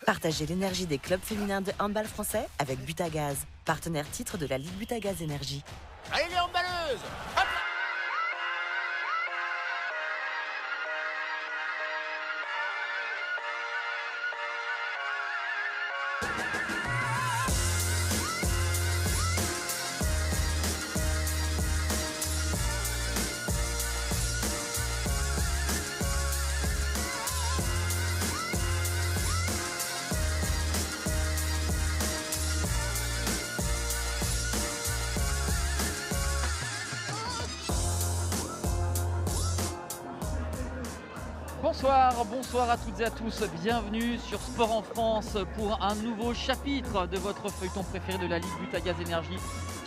Partagez l'énergie des clubs féminins de handball français avec Butagaz, partenaire titre de la Ligue Butagaz Énergie. Allez les handballeuses, hop! Bonsoir à toutes et à tous, bienvenue sur Sport en France pour un nouveau chapitre de votre feuilleton préféré de la Ligue Butagaz Énergie.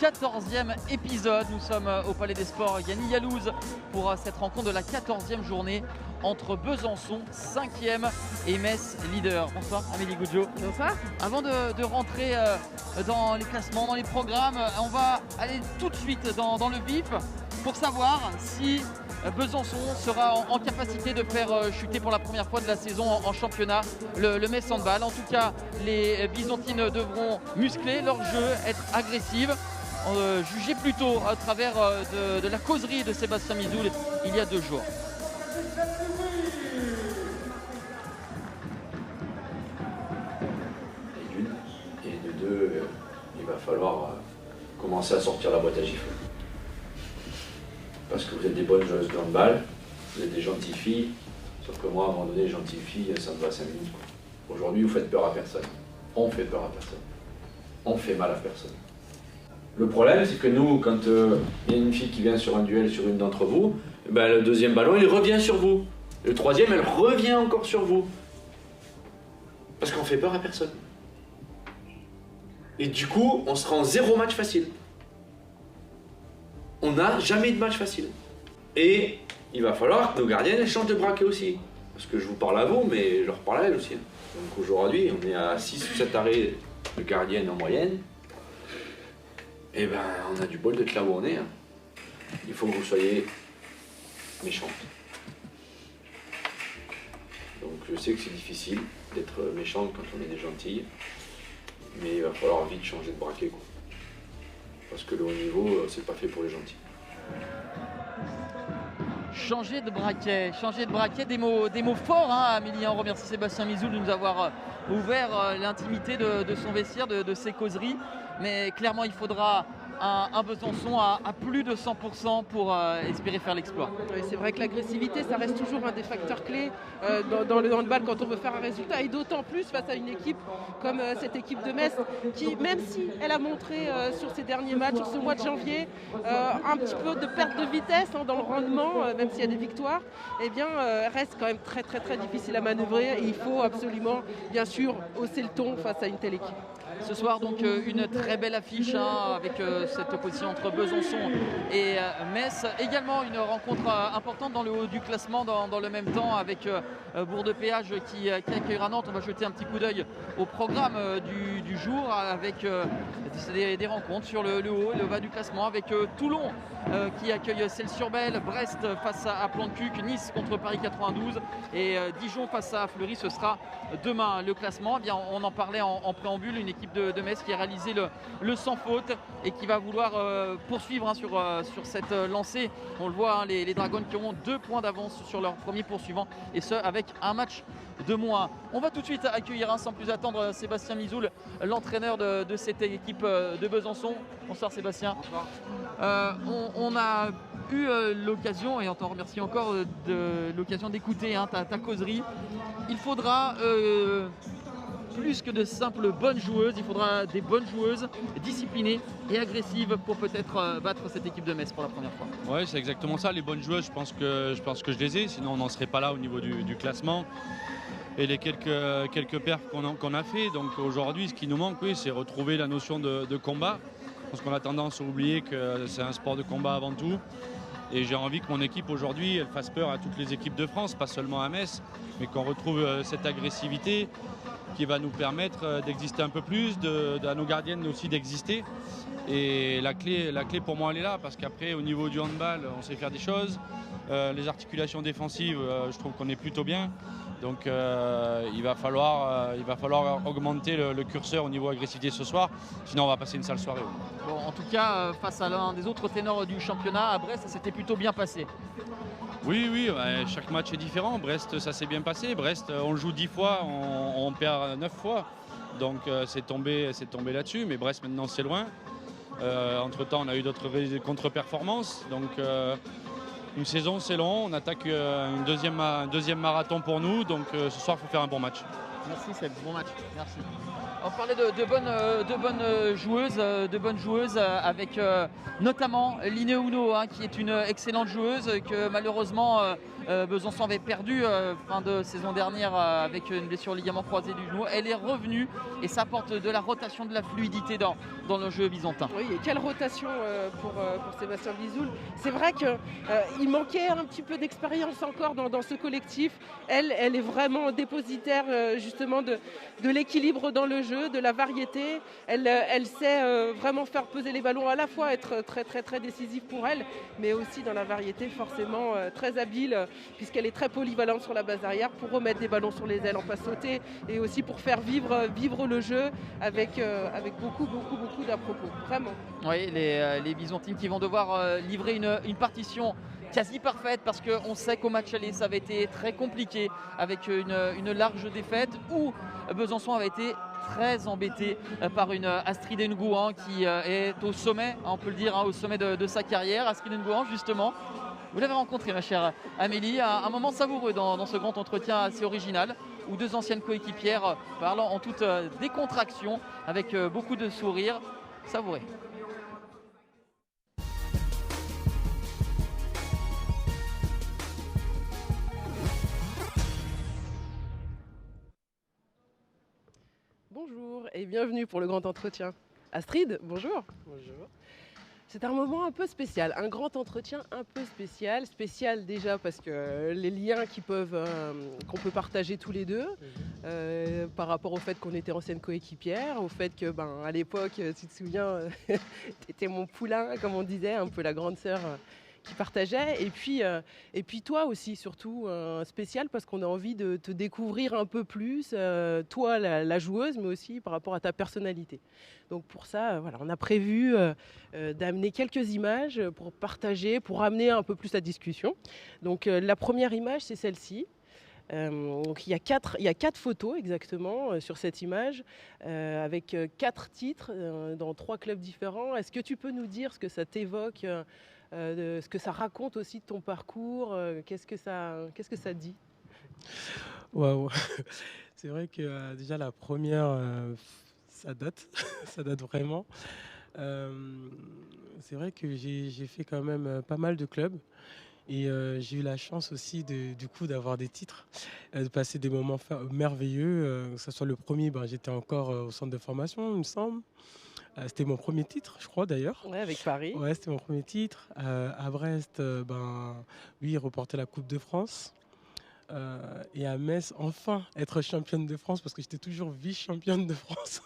14e épisode, nous sommes au Palais des Sports Yanni Yalouz pour cette rencontre de la 14e journée entre Besançon, 5e et Metz, leader. Bonsoir Amélie Goudjo. Bonsoir. Avant de rentrer dans les classements, dans les programmes, on va aller tout de suite dans le vif pour savoir si Besançon sera en capacité de faire chuter pour la première fois de la saison en championnat le Metz Handball. En tout cas, les Byzantines devront muscler leur jeu, être agressives, juger plutôt à travers de la causerie de Sébastien Mizoul il y a 2 jours. Et de deux, il va falloir commencer à sortir la boîte à gifles. Parce que vous êtes des bonnes joueuses de handball, vous êtes des gentilles filles, sauf que moi, à un moment donné, les gentilles filles, ça me va 5 minutes. Aujourd'hui, vous faites peur à personne. On fait peur à personne. On fait mal à personne. Le problème, c'est que nous, quand il y a une fille qui vient sur un duel sur une d'entre vous, ben, le deuxième ballon, il revient sur vous. Le troisième, elle revient encore sur vous. Parce qu'on fait peur à personne. Et du coup, on sera en 0 match facile. On n'a jamais de match facile. Et il va falloir que nos gardiennes changent de braquet aussi. Parce que je vous parle à vous, mais je leur parle à elles aussi. Donc aujourd'hui, on est à 6 ou 7 arrêts de gardiennes en moyenne. Et ben, on a du bol d'être là où on est. Il faut que vous soyez méchantes. Donc je sais que c'est difficile d'être méchante quand on est des gentilles. Mais il va falloir vite changer de braquet, quoi. Parce que le haut niveau, c'est pas fait pour les gentils. Changer de braquet, des mots forts, hein, Amélie. On remercie Sébastien Mizoul de nous avoir ouvert l'intimité de son vestiaire, de ses causeries. Mais clairement, il faudra un Besançon à plus de 100% pour espérer faire l'exploit. Oui, c'est vrai que l'agressivité, ça reste toujours un des facteurs clés dans le handball quand on veut faire un résultat. Et d'autant plus face à une équipe comme cette équipe de Metz, qui, même si elle a montré sur ces derniers matchs, sur ce mois de janvier, un petit peu de perte de vitesse dans le rendement, même s'il y a des victoires, eh bien, reste quand même très très très difficile à manœuvrer. Et il faut absolument, bien sûr, hausser le ton face à une telle équipe. Ce soir, donc, une très belle affiche avec cette opposition entre Besançon et Metz. Également une rencontre importante dans le haut du classement dans le même temps avec Bourg-de-Péage qui accueillera Nantes. On va jeter un petit coup d'œil au programme du jour avec des rencontres sur le haut et le bas du classement avec Toulon qui accueille Celles-sur-Belle, Brest face à Plan-de-Cuc, Nice contre Paris 92 et Dijon face à Fleury. Ce sera demain le classement. Eh bien, on en parlait en préambule, une équipe de Metz qui a réalisé le sans faute et qui va vouloir poursuivre sur cette lancée. On le voit, les Dragons qui ont 2 points d'avance sur leur premier poursuivant et ce avec un match de moins. On va tout de suite accueillir sans plus attendre Sébastien Mizoul, l'entraîneur de cette équipe de Besançon. Bonsoir Sébastien. Bonsoir. On a eu l'occasion, et on t'en remercie encore, de l'occasion d'écouter ta causerie. Il faudra plus que de simples bonnes joueuses, il faudra des bonnes joueuses disciplinées et agressives pour peut-être battre cette équipe de Metz pour la première fois. Oui, c'est exactement ça. Les bonnes joueuses, je pense que je les ai, sinon on n'en serait pas là au niveau du classement. Et les quelques perfs qu'on a fait. Donc aujourd'hui, ce qui nous manque, oui, c'est retrouver la notion de combat. Parce qu'on a tendance à oublier que c'est un sport de combat avant tout. Et j'ai envie que mon équipe aujourd'hui, elle fasse peur à toutes les équipes de France, pas seulement à Metz, mais qu'on retrouve cette agressivité qui va nous permettre d'exister un peu plus, à nos gardiennes aussi d'exister. Et la clé pour moi, elle est là, parce qu'après, au niveau du handball, on sait faire des choses. Les articulations défensives, je trouve qu'on est plutôt bien. Donc il va falloir augmenter le curseur au niveau agressivité ce soir, sinon on va passer une sale soirée. Bon, en tout cas, face à l'un des autres ténors du championnat, à Brest, ça s'était plutôt bien passé. Oui, chaque match est différent. Brest, ça s'est bien passé. Brest, on joue 10 fois, on perd 9 fois. Donc c'est tombé là-dessus. Mais Brest, maintenant, c'est loin. Entre-temps, on a eu d'autres contre-performances. Donc une saison, c'est long. On attaque un deuxième marathon pour nous. Donc ce soir, il faut faire un bon match. Merci Seb, bon match. Merci. On parlait de bonnes joueuses avec notamment Line Uno, qui est une excellente joueuse que malheureusement Besançon avait perdu fin de saison dernière avec une blessure au ligament croisé du genou. Elle est revenue et ça apporte de la rotation, de la fluidité dans le jeu byzantin. Oui, et quelle rotation pour Sébastien Bizoul. C'est vrai qu'il manquait un petit peu d'expérience encore dans ce collectif. Elle est vraiment dépositaire justement de l'équilibre dans le jeu, de la variété. Elle sait vraiment faire peser les ballons, à la fois être très très très décisive pour elle, mais aussi dans la variété forcément très habile, puisqu'elle est très polyvalente sur la base arrière pour remettre des ballons sur les ailes en passe sautée et aussi pour faire vivre le jeu avec beaucoup d'à-propos, vraiment. Oui, les Byzantines qui vont devoir livrer une partition quasi parfaite parce qu'on sait qu'au match aller ça avait été très compliqué avec une large défaite où Besançon avait été très embêté par une Astrid Ngouan qui est au sommet, on peut le dire, au sommet de sa carrière. Astrid Ngouan, justement, vous l'avez rencontré, ma chère Amélie, à un moment savoureux dans ce grand entretien assez original où deux anciennes coéquipières parlant en toute décontraction avec beaucoup de sourires. Savoureux. Bonjour et bienvenue pour le grand entretien. Astrid, bonjour. Bonjour. C'est un moment un peu spécial, un grand entretien un peu spécial. Spécial déjà parce que les liens qu'on peut partager tous les deux, par rapport au fait qu'on était anciennes coéquipières, au fait que à l'époque, tu te souviens, tu étais mon poulain, comme on disait, un peu la grande sœur qui partageait. Et puis toi aussi, surtout, spécial parce qu'on a envie de te découvrir un peu plus, toi la joueuse, mais aussi par rapport à ta personnalité. Donc pour ça, voilà, on a prévu d'amener quelques images pour partager, pour amener un peu plus la discussion. Donc la première image, c'est celle-ci. Donc il y a quatre photos exactement sur cette image, avec 4 titres dans 3 clubs différents. Est-ce que tu peux nous dire ce que ça t'évoque, ce que ça raconte aussi de ton parcours, qu'est-ce que ça dit? Waouh. C'est vrai que déjà la première, ça date, ça date vraiment. C'est vrai que j'ai fait quand même pas mal de clubs et j'ai eu la chance aussi du coup d'avoir des titres, de passer des moments merveilleux. Que ce soit le premier, j'étais encore au centre de formation, il me semble. C'était mon premier titre, je crois d'ailleurs. Ouais, avec Paris. Ouais, c'était mon premier titre. À Brest, oui, remporter la Coupe de France. Et à Metz, enfin, être championne de France, parce que j'étais toujours vice-championne de France.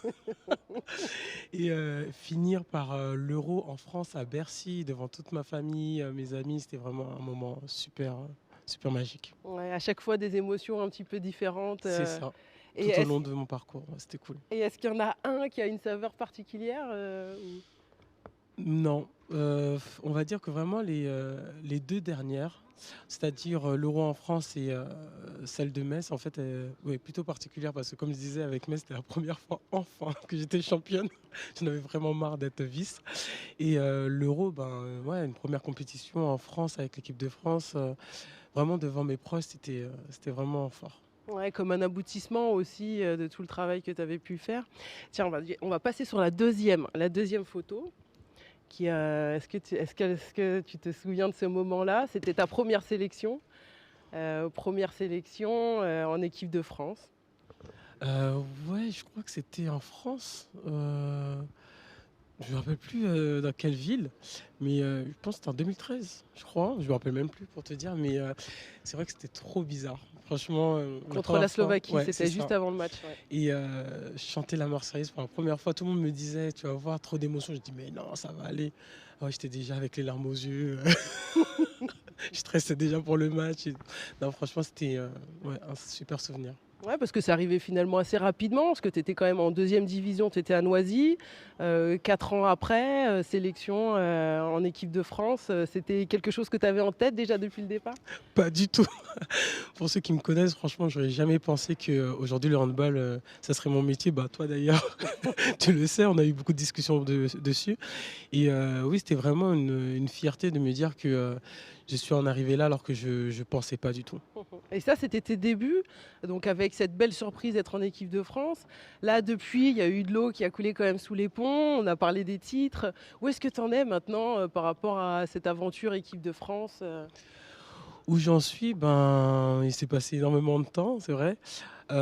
Et finir par l'Euro en France, à Bercy, devant toute ma famille, mes amis, c'était vraiment un moment super, super magique. Ouais, à chaque fois, des émotions un petit peu différentes. C'est ça. Et tout au long de mon parcours, c'était cool. Et est-ce qu'il y en a un qui a une saveur particulière Non, on va dire que vraiment les 2 dernières, c'est-à-dire l'Euro en France et celle de Metz, en fait, plutôt particulière parce que comme je disais, avec Metz, c'était la première fois enfin que j'étais championne. J'en avais vraiment marre d'être vice. Et l'Euro, une première compétition en France avec l'équipe de France, vraiment devant mes proches, c'était vraiment fort. Ouais, comme un aboutissement aussi de tout le travail que tu avais pu faire. Tiens, on va passer sur la deuxième photo. Est-ce que tu te souviens de ce moment-là? C'était ta première sélection en équipe de France. Ouais, je crois que c'était en France. Je ne me rappelle plus dans quelle ville, mais je pense que c'était en 2013, je crois. Je ne me rappelle même plus pour te dire, mais c'est vrai que c'était trop bizarre. Franchement. Contre la Slovaquie, ouais, c'était juste avant le match. Ouais. Et je chantais la Marseillaise pour la première fois. Tout le monde me disait, tu vas voir, trop d'émotions. Je dis, mais non, ça va aller. Ouais, j'étais déjà avec les larmes aux yeux. Je stressais déjà pour le match. Non, franchement, c'était ouais, un super souvenir. Ouais, parce que c'est arrivé finalement assez rapidement, parce que tu étais quand même en deuxième division, tu étais à Noisy. 4 ans après, sélection en équipe de France, c'était quelque chose que tu avais en tête déjà depuis le départ? Pas du tout. Pour ceux qui me connaissent, franchement, j'aurais jamais pensé qu'aujourd'hui, le handball, ça serait mon métier. Bah, toi d'ailleurs, tu le sais, on a eu beaucoup de discussions dessus. Et oui, c'était vraiment une fierté de me dire que je suis en arrivé là alors que je ne pensais pas du tout. Et ça, c'était tes débuts, donc avec cette belle surprise d'être en équipe de France. Là, depuis, il y a eu de l'eau qui a coulé quand même sous les ponts, on a parlé des titres. Où est-ce que tu en es maintenant par rapport à cette aventure équipe de France Où j'en suis, ben, il s'est passé énormément de temps, c'est vrai. Il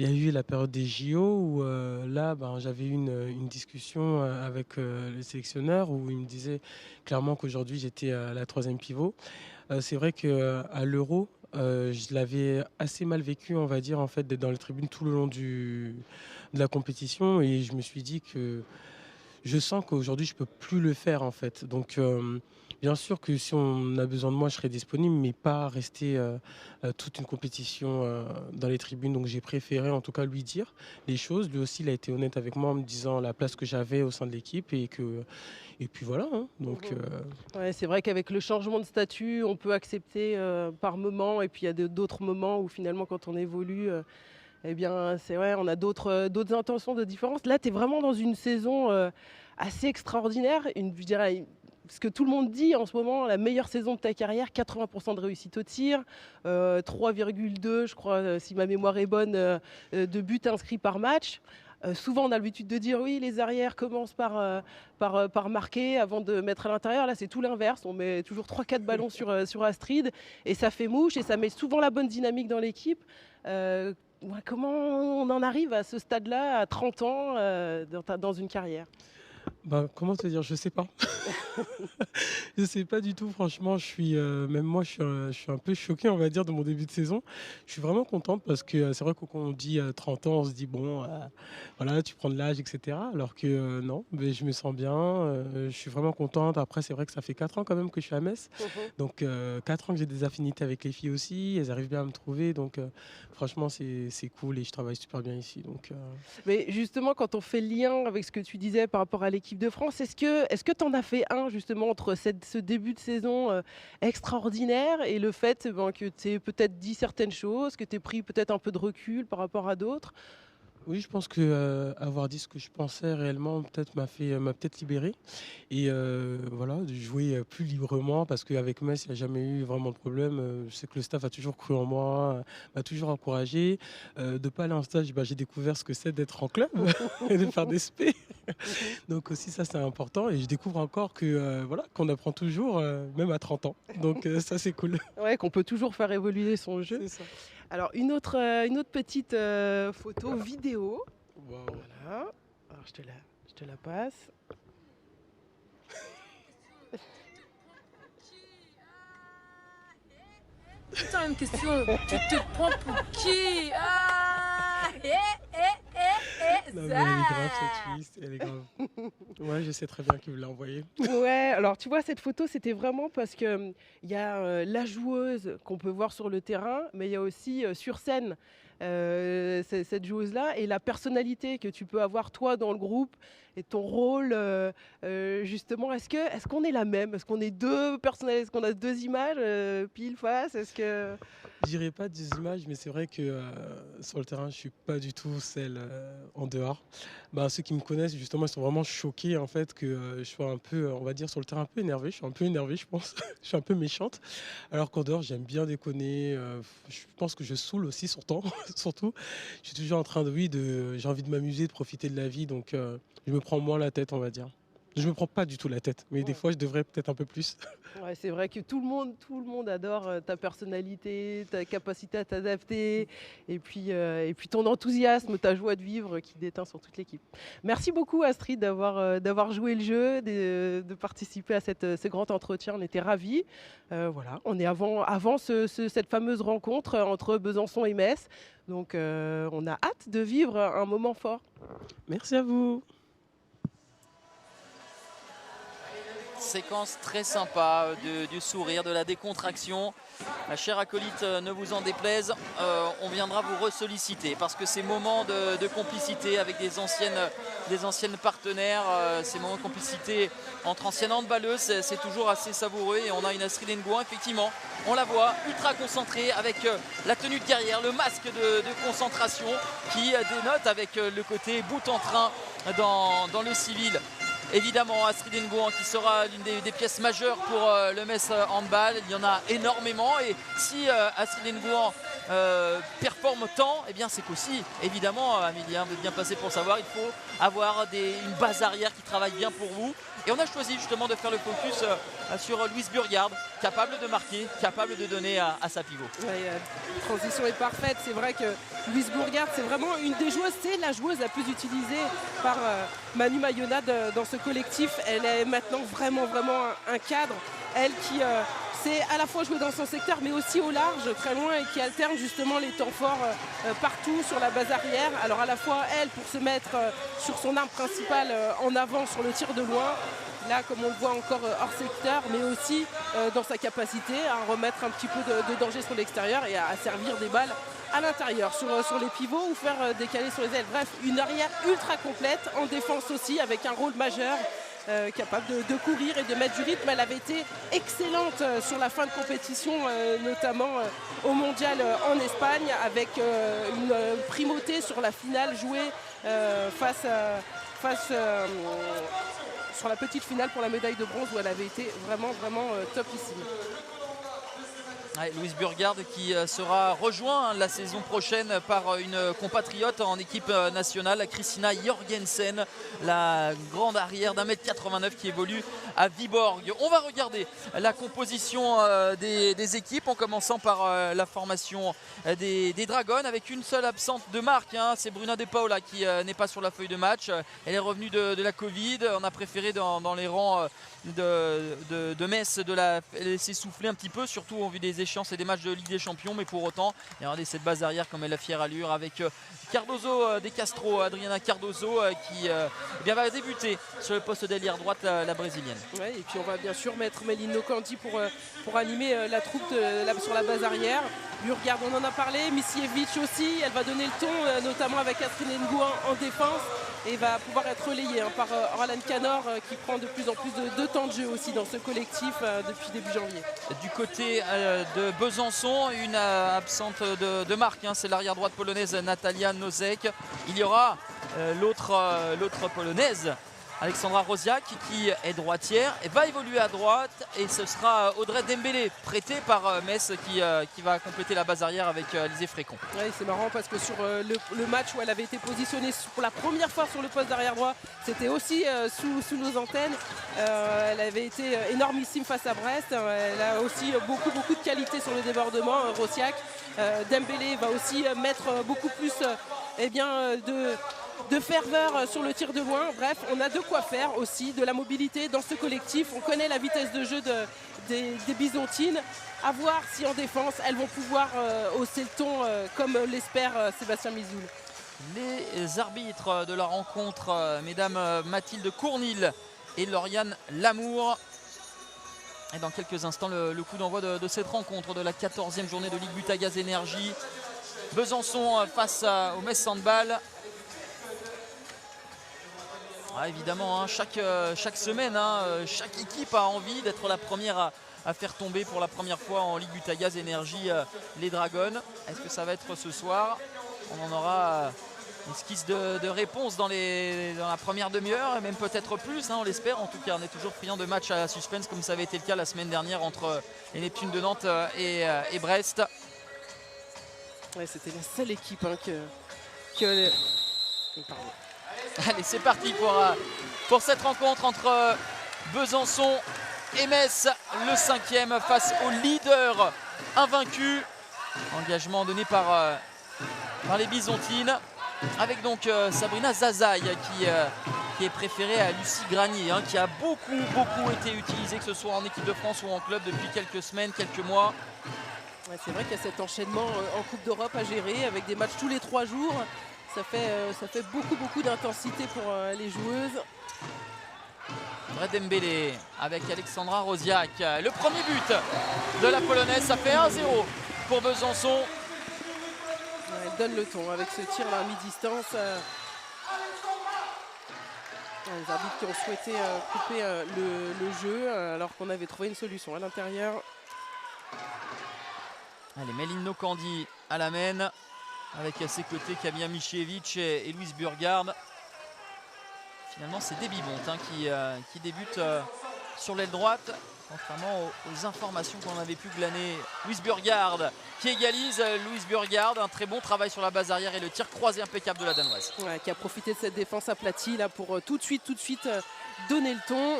y a eu la période des JO où là, ben, j'avais eu une discussion avec le sélectionneur où il me disait clairement qu'aujourd'hui j'étais à la troisième pivot. C'est vrai qu'à l'Euro, je l'avais assez mal vécu, on va dire, en fait, d'être dans les tribunes tout le long de la compétition et je me suis dit que je sens qu'aujourd'hui je peux plus le faire en fait. Donc bien sûr que si on a besoin de moi, je serai disponible, mais pas rester toute une compétition dans les tribunes. Donc j'ai préféré en tout cas lui dire les choses. Lui aussi, il a été honnête avec moi en me disant la place que j'avais au sein de l'équipe et puis voilà. Hein. Donc Ouais, c'est vrai qu'avec le changement de statut, on peut accepter par moment, et puis il y a d'autres moments où finalement quand on évolue, eh bien c'est vrai, on a d'autres intentions de différence. Là, tu es vraiment dans une saison assez extraordinaire, je dirais ce que tout le monde dit en ce moment, la meilleure saison de ta carrière, 80% de réussite au tir, 3,2, je crois, si ma mémoire est bonne, de buts inscrits par match. Souvent, on a l'habitude de dire oui, les arrières commencent par marquer avant de mettre à l'intérieur. Là, c'est tout l'inverse. On met toujours 3-4 ballons sur Astrid et ça fait mouche et ça met souvent la bonne dynamique dans l'équipe. Comment on en arrive à ce stade-là, à 30 ans, dans une carrière? ben, comment te dire, je sais pas. Je sais pas du tout, franchement, même moi, je suis un peu choqué, on va dire, de mon début de saison. Je suis vraiment contente parce que c'est vrai que quand on dit 30 ans, on se dit, bon, voilà, tu prends de l'âge, etc. Alors que non, mais je me sens bien, je suis vraiment contente. Après, c'est vrai que ça fait 4 ans quand même que je suis à Metz. Donc, 4 ans que j'ai des affinités avec les filles aussi, elles arrivent bien à me trouver. Donc, franchement, c'est cool et je travaille super bien ici. Donc, Mais justement, quand on fait le lien avec ce que tu disais par rapport à l'équipe de France, est-ce que tu en as fait un justement entre ce début de saison extraordinaire et le fait que tu aies peut-être dit certaines choses, que tu aies pris peut-être un peu de recul par rapport à d'autres? oui, je pense que avoir dit ce que je pensais réellement m'a peut-être libéré et voilà, de jouer plus librement parce qu'avec Metz, il n'y a jamais eu vraiment de problème. Je sais que le staff a toujours cru en moi, m'a toujours encouragé. De pas aller en stage, bah, j'ai découvert ce que c'est d'être en club et de faire des spé. Donc aussi ça c'est important et je découvre encore que voilà, qu'on apprend toujours, même à 30 ans. Donc ça c'est cool. Ouais, qu'on peut toujours faire évoluer son jeu. C'est ça. Alors, une autre petite photo vidéo. Wow. Voilà. Alors, je te la passe. Putain, une question. Tu te prends pour qui? Non, mais elle est grave cette fille, elle est grave. Ouais, je sais très bien qui vous l'a envoyé. Ouais, alors tu vois, cette photo, c'était vraiment parce que il y a la joueuse qu'on peut voir sur le terrain, mais il y a aussi sur scène cette joueuse-là et la personnalité que tu peux avoir toi dans le groupe et ton rôle. Justement, est-ce qu'on est la même? Est-ce qu'on est deux personnalités? Est-ce qu'on a deux images pile face? Est-ce que Je dirais pas des images, mais c'est vrai que sur le terrain, je suis pas du tout celle en dehors. Bah, ceux qui me connaissent, justement, ils sont vraiment choqués en fait que je sois un peu, on va dire, sur le terrain un peu énervé. Je suis un peu énervé, je pense. Je suis un peu méchante. Alors qu'en dehors, j'aime bien déconner. Je pense que je saoule aussi, surtout. Surtout. Je suis toujours en train j'ai envie de m'amuser, de profiter de la vie. Donc, je me prends moins la tête, on va dire. Je me prends pas du tout la tête, mais des fois, je devrais peut-être un peu plus. Ouais, c'est vrai que tout le monde adore ta personnalité, ta capacité à t'adapter et puis ton enthousiasme, ta joie de vivre qui déteint sur toute l'équipe. Merci beaucoup Astrid d'avoir joué le jeu, de participer à ce grand entretien. On était ravis. Voilà, on est avant cette fameuse rencontre entre Besançon et Metz. Donc on a hâte de vivre un moment fort. Merci à vous. séquence très sympa du sourire, de la décontraction. Ma chère acolyte, ne vous en déplaise, on viendra vous ressolliciter parce que ces moments de complicité avec des anciennes partenaires, ces moments de complicité entre anciennes handballeuses, c'est toujours assez savoureux. Et on a une Astrid Nguyen, effectivement, on la voit ultra concentrée avec la tenue de guerrière, le masque de concentration qui dénote avec le côté bout en train dans le civil. Évidemment, Astrid Nguyen qui sera l'une des pièces majeures pour le Metz Handball. Il y en a énormément et si Astrid Nguyen performe tant, eh bien c'est qu'aussi, évidemment, Amélie, vous êtes bien placé pour savoir, il faut avoir une base arrière qui travaille bien pour vous. Et on a choisi justement de faire le focus sur Louise Burgard, capable de marquer, capable de donner à sa pivot. Ouais, la transition est parfaite. C'est vrai que Louise Burgard, c'est vraiment une des joueuses, c'est la joueuse la plus utilisée par Manu Mayona dans ce collectif. Elle est maintenant vraiment un cadre. Elle qui sait à la fois jouer dans son secteur mais aussi au large, très loin, et qui alterne justement les temps forts partout sur la base arrière. Alors à la fois elle pour se mettre sur son arme principale en avant sur le tir de loin. Là, comme on le voit encore hors secteur, mais aussi dans sa capacité à remettre un petit peu de danger sur l'extérieur et à servir des balles à l'intérieur, sur les pivots ou faire décaler sur les ailes. Bref, une arrière ultra complète, en défense aussi, avec un rôle majeur, capable de courir et de mettre du rythme. Elle avait été excellente sur la fin de compétition, notamment au Mondial en Espagne, avec une primauté sur la finale jouée sur la petite finale pour la médaille de bronze où elle avait été vraiment topissime. Ouais, Louise Burgard qui sera rejoint la saison prochaine par une compatriote en équipe nationale, Christina Jorgensen, la grande arrière d'1m89 qui évolue à Viborg. On va regarder la composition des équipes en commençant par la formation des Dragons avec une seule absente de marque, c'est Bruna De Paula qui n'est pas sur la feuille de match. Elle est revenue de la Covid. On a préféré dans les rangs de Metz de la laisser souffler un petit peu, surtout en vue des échéances et des matchs de Ligue des Champions, mais pour autant, regardez cette base arrière comme elle a fière allure avec Cardozo De Castro, Adriana Cardozo qui va débuter sur le poste d'ailière droite, la brésilienne. Ouais, et puis on va bien sûr mettre Melino Candy pour animer la troupe sur la base arrière. Burgard, on en a parlé, Misiewicz aussi, elle va donner le ton, notamment avec Astrid Nguyen en défense, et va pouvoir être relayée par Roland Canor qui prend de plus en plus de temps de jeu aussi dans ce collectif depuis début janvier. Du côté de Besançon, une absente de marque, c'est l'arrière droite polonaise Natalia Nozek. Il y aura l'autre polonaise, Alexandra Rosiak, qui est droitière et va évoluer à droite, et ce sera Audrey Dembélé, prêtée par Metz, qui va compléter la base arrière avec Alizé Frécon. Ouais, c'est marrant parce que sur le match où elle avait été positionnée pour la première fois sur le poste d'arrière droit, c'était aussi sous nos antennes. Elle avait été énormissime face à Brest. Elle a aussi beaucoup de qualité sur le débordement, Rosiak. Dembélé va aussi mettre beaucoup plus de ferveur sur le tir de loin. Bref, on a de quoi faire aussi, de la mobilité dans ce collectif. On connaît la vitesse de jeu des Byzantines. À voir si en défense, elles vont pouvoir hausser le ton comme l'espère Sébastien Mizoul. Les arbitres de la rencontre, mesdames Mathilde Cournil et Lauriane Lamour. Et dans quelques instants, le coup d'envoi de cette rencontre de la 14e journée de Ligue Butagaz Énergie. Besançon face au Metz Handball. Évidemment, chaque semaine, chaque équipe a envie d'être la première à faire tomber pour la première fois en Ligue Butagaz Énergie les Dragons. Est-ce que ça va être ce soir? On en aura une esquisse de réponse dans la première demi-heure, et même peut-être plus, on l'espère. En tout cas, on est toujours friand de matchs à suspense comme ça avait été le cas la semaine dernière entre les Neptunes de Nantes et Brest. Ouais, c'était la seule équipe Pardon. Allez, c'est parti pour cette rencontre entre Besançon et Metz, le 5e face au leader invaincu. Engagement donné par les Byzantines, avec donc Sabrina Zazaï qui est préférée à Lucie Granier, qui a beaucoup été utilisée, que ce soit en équipe de France ou en club depuis quelques semaines, quelques mois. Ouais, c'est vrai qu'il y a cet enchaînement en Coupe d'Europe à gérer avec des matchs tous les 3 jours. Ça fait beaucoup d'intensité pour les joueuses. Audrey Dembélé avec Alexandra Rosiak. Le premier but de la Polonaise, ça fait 1-0 pour Besançon. Elle donne le ton avec ce tir là à mi-distance. Les arbitres qui ont souhaité couper le jeu alors qu'on avait trouvé une solution à l'intérieur. Allez, Méline Nokandi à la main avec à ses côtés Kamia Michievich et Louise Burgard. Finalement, c'est Debbie Bont qui débute sur l'aile droite, contrairement aux informations qu'on avait pu glaner. Louise Burgard qui égalise. Louise Burgard, un très bon travail sur la base arrière et le tir croisé impeccable de la Danoise. Ouais, qui a profité de cette défense aplatie là pour tout de suite donner le ton.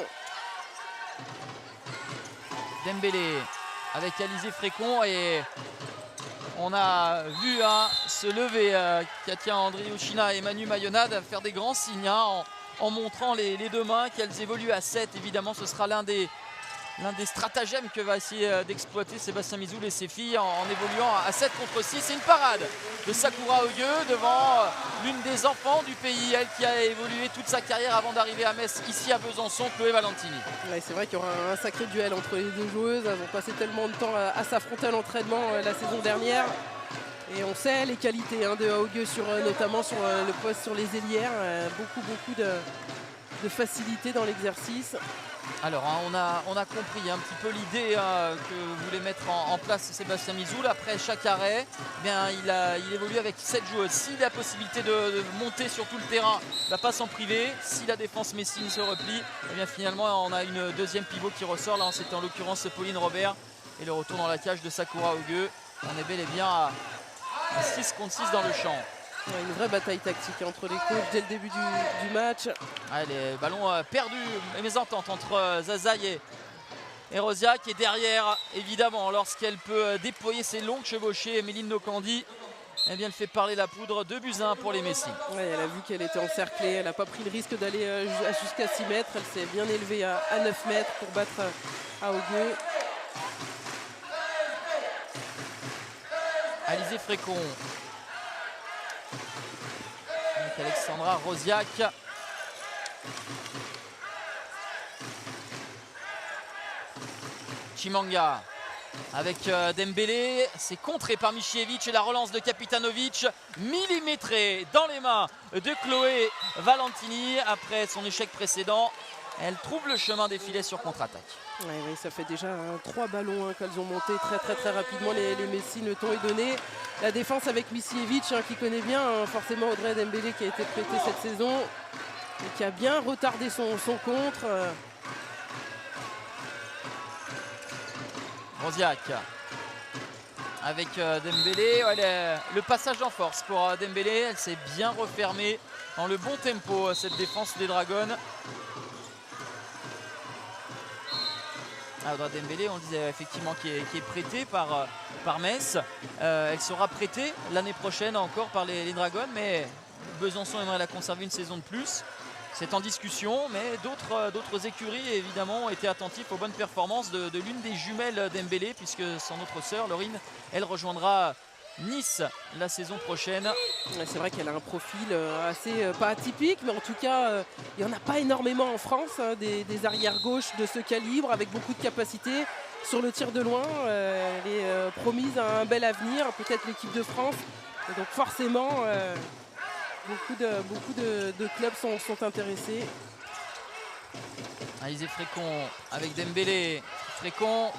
Dembélé avec Alizé Frécon et on a vu se lever Katia Andriouchina et Manu Mayonade faire des grands signes en montrant les deux mains qu'elles évoluent à 7. Évidemment, ce sera l'un des stratagèmes que va essayer d'exploiter Sébastien Mizoul et ses filles en évoluant à 7 contre 6. C'est une parade de Sakura Ogueux devant l'une des enfants du pays, elle qui a évolué toute sa carrière avant d'arriver à Metz, ici à Besançon, Chloé Valentini. Ouais, c'est vrai qu'il y aura un sacré duel entre les deux joueuses. Elles ont passé tellement de temps à s'affronter à l'entraînement la saison dernière. Et on sait les qualités de Ogueux, notamment sur le poste sur les ailières. Beaucoup de facilité dans l'exercice. Alors on a compris un petit peu l'idée que voulait mettre en place Sébastien Mizoul. Après chaque arrêt, eh bien, il évolue avec 7 joueuses. S'il a la possibilité de monter sur tout le terrain, il ne va pas s'en priver. Si la défense messine se replie, eh bien, finalement on a une deuxième pivot qui ressort. Là c'était en l'occurrence Pauline Robert. Et le retour dans la cage de Sakura Ogueux. On est bel et bien à 6 contre 6 dans le champ. Une vraie bataille tactique entre les coachs dès le début du match. Les ballons perdus, mésentente entre Zazaï et Rosiak. Et derrière, évidemment, lorsqu'elle peut déployer ses longues chevauchées, Méline Nokandi, eh bien, elle fait parler la poudre. 2-1 pour les Messi. Ouais, elle a vu qu'elle était encerclée, elle n'a pas pris le risque d'aller jusqu'à 6 mètres. Elle s'est bien élevée à 9 mètres pour battre Ogueux. Alizé Frécon. Avec Alexandra Rosiak. Chimanga avec Dembélé. C'est contré par Michievich et la relance de Kapitanovic. Millimétrée dans les mains de Chloé Valentini. Après son échec précédent, elle trouve le chemin des filets sur contre-attaque. Oui, ça fait déjà 3 ballons qu'elles ont monté très rapidement les Messi. Le ton est donné. La défense avec Michievich qui connaît bien forcément Audrey Dembélé qui a été prêtée cette saison et qui a bien retardé son contre. Rosiak avec Dembélé. Le passage en force pour Dembélé. Elle s'est bien refermée dans le bon tempo cette défense des Dragons. Audrey Dembélé, on le disait effectivement, qui est prêtée par Metz. Elle sera prêtée l'année prochaine encore par les Dragons, mais Besançon aimerait la conserver une saison de plus. C'est en discussion, mais d'autres écuries évidemment ont été attentifs aux bonnes performances de l'une des jumelles Dembélé, puisque son autre sœur, Laurine, elle rejoindra Nice la saison prochaine. C'est vrai qu'elle a un profil assez pas atypique, mais en tout cas il n'y en a pas énormément en France, des arrières gauches de ce calibre avec beaucoup de capacité sur le tir de loin. Elle est promise à un bel avenir, peut-être l'équipe de France, et donc forcément beaucoup de clubs sont intéressés. Alizé Frécon avec Dembélé. Frécon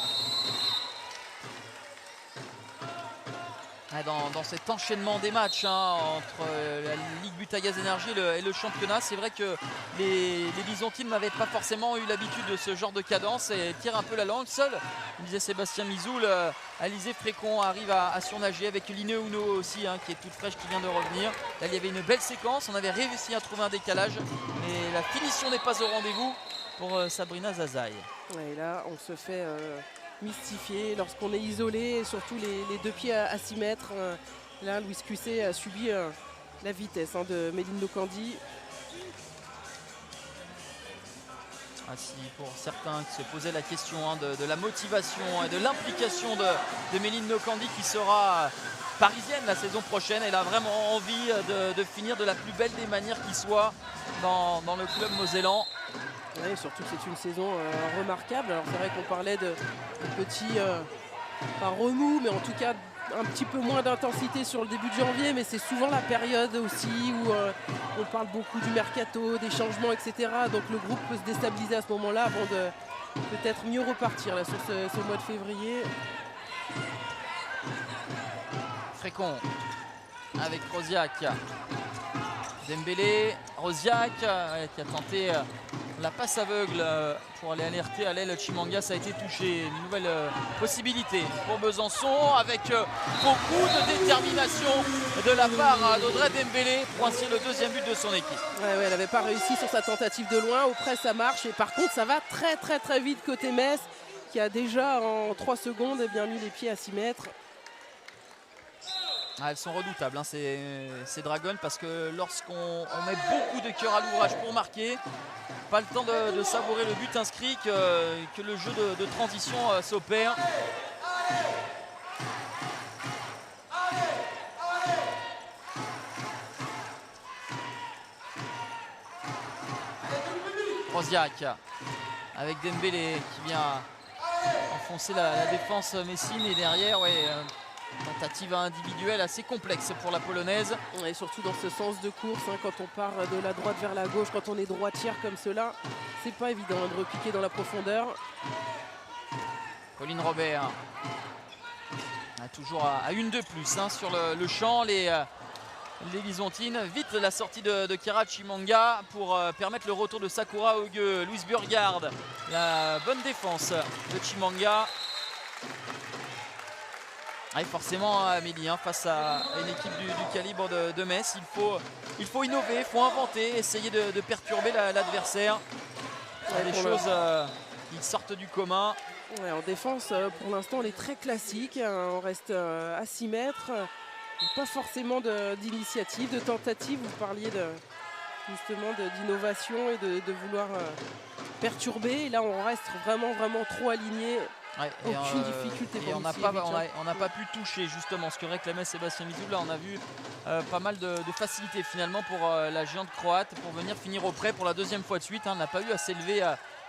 dans cet enchaînement des matchs entre la Ligue Butagaz Énergie et le championnat, c'est vrai que les Byzantines n'avaient pas forcément eu l'habitude de ce genre de cadence et tirent un peu la langue. Seul, comme disait Sébastien Mizoul, Alizé Frécon arrive à surnager avec Line Uno aussi, qui est toute fraîche, qui vient de revenir. Là, il y avait une belle séquence, on avait réussi à trouver un décalage, mais la finition n'est pas au rendez-vous pour Sabrina Zazaï. Et là, on se fait mystifié lorsqu'on est isolé, surtout les deux pieds à 6 mètres. Là, Louis Cusset a subi la vitesse de Méline Nokandi. Si pour certains qui se posaient la question de la motivation et de l'implication de Méline Nokandi, qui sera parisienne la saison prochaine, elle a vraiment envie de finir de la plus belle des manières qui soit dans le club mosellan. Oui, surtout que c'est une saison remarquable. Alors c'est vrai qu'on parlait de petits pas remous, mais en tout cas un petit peu moins d'intensité sur le début de janvier, mais c'est souvent la période aussi où on parle beaucoup du mercato, des changements, etc. Donc le groupe peut se déstabiliser à ce moment-là avant de peut-être mieux repartir là, sur ce mois de février. Frécon avec Rosiak. Dembélé, Rosiak qui a tenté la passe aveugle pour aller alerter à l'aile. Chimanga, ça a été touché. Une nouvelle possibilité pour Besançon avec beaucoup de détermination de la part d'Audrey Dembélé pour inscrire le deuxième but de son équipe. Ouais, elle n'avait pas réussi sur sa tentative de loin. Au près, ça marche. Et par contre, ça va très vite côté Metz qui a déjà en 3 secondes mis les pieds à 6 mètres. Elles sont redoutables, hein, ces Dragons, parce que lorsqu'on met beaucoup de cœur à l'ouvrage pour marquer, pas le temps de savourer le but inscrit que le jeu de transition s'opère. Rosiak avec Dembélé qui vient enfoncer la défense messine et derrière, tentative individuelle assez complexe pour la polonaise. Et surtout dans ce sens de course, quand on part de la droite vers la gauche, quand on est droitière comme cela, c'est pas évident de repiquer dans la profondeur. Pauline Robert toujours à une de plus sur le champ. Les Byzantines, vite la sortie de Chiara Chimanga pour permettre le retour de Sakura Ogue. Louise Burgard, la bonne défense de Chimanga. Forcément Amélie, face à une équipe du calibre de Metz, il faut innover, il faut inventer, essayer de perturber l'adversaire. Des choses qui sortent du commun. En défense, pour l'instant, on est très classique. On reste à 6 mètres. Pas forcément d'initiative, de tentative. Vous parliez justement d'innovation et de vouloir perturber. Et là, on reste vraiment trop aligné. Aucune difficulté pour on n'a pas pu toucher justement ce que réclamait Sébastien Mizoul. Là on a vu pas mal de facilité finalement pour la géante croate pour venir finir au près pour la deuxième fois de suite. On n'a pas eu à s'élever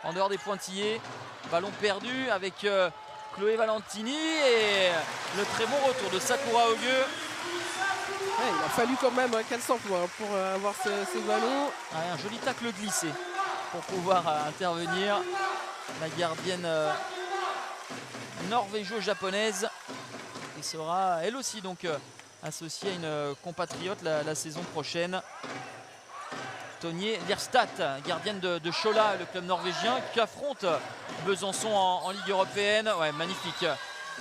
en dehors des pointillés. Ballon perdu avec Chloé Valentini et le très bon retour de Sakura Ogue. Il a fallu quand même qu'elle s'emploie pour avoir ce ballon. Un joli tacle glissé pour pouvoir intervenir. La gardienne norvégo-japonaise qui sera elle aussi donc associée à une compatriote la saison prochaine. Tonje Lerstadt, gardienne de Chola, le club norvégien qui affronte Besançon en Ligue européenne. Magnifique.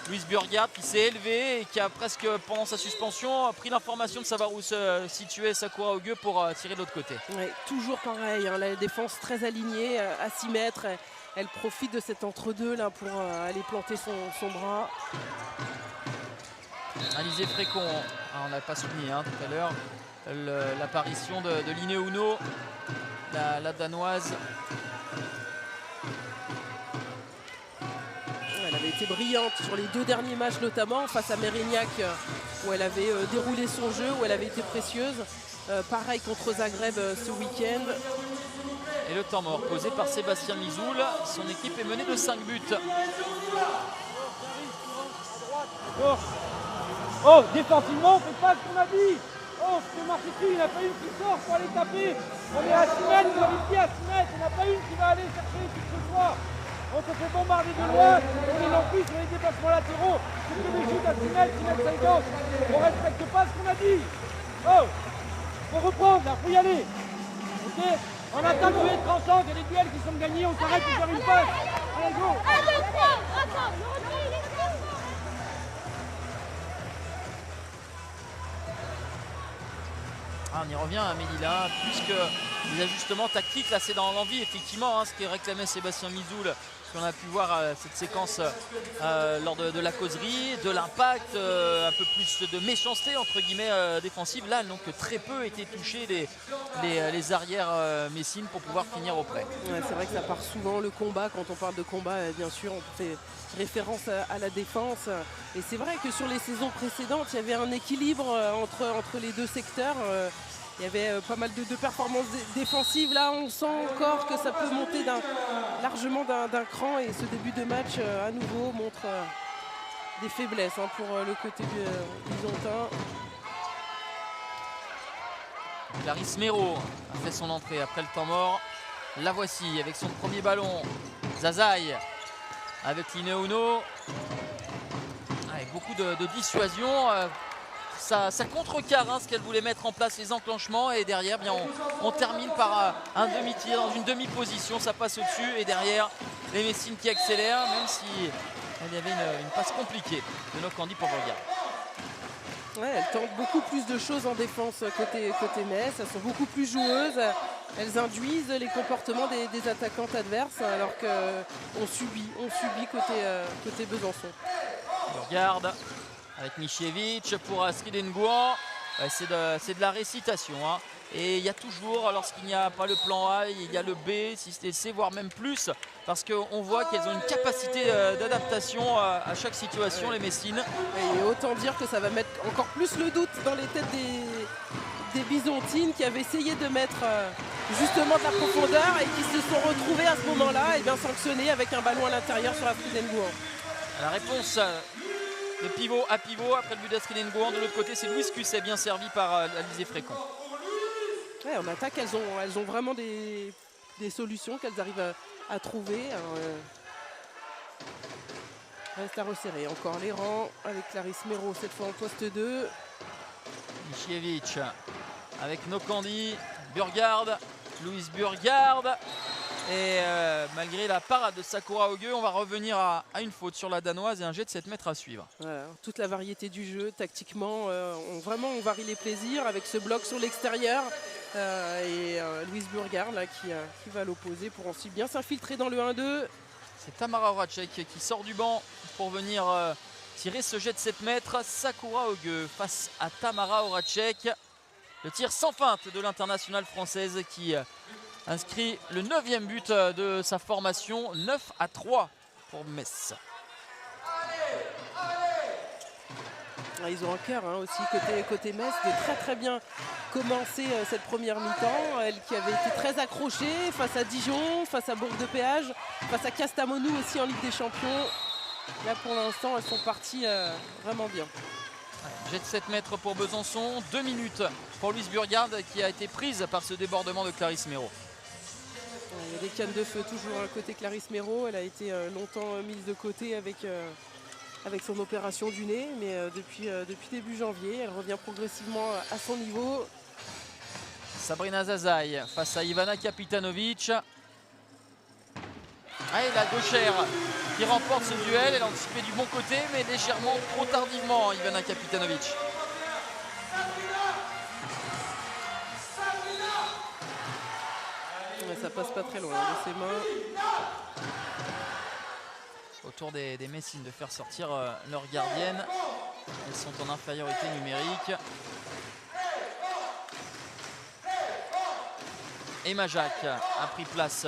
Louise Burgard qui s'est élevée et qui a presque pendant sa suspension pris l'information de savoir où se situait Sakura Ogue pour tirer de l'autre côté. Toujours pareil, la défense très alignée à 6 mètres. Elle profite de cet entre-deux là pour aller planter son bras. Alizé Frécon, on n'a pas souligné tout à l'heure l'apparition de Line Uno, la danoise. Elle avait été brillante sur les 2 derniers matchs notamment face à Mérignac où elle avait déroulé son jeu, où elle avait été précieuse. Pareil contre Zagreb ce week-end. Et le temps mort posé par Sébastien Mizoul. Son équipe est menée de 5 buts. Oh, défensivement, on fait pas ce qu'on a dit. Oh, je peux marcher dessus, il n'y en a pas une qui sort pour aller taper. On est à 6 mètres, on a les pieds à 6 mètres, on n'a pas une qui va aller chercher qui que ce soit. On se fait bombarder de loin, on est non plus sur les déplacements latéraux. C'est que des chutes à 6 mètres, 50. On respecte pas ce qu'on a dit. Oh, faut reprendre là, faut y aller. Ok, en attaque, vous êtes tranchant, il y a des duels qui sont gagnés, on s'arrête pour faire une passe. Allez, go. On y revient à Mélila, plus que les ajustements tactiques, là c'est dans l'envie effectivement, ce qui réclamait Sébastien Mizoul, ce qu'on a pu voir cette séquence lors de la causerie, de l'impact, un peu plus de méchanceté entre guillemets défensive. Là donc très peu été touché les arrières messines pour pouvoir finir au près. C'est vrai que ça part souvent le combat, quand on parle de combat bien sûr on fait référence à la défense. Et c'est vrai que sur les saisons précédentes, il y avait un équilibre entre les deux secteurs. Il y avait pas mal de performances défensives. Là, on sent encore que ça peut monter largement d'un cran. Et ce début de match, à nouveau, montre des faiblesses pour le côté byzantin. Clarisse Méraud a fait son entrée après le temps mort. La voici avec son premier ballon. Zazaï avec Lineuno. Avec beaucoup de dissuasion. Ça contrecarre ce qu'elle voulait mettre en place, les enclenchements. Et derrière, bien, on termine par un demi-tir dans une demi-position. Ça passe au-dessus. Et derrière, les Messines qui accélèrent, même si il y avait une passe compliquée de Nokandi pour Beauregard. Ouais, elles tentent beaucoup plus de choses en défense côté Metz. Elles sont beaucoup plus joueuses. Elles induisent les comportements des attaquantes adverses alors qu'on subit côté Besançon. Regarde avec Michievich pour Astrid Nguyen. C'est de la récitation. Et il y a toujours, lorsqu'il n'y a pas le plan A, il y a le B, si c'est C, voire même plus. Parce qu'on voit qu'elles ont une capacité d'adaptation à chaque situation, les Messines. Et autant dire que ça va mettre encore plus le doute dans les têtes des Byzantines qui avaient essayé de mettre justement de la profondeur et qui se sont retrouvées à ce moment-là et bien sanctionnées avec un ballon à l'intérieur sur Astrid Nguyen. La réponse de pivot à pivot après le but d'Astrid Nguyen. De l'autre côté, c'est Louise Cusset, bien servi par Alizé Frécon. Ouais, en attaque, elles ont vraiment des solutions qu'elles arrivent à trouver. Reste à resserrer. Encore les rangs avec Clarisse Méraud, cette fois en poste 2. Michievich avec Nokandi, Burgard, Louise Burgard. Et malgré la parade de Sakura Ogue, on va revenir à une faute sur la Danoise et un jet de 7 mètres à suivre. Voilà, toute la variété du jeu, tactiquement, on varie les plaisirs avec ce bloc sur l'extérieur. Louise Burgard là, qui va à l'opposé pour ensuite bien s'infiltrer dans le 1-2. C'est Tamara Horacek qui sort du banc pour venir tirer ce jet de 7 mètres. Sakura Ogue face à Tamara Horacek. Le tir sans feinte de l'internationale française qui inscrit le 9e but de sa formation. 9-3 pour Metz. Ils ont un cœur aussi côté Metz de très très bien commencer cette première mi-temps. Elle qui avait été très accrochée face à Dijon, face à Bourg-de-Péage, face à Castelmonou aussi en Ligue des Champions. Là pour l'instant elles sont parties vraiment bien. Jet de 7 mètres pour Besançon, 2 minutes pour Louise Burgard qui a été prise par ce débordement de Clarisse Méraud. Il y a des cannes de feu toujours côté Clarisse Méraud. Elle a été longtemps mise de côté avec son opération du nez, mais depuis début janvier, elle revient progressivement à son niveau. Sabrina Zazaï face à Ivana Kapitanovic. Et la gauchère qui remporte ce duel. Elle a anticipé du bon côté, mais légèrement trop tardivement, Ivana Kapitanovic. Ça passe pas très loin de ses mains. Autour des Messines de faire sortir leur gardienne. Elles sont en infériorité numérique. Emma Jacques a pris place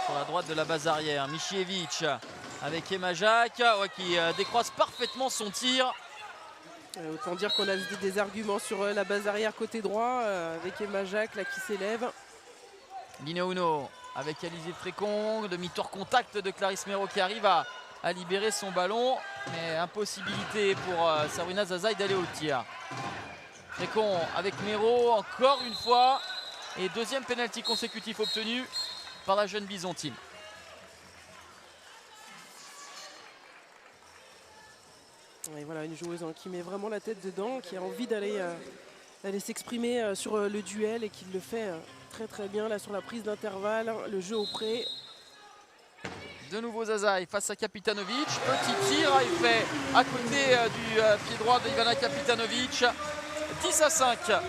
sur la droite de la base arrière. Michievich avec Emma Jacques qui décroise parfaitement son tir. Autant dire qu'on a des arguments sur la base arrière côté droit avec Emma Jacques là, qui s'élève. Lineuno avec Alizé Frécon, demi-tour contact de Clarisse Méraud qui arrive à libérer son ballon, mais impossibilité pour Sabrina Zazaï d'aller au tir. Frécon avec Méraud encore une fois, et deuxième pénalty consécutif obtenu par la jeune Byzantine. Et voilà une joueuse qui met vraiment la tête dedans, qui a envie d'aller s'exprimer sur le duel et qui le fait très très bien là sur la prise d'intervalle, le jeu au pré. De nouveau Zazaï face à Kapitanovic. Petit tir est fait à côté du pied droit de Ivana Kapitanovic. 10-5.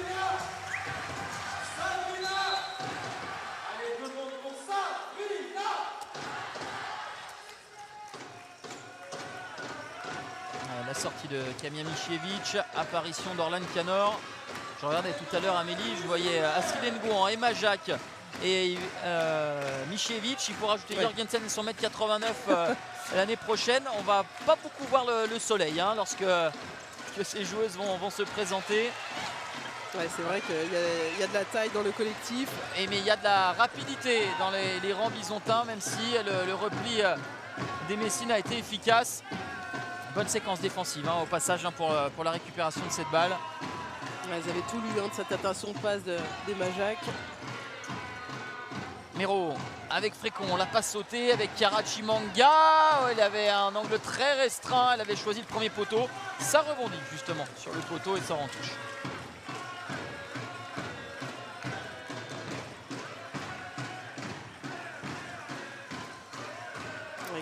La sortie de Kamia Michievich, apparition d'Orlan Canor. Je regardais tout à l'heure Amélie, je voyais Astrid Nguyen, Emma Jacques et Michievich. Il faut rajouter Jorgensen et son 1m89 l'année prochaine. On va pas beaucoup voir le soleil lorsque ces joueuses vont se présenter. Ouais, c'est vrai qu'il y a de la taille dans le collectif. Mais il y a de la rapidité dans les rangs bisontins, même si le repli des Messines a été efficace. Bonne séquence défensive au passage pour la récupération de cette balle. Ouais, ils avaient tout lu de cette attention de passe des Majac. Mero avec Frécon, la passe sautée avec Karachi Manga. Elle avait un angle très restreint, elle avait choisi le premier poteau. Ça rebondit justement sur le poteau et sort en touche.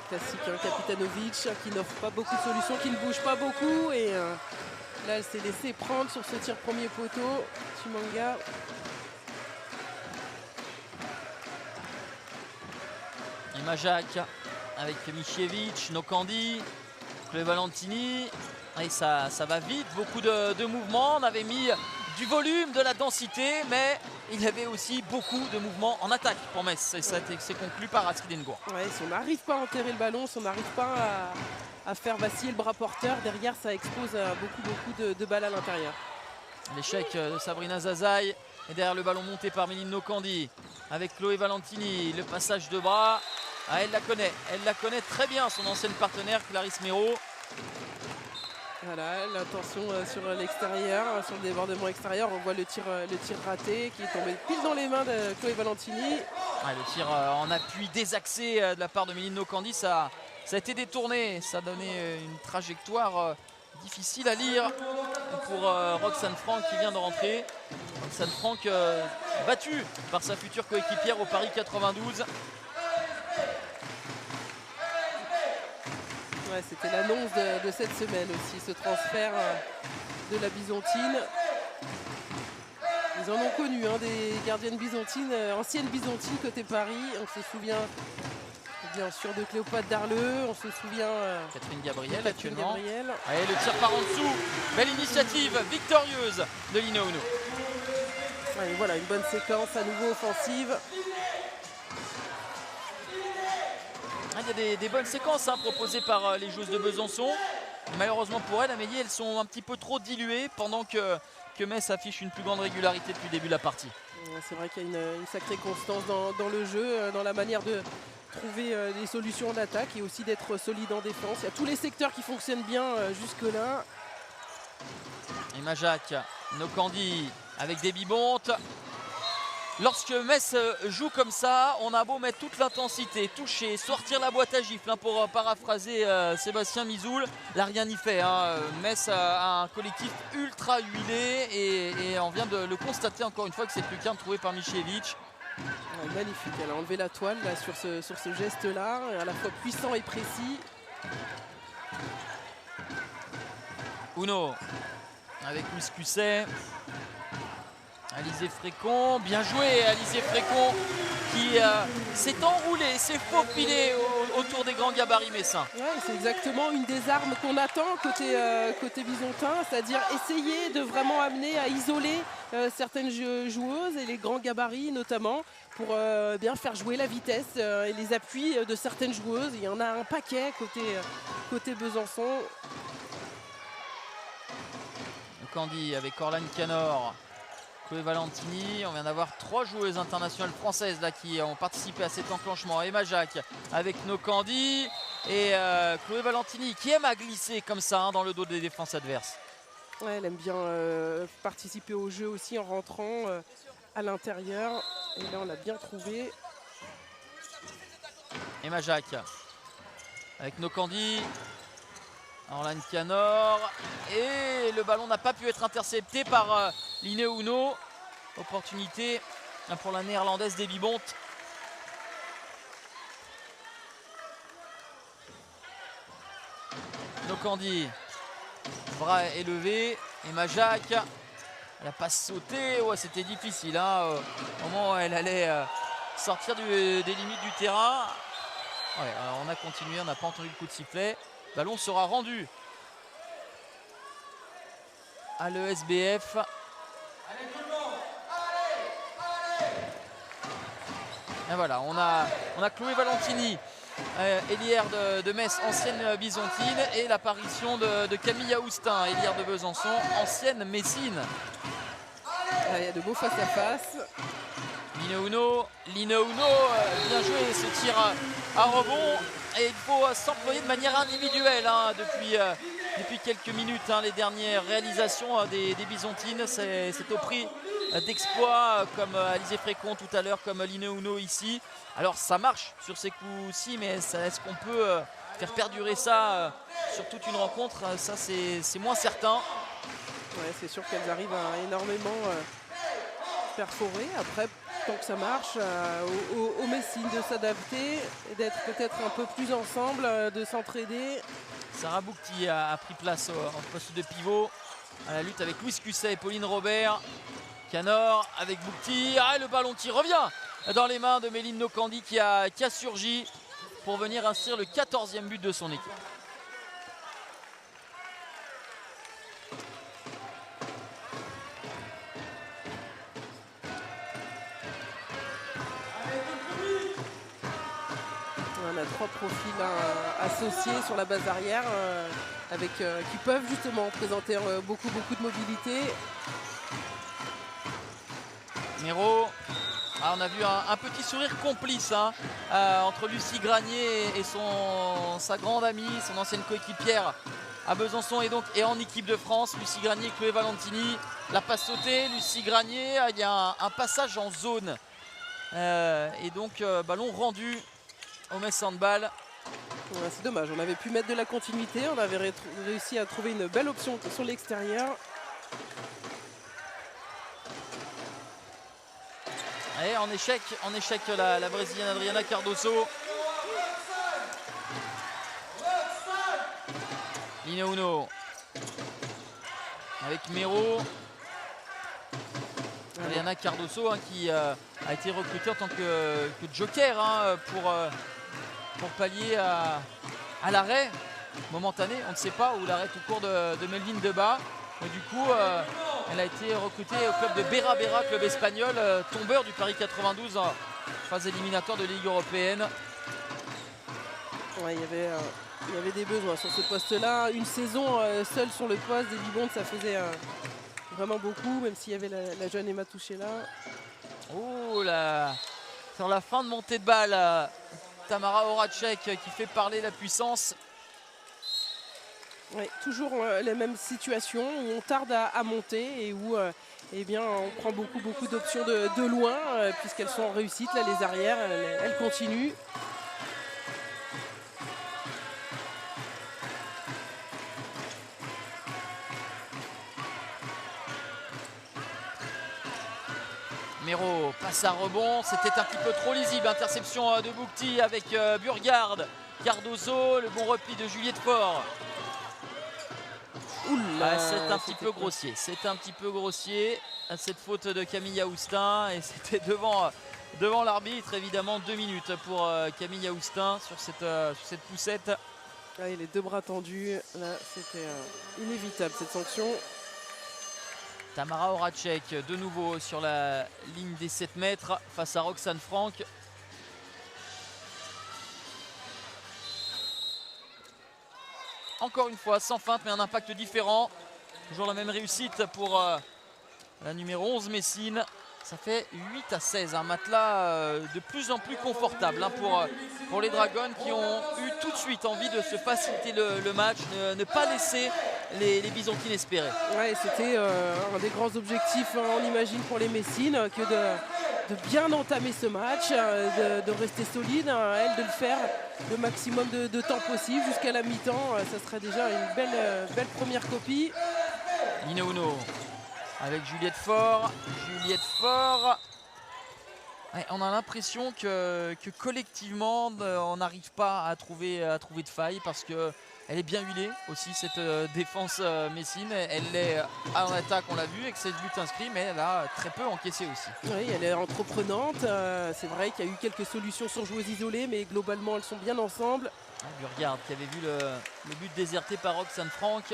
Classique, Kapitanovic qui n'offre pas beaucoup de solutions, qui ne bouge pas beaucoup. Et là, elle s'est laissée prendre sur ce tir premier poteau. Chimanga. Et Majac avec Michievich, Nokandi, Chloé Valentini. Et ça va vite, beaucoup de mouvements. On avait mis du volume, de la densité, mais il y avait aussi beaucoup de mouvements en attaque pour Metz. Et ça s'est conclu par Astrid Ngoor. Ouais, si on n'arrive pas à enterrer le ballon, si on n'arrive pas à faire vaciller le bras porteur, derrière ça expose beaucoup de balles à l'intérieur. L'échec de Sabrina Zazaï. Et derrière le ballon monté par Méline Nokandi avec Chloé Valentini. Le passage de bras. Elle la connaît très bien, son ancienne partenaire Clarisse Mero. Voilà, l'intention sur l'extérieur, sur le débordement extérieur. On voit le tir raté qui est tombé pile dans les mains de Chloé Valentini. Le tir en appui désaxé de la part de Méline Nokandi, ça a été détourné. Ça a donné une trajectoire difficile à lire pour Roxane Franck qui vient de rentrer. Roxane Franck battue par sa future coéquipière au Paris 92. Ouais, c'était l'annonce de cette semaine aussi, ce transfert de la Byzantine. Ils en ont connu des gardiennes byzantines, anciennes byzantines côté Paris. On se souvient bien sûr de Cléopâtre Darleux, on se souvient Catherine Gabriel actuellement. Gabriel. Allez, le tir par en dessous, belle initiative victorieuse de Line Ouno. Ouais, voilà, une bonne séquence à nouveau offensive. Il y a des bonnes séquences proposées par les joueuses de Besançon. Malheureusement pour elles, Amélie, elles sont un petit peu trop diluées pendant que Metz affiche une plus grande régularité depuis le début de la partie. C'est vrai qu'il y a une sacrée constance dans le jeu, dans la manière de trouver des solutions en attaque et aussi d'être solide en défense. Il y a tous les secteurs qui fonctionnent bien jusque-là. Et Majac, Nokandi avec des bibontes. Lorsque Metz joue comme ça, on a beau mettre toute l'intensité, toucher, sortir la boîte à gifles, pour paraphraser Sébastien Mizoul, là rien n'y fait. Metz a un collectif ultra huilé et on vient de le constater encore une fois que cette lucarne trouvée par Michievich. Ouais, magnifique, elle a enlevé la toile là, sur ce geste-là, à la fois puissant et précis. Ouno avec Muscuset. Alizé Frécon, bien joué Alizé Frécon qui s'est enroulé, s'est faufilé autour des grands gabarits messins. Ouais, c'est exactement une des armes qu'on attend côté byzantin, c'est-à-dire essayer de vraiment amener à isoler certaines joueuses et les grands gabarits notamment pour bien faire jouer la vitesse et les appuis de certaines joueuses. Il y en a un paquet côté Besançon. Candy avec Orlane Canor. Chloé Valentini, on vient d'avoir 3 joueuses internationales françaises là, qui ont participé à cet enclenchement. Emma Jacques avec Nokandi et Chloé Valentini qui aime à glisser comme ça dans le dos des défenses adverses. Ouais, elle aime bien participer au jeu aussi en rentrant à l'intérieur. Et là on l'a bien trouvé. Emma Jacques avec Nokandi. Orlane Canor et le ballon n'a pas pu être intercepté par Line Ouno. Opportunité pour la néerlandaise des Bibontes. Nokandi, bras élevé. Emma Jacques, elle a pas sauté. Ouais, c'était difficile au moment où elle allait sortir des limites du terrain. Ouais, on a continué, on n'a pas entendu le coup de sifflet. Le ballon sera rendu à l'ESBF. Et voilà, on a Chloé Valentini, ailière de Metz, ancienne byzantine, et l'apparition de Camille Aoustin, ailière de Besançon, ancienne messine. Il y a de beaux face-à-face. Line Uno, bien joué ce tir à rebond. Et il faut s'employer de manière individuelle depuis quelques minutes. Les dernières réalisations des Byzantines, c'est au prix d'exploits comme Alizé Frécon tout à l'heure, comme Line Uno ici. Alors ça marche sur ces coups-ci, mais est-ce qu'on peut faire perdurer ça sur toute une rencontre? Ça c'est moins certain. Ouais, c'est sûr qu'elles arrivent à énormément perforer. Après, tant que ça marche, aux Messines de s'adapter, d'être peut-être un peu plus ensemble, de s'entraider. Sarah Boukti a pris place en poste de pivot à la lutte avec Louise Cusset et Pauline Robert. Canor avec Boukti. Et le ballon qui revient dans les mains de Méline Nokandi qui a surgi pour venir inscrire le 14e but de son équipe. On a 3 profils associés sur la base arrière qui peuvent justement présenter beaucoup de mobilité. Mero, on a vu un petit sourire complice entre Lucie Granier et sa grande amie, son ancienne coéquipière à Besançon et en équipe de France. Lucie Granier, Chloé Valentini, la passe sautée, Lucie Granier, il y a un passage en zone et donc ballon rendu au Metz Handball. Ouais, c'est dommage, on avait pu mettre de la continuité, on avait réussi à trouver une belle option sur l'extérieur. Et en échec la Brésilienne Adriana Cardoso. Line Uno avec Mero. Adriana Cardoso qui a été recrutée en tant que joker pour pallier à l'arrêt momentané, on ne sait pas, ou l'arrêt tout court de Melvin Debat. Et du coup, elle a été recrutée au club de Bera Bera, club espagnol, tombeur du Paris 92 en phase éliminatoire de Ligue européenne. Ouais, il y avait des besoins sur ce poste-là. Une saison seule sur le poste des Bibondes, ça faisait vraiment beaucoup, même s'il y avait la jeune Emma Touché là. Oh là, sur la fin de montée de balle, Tamara Horacek qui fait parler la puissance. Oui, toujours les mêmes situations où on tarde à monter et où on prend beaucoup d'options de loin puisqu'elles sont en réussite. Là, les arrières, elles continuent. Mero passe à rebond, c'était un petit peu trop lisible. Interception de Boukti avec Burgard. Cardoso, le bon repli de Juliette Faure. C'est un petit peu grossier. C'est un petit peu grossier cette faute de Camille Aoustin et c'était devant l'arbitre. Évidemment 2 minutes pour Camille Aoustin sur cette poussette. Les 2 bras tendus, là c'était inévitable cette sanction. Tamara Horacek de nouveau sur la ligne des 7 mètres face à Roxane Franck. Encore une fois, sans feinte, mais un impact différent. Toujours la même réussite pour la numéro 11 Messine. Ça fait 8-16, un matelas de plus en plus confortable pour les Dragons qui ont eu tout de suite envie de se faciliter le match, ne pas laisser les Byzantines espérer. Ouais, c'était un des grands objectifs, on imagine, pour les Messines, que de bien entamer ce match, de rester solide, elles de le faire le maximum de temps possible jusqu'à la mi-temps. Ça serait déjà une belle première copie. Line Uno avec Juliette Faure. Ouais, on a l'impression que collectivement on n'arrive pas à trouver de faille parce que elle est bien huilée aussi cette défense Messine. Elle est en attaque, on l'a vu, avec 7 buts inscrits, mais elle a très peu encaissé aussi. Oui, elle est entreprenante. C'est vrai qu'il y a eu quelques solutions sur joueuses isolées, mais globalement elles sont bien ensemble. Burgard qui avait vu le but déserté par Roxane Franck.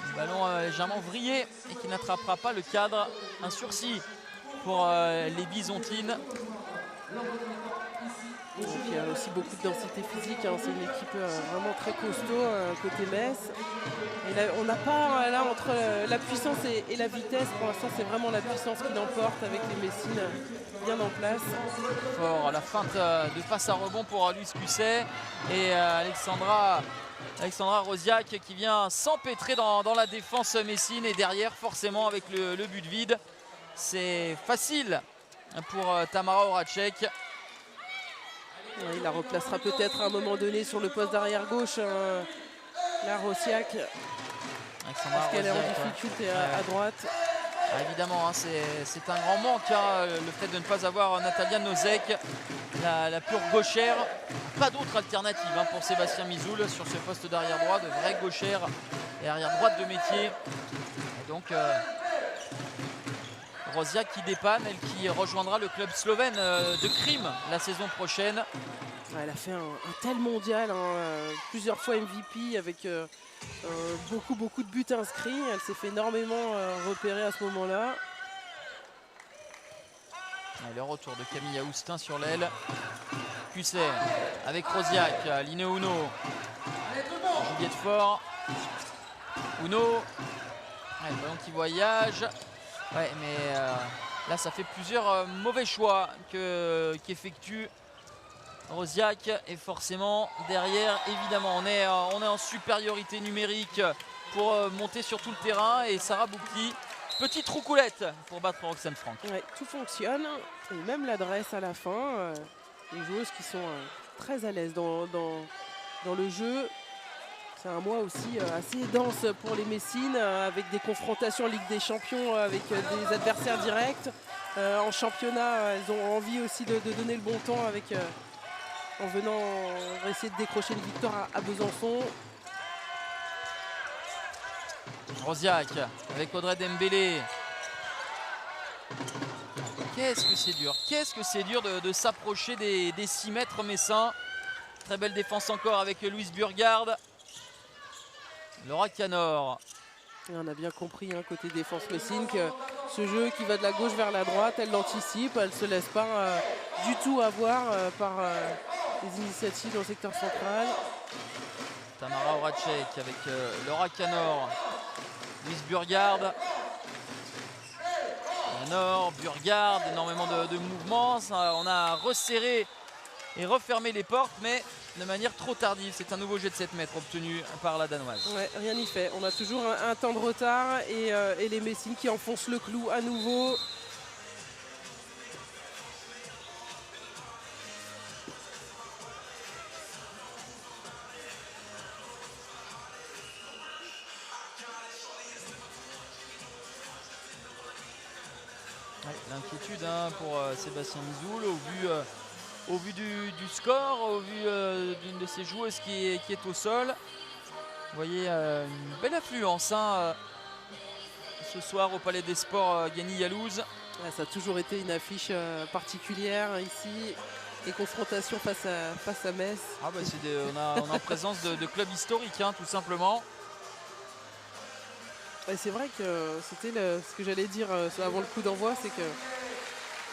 Le ballon légèrement vrillé et qui n'attrapera pas le cadre. Un sursis pour les Bisontines. Donc, il y a aussi beaucoup de densité physique, hein. C'est une équipe vraiment très costaud côté Metz. Et là, on n'a pas là entre la puissance et la vitesse, pour l'instant c'est vraiment la puissance qui l'emporte avec les Messines bien en place. Fort, la feinte de passe à rebond pour Louise Cusset et Alexandra Rosiak qui vient s'empêtrer dans la défense messine, et derrière forcément avec le but vide, c'est facile pour Tamara Horacek. Ouais, il la replacera peut-être à un moment donné sur le poste d'arrière gauche, la Rosiak, parce qu'elle est en difficulté à droite. Ah, évidemment, hein, c'est un grand manque, hein, le fait de ne pas avoir Natalia Nozek, la pure gauchère. Pas d'autre alternative, hein, pour Sébastien Mizoul sur ce poste d'arrière droit, de vraie gauchère et arrière droite de métier. Et donc Rosiak qui dépanne, elle qui rejoindra le club slovène de Krim la saison prochaine. Elle a fait un tel mondial, hein, plusieurs fois MVP avec beaucoup de buts inscrits. Elle s'est fait énormément repérer à ce moment-là. Le retour de Camille Aoustin sur l'aile. Cusset avec Rosiak, Linné Uno, Juliette Fort, Uno, ouais, le ballon qui voyage. Ouais, mais là ça fait plusieurs mauvais choix qu'effectue Rosiak, et forcément derrière évidemment on est en supériorité numérique pour monter sur tout le terrain, et Sarah Boukli, petite roucoulette pour battre Roxane Franck. Ouais, tout fonctionne, et même l'adresse à la fin, les joueuses qui sont très à l'aise dans le jeu. C'est un mois aussi assez dense pour les Messines, avec des confrontations en Ligue des Champions avec des adversaires directs. En championnat, elles ont envie aussi de donner le bon temps en venant essayer de décrocher une victoire à Besançon. Rosiak avec Audrey Dembélé. Qu'est-ce que c'est dur de s'approcher des 6 mètres messins. Très belle défense encore avec Louise Burgard. Laura Canor. Et on a bien compris, hein, côté défense messine, que ce jeu qui va de la gauche vers la droite, elle l'anticipe, elle ne se laisse pas du tout avoir par les initiatives dans le secteur central. Tamara Horacek avec Laura Canor, Louise Burgard. Canor, Burgard, énormément de mouvements. On a resserré et refermé les portes, mais de manière trop tardive. C'est un nouveau jet de 7 mètres obtenu par la Danoise. Ouais, rien n'y fait. On a toujours un temps de retard, et les Messines qui enfoncent le clou à nouveau. Ouais, l'inquiétude, hein, pour Sébastien Mizoul au vu du score, au vu d'une de ses joueuses qui est au sol. Vous voyez une belle affluence, hein, ce soir au Palais des Sports Gani Yalouz. Ouais, ça a toujours été une affiche particulière ici. Les confrontations face à Metz. Ah bah on a en présence de clubs historiques, hein, tout simplement. Et c'est vrai que c'était ce que j'allais dire avant le coup d'envoi, c'est que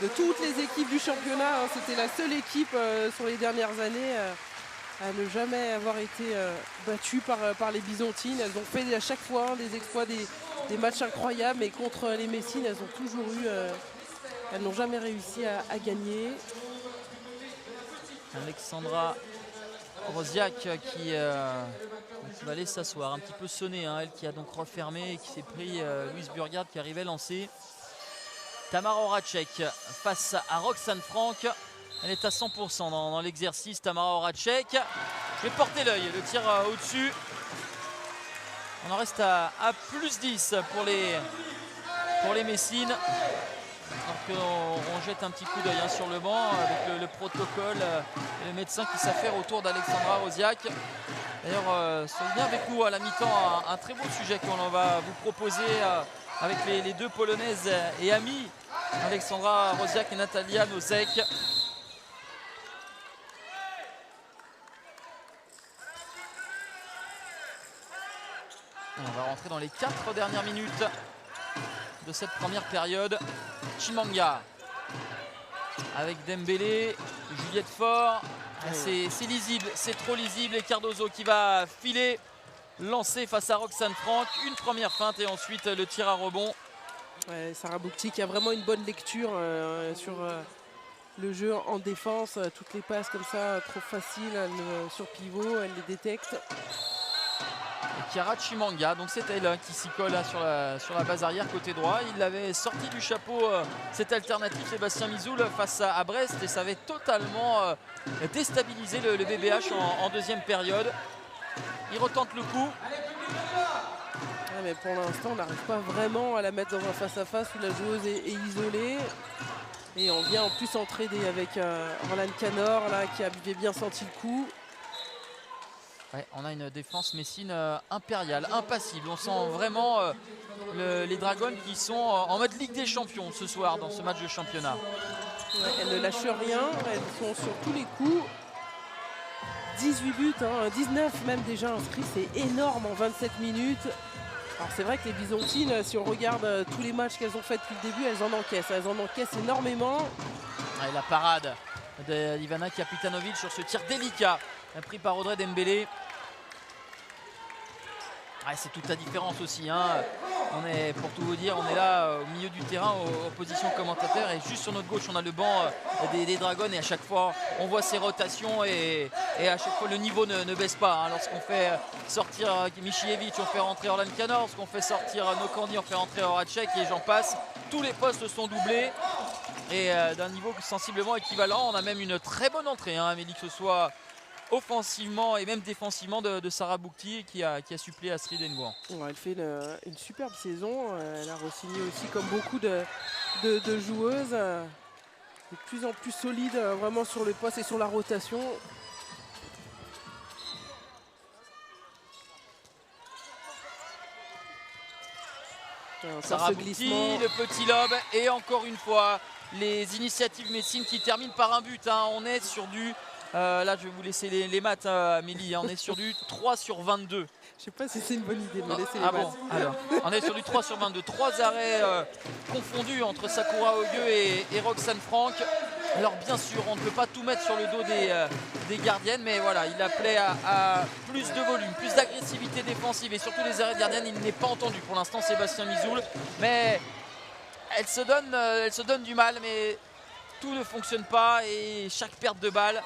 de toutes les équipes du championnat, hein, c'était la seule équipe sur les dernières années à ne jamais avoir été battue par les Bisontines. Elles ont fait à chaque fois des exploits, des matchs incroyables, mais contre les Messines, elles ont toujours eu, elles n'ont jamais réussi à gagner. Alexandra Rosiak qui va aller s'asseoir, un petit peu sonné, hein, elle qui a donc refermé et qui s'est pris Louise Burgard qui arrivait lancée. Tamara Horacek face à Roxane Franck. Elle est à 100% dans l'exercice, Tamara Horacek. Je vais porter l'œil, le tir au-dessus. On en reste à plus 10 pour les Messines. Alors qu'on jette un petit coup d'œil, hein, sur le banc avec le protocole et le médecin qui s'affaire autour d'Alexandra Rosiak. D'ailleurs, soyez bien avec nous à la mi-temps, un très beau sujet qu'on va vous proposer avec les deux Polonaises et amies, Alexandra Rosiak et Natalia Nozek. On va rentrer dans les 4 dernières minutes de cette première période. Chimanga avec Dembélé, Juliette Faure. C'est lisible, c'est trop lisible. Et Cardozo qui va filer, lancer face à Roxane Franck. Une première feinte et ensuite le tir à rebond. Ouais, Sarah Boukti qui a vraiment une bonne lecture sur le jeu en défense. Toutes les passes comme ça, trop faciles sur pivot, elle les détecte. Et Chiara Chimanga, donc c'est elle qui s'y colle sur la base arrière côté droit. Il avait sorti du chapeau cette alternative Sébastien Mizoul face à Brest et ça avait totalement déstabilisé le BBH en deuxième période. Il retente le coup. Ouais, mais pour l'instant on n'arrive pas vraiment à la mettre dans un face-à-face où la joueuse est isolée. Et on vient en plus entraider avec Orlan Canor là, qui avait bien senti le coup. Ouais, on a une défense messine impériale, impassible. On sent vraiment les Dragons qui sont en mode Ligue des Champions ce soir dans ce match de championnat. Ouais, elles ne lâchent rien, elles sont sur tous les coups. 18 buts, 19 même déjà inscrits, c'est énorme en 27 minutes. Alors c'est vrai que les Byzantines, si on regarde tous les matchs qu'elles ont fait depuis le début, elles en encaissent énormément. Et la parade d'Ivana Kapitanovic sur ce tir délicat pris par Audrey Dembélé. Ouais, c'est toute la différence aussi. On est, pour tout vous dire, on est là au milieu du terrain en position commentateur et juste sur notre gauche on a le banc des Dragons et à chaque fois on voit ces rotations et à chaque fois le niveau ne baisse pas. Lorsqu'on fait sortir Michievich, on fait rentrer Orlan Canor, lorsqu'on fait sortir Nokandi, on fait rentrer Horacek et j'en passe. Tous les postes sont doublés et d'un niveau sensiblement équivalent. On a même une très bonne entrée, Amélie, que ce soit offensivement et même défensivement de Sarah Boukti qui a suppléé Astrid Ngouan. Ouais, elle fait une superbe saison. Elle a re-signé aussi comme beaucoup de joueuses. De plus en plus solide vraiment sur le poste et sur la rotation. Sarah Boukti, le petit lob et encore une fois les initiatives Messine qui terminent par un but. On est sur du... là je vais vous laisser les maths Amélie, on est sur du 3 sur 22. Je sais pas si c'est une bonne idée de me laisser les maths. Bon, alors on est sur du 3 sur 22. 3 arrêts confondus entre Sakura Ogueux et Roxane Franck. Alors bien sûr on ne peut pas tout mettre sur le dos des gardiennes, mais voilà, il appelait à plus de volume, plus d'agressivité défensive et surtout les arrêts de gardiennes. Il n'est pas entendu pour l'instant Sébastien Mizoul, mais elle se donne du mal, mais tout ne fonctionne pas et chaque perte de balle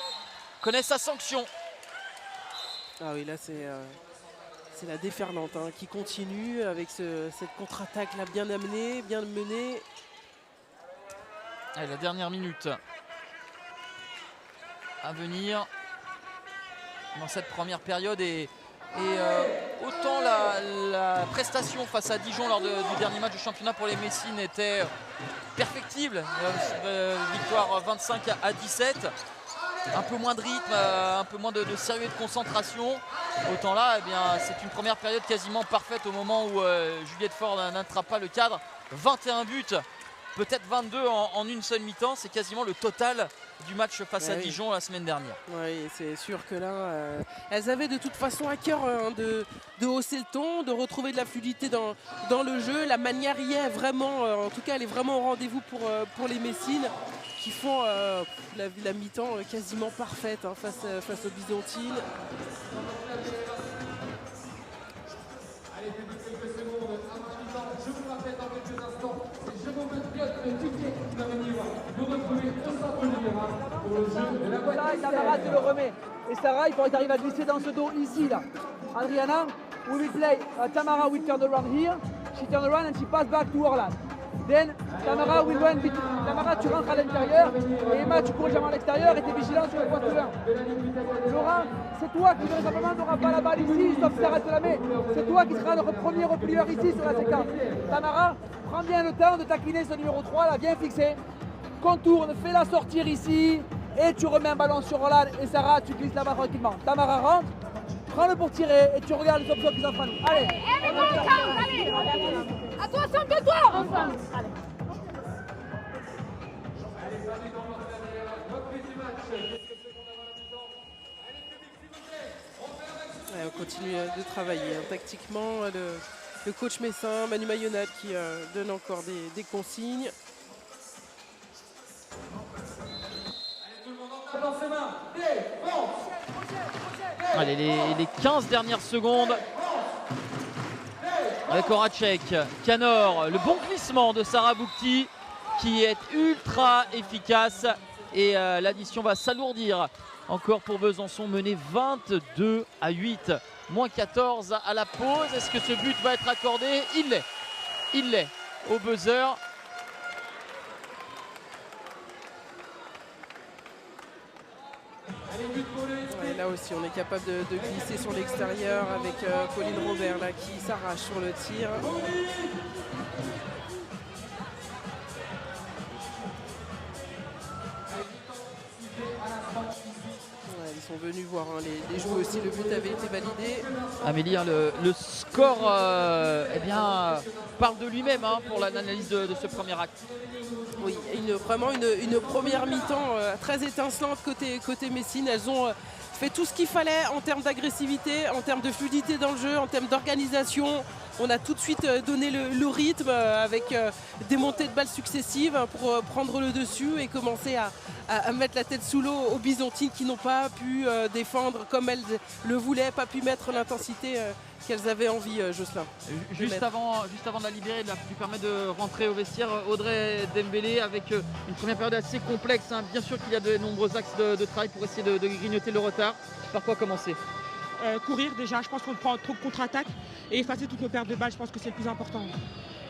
connaît sa sanction. Ah oui, là c'est la déferlante qui continue avec cette contre-attaque là bien amenée, bien menée. Allez, la dernière minute à venir dans cette première période et autant la prestation face à Dijon lors du dernier match du championnat pour les Messines était perfectible, victoire 25-17. Un peu moins de rythme, un peu moins de sérieux et de concentration. Autant là, c'est une première période quasiment parfaite au moment où Juliette Faure n'attrape pas le cadre. 21 buts, peut-être 22 en une seule mi-temps. C'est quasiment le total du match face à Dijon la semaine dernière. Oui, c'est sûr que là, elles avaient de toute façon à cœur de hausser le ton, de retrouver de la fluidité dans le jeu. La manière y est vraiment, en tout cas, elle est vraiment au rendez-vous pour les Messines qui font la mi-temps quasiment parfaite face aux Byzantines. Je vous rappelle dans quelques instants, c'est Jérôme Piot, le ticket qui va venir nous retrouver au centre général pour le jeu de la boîte. Tamara, tu le remets. Et Sarah, il faut qu'elle arrive à glisser dans ce dos ici, là. Adriana, we will play. Tamara will turn around here. She turn around and she pass back to Orlan. Then Tamara will run between. Tamara, tu rentres à l'intérieur. Et Emma, tu cours jamais à l'extérieur et tu es vigilant sur le poste 1. Laurent, c'est toi qui véritablement n'aura pas la balle ici, sauf si Sarah te la met. C'est toi qui seras le premier replieur ici sur la séquence. Tamara, prends bien le temps de taquiner ce numéro 3 là, bien fixé. Contourne, fais-la sortir ici. Et tu remets un ballon sur Orlan. Et Sarah, tu glisses là-bas tranquillement. Tamara rentre, prends-le pour tirer et tu regardes les options qui s'offrent à nous. Allez, allez. À toi, centre-toi enfin. Allez. On continue de travailler tactiquement. le coach messin, Manu Mayonnac, qui donne encore des consignes. Allez, les 15 dernières secondes avec Horacek, Canor, le bon glissement de Sarah Boukti qui est ultra efficace et l'addition va s'alourdir encore pour Besançon, mené 22-8, moins 14 à la pause. Est-ce que ce but va être accordé? Il l'est au buzzer. Ouais, là aussi, on est capable de glisser sur l'extérieur avec Pauline Robert là, qui s'arrache sur le tir. Ouais, ils sont venus voir les joueurs aussi, le but avait été validé. Amélie, le score eh bien, parle de lui-même pour l'analyse de ce premier acte. Oui, vraiment une première mi-temps très étincelante côté Messine. Elles ont fait tout ce qu'il fallait en termes d'agressivité, en termes de fluidité dans le jeu, en termes d'organisation. On a tout de suite donné le rythme avec des montées de balles successives pour prendre le dessus et commencer à mettre la tête sous l'eau aux Byzantines qui n'ont pas pu défendre comme elles le voulaient, pas pu mettre l'intensité qu'elles avaient envie, Jocelyn. Juste avant de la libérer, de lui permettre de rentrer au vestiaire, Audrey Dembélé avec une première période assez complexe. Bien sûr qu'il y a de nombreux axes de travail pour essayer de grignoter le retard. Par quoi commencer? Courir déjà, je pense qu'on prend trop de contre-attaque et effacer toutes nos pertes de balles, je pense que c'est le plus important.